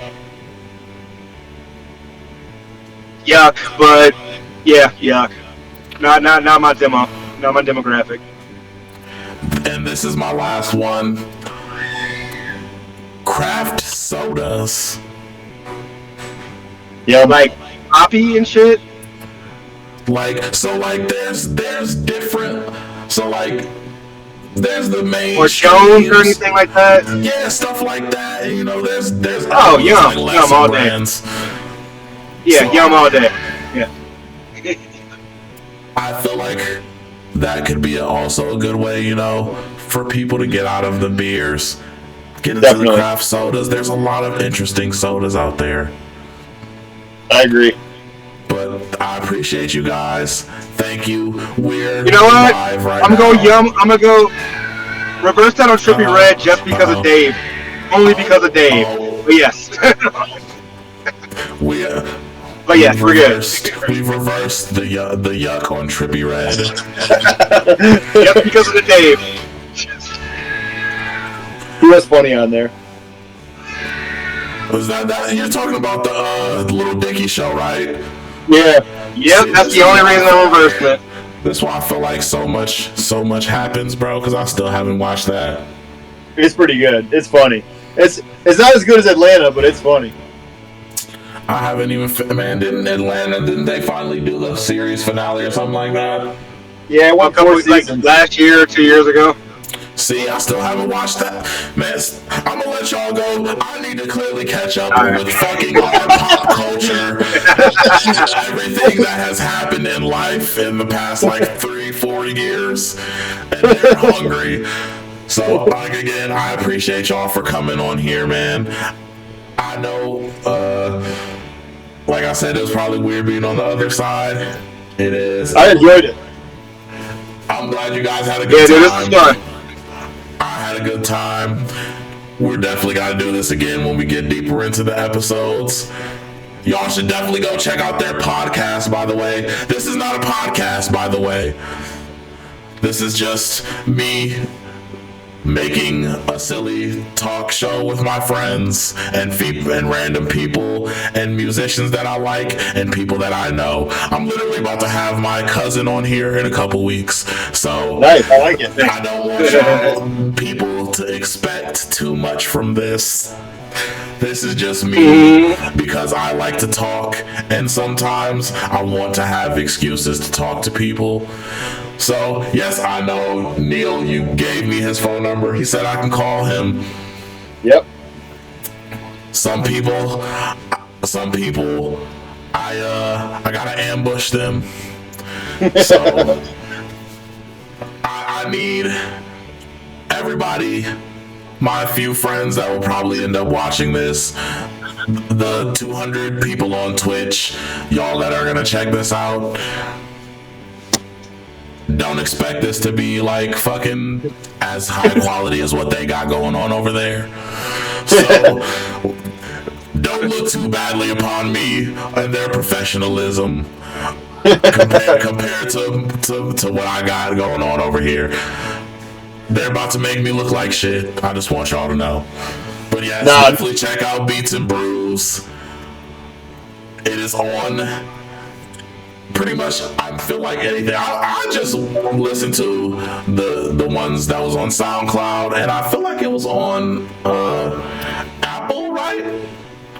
Yuck, but yeah, yuck. Not my demo. Not my demographic. And this is my last one. Craft sodas. Yeah, like poppy and shit. There's different. So like, there's the main or Jones or anything like that. Yeah, stuff like that. You know, there's Yum all brands. day. Yeah, so, Yum all day. Yeah. I feel like that could be also a good way, you know, for people to get out of the beers, get into the craft sodas. There's a lot of interesting sodas out there. I agree. But I appreciate you guys. Thank you. You know what? I'm gonna go Yum. I'm gonna go reverse that on Trippy Red just because of Dave. Only because of Dave. But yes. But yes, we're good. We've reversed the yuck on Trippy Red. Just because of the Dave. He was funny on there. Was that you're talking about the Little Dicky show, right? Yeah. Yep, that's the only reason I reversed it. That's why I feel like so much happens, bro, because I still haven't watched that. It's pretty good. It's funny. It's not as good as Atlanta, but it's funny. I haven't even... Man, didn't they finally do the series finale or something like that? Yeah, it went 4 seasons. Last year or 2 years ago. See, I still haven't watched that. Man, I'm gonna let y'all go. I need to clearly catch up with fucking all pop culture. Everything that has happened in life in the past, 3-4 years. And they're hungry. So, again, I appreciate y'all for coming on here, man. I know, like I said, it was probably weird being on the other side. It is. I enjoyed it. I'm glad you guys had a good time. Yeah, this is fun. I had a good time. We're definitely got to do this again when we get deeper into the episodes. Y'all should definitely go check out their podcast, by the way. This is not a podcast, by the way. This is just me making a silly talk show with my friends and random people and musicians that I like and people that I know. I'm literally about to have my cousin on here in a couple weeks. So nice, I like it. I don't want y'all people to expect too much from this. This is just me because I like to talk and sometimes I want to have excuses to talk to people. So, yes, I know, Neil, you gave me his phone number. He said I can call him. Yep. Some people, I gotta ambush them. So, I need everybody, my few friends that will probably end up watching this, the 200 people on Twitch, y'all that are gonna check this out. Don't expect this to be fucking as high quality as what they got going on over there. So don't look too badly upon me and their professionalism compared to what I got going on over here. They're about to make me look like shit. I just want y'all to know. But yeah, definitely check out Beats and Brews. It is on pretty much, I feel like anything. I just listened to the ones that was on SoundCloud, and I feel like it was on Apple, right?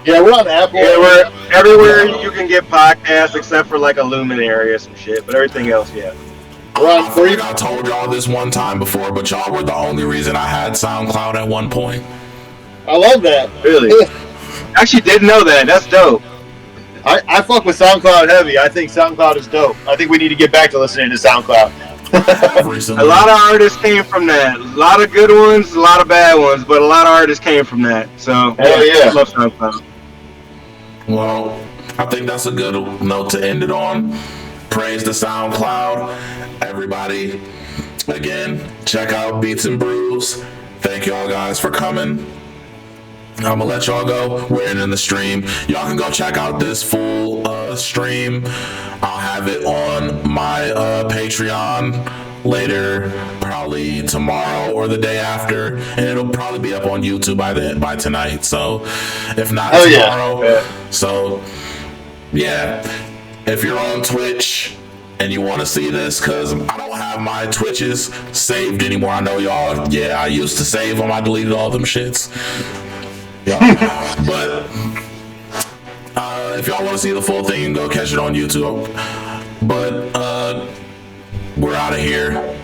Yeah, we're on Apple. Yeah, we're everywhere you can get podcasts except for a Luminary or some shit, but everything else, yeah. I think I told y'all this one time before, but y'all were the only reason I had SoundCloud at one point. I love that. Really? I actually didn't know that. That's dope. I fuck with SoundCloud heavy. I think SoundCloud is dope. I think we need to get back to listening to SoundCloud. Recently. A lot of artists came from that. A lot of good ones, a lot of bad ones, but a lot of artists came from that. So, I love SoundCloud. Well, I think that's a good note to end it on. Praise to SoundCloud. Everybody, again, check out Beats and Brews. Thank y'all guys for coming. I'm gonna let y'all go. We're in the stream. Y'all can go check out this full stream. I'll have it on my Patreon later, probably tomorrow or the day after, and it'll probably be up on YouTube by tonight. So, if not tomorrow, so yeah. If you're on Twitch, and you want to see this, because I don't have my Twitches saved anymore. I know y'all, yeah, I used to save them. I deleted all them shits. Yeah. But if y'all want to see the full thing, go catch it on YouTube. But we're out of here.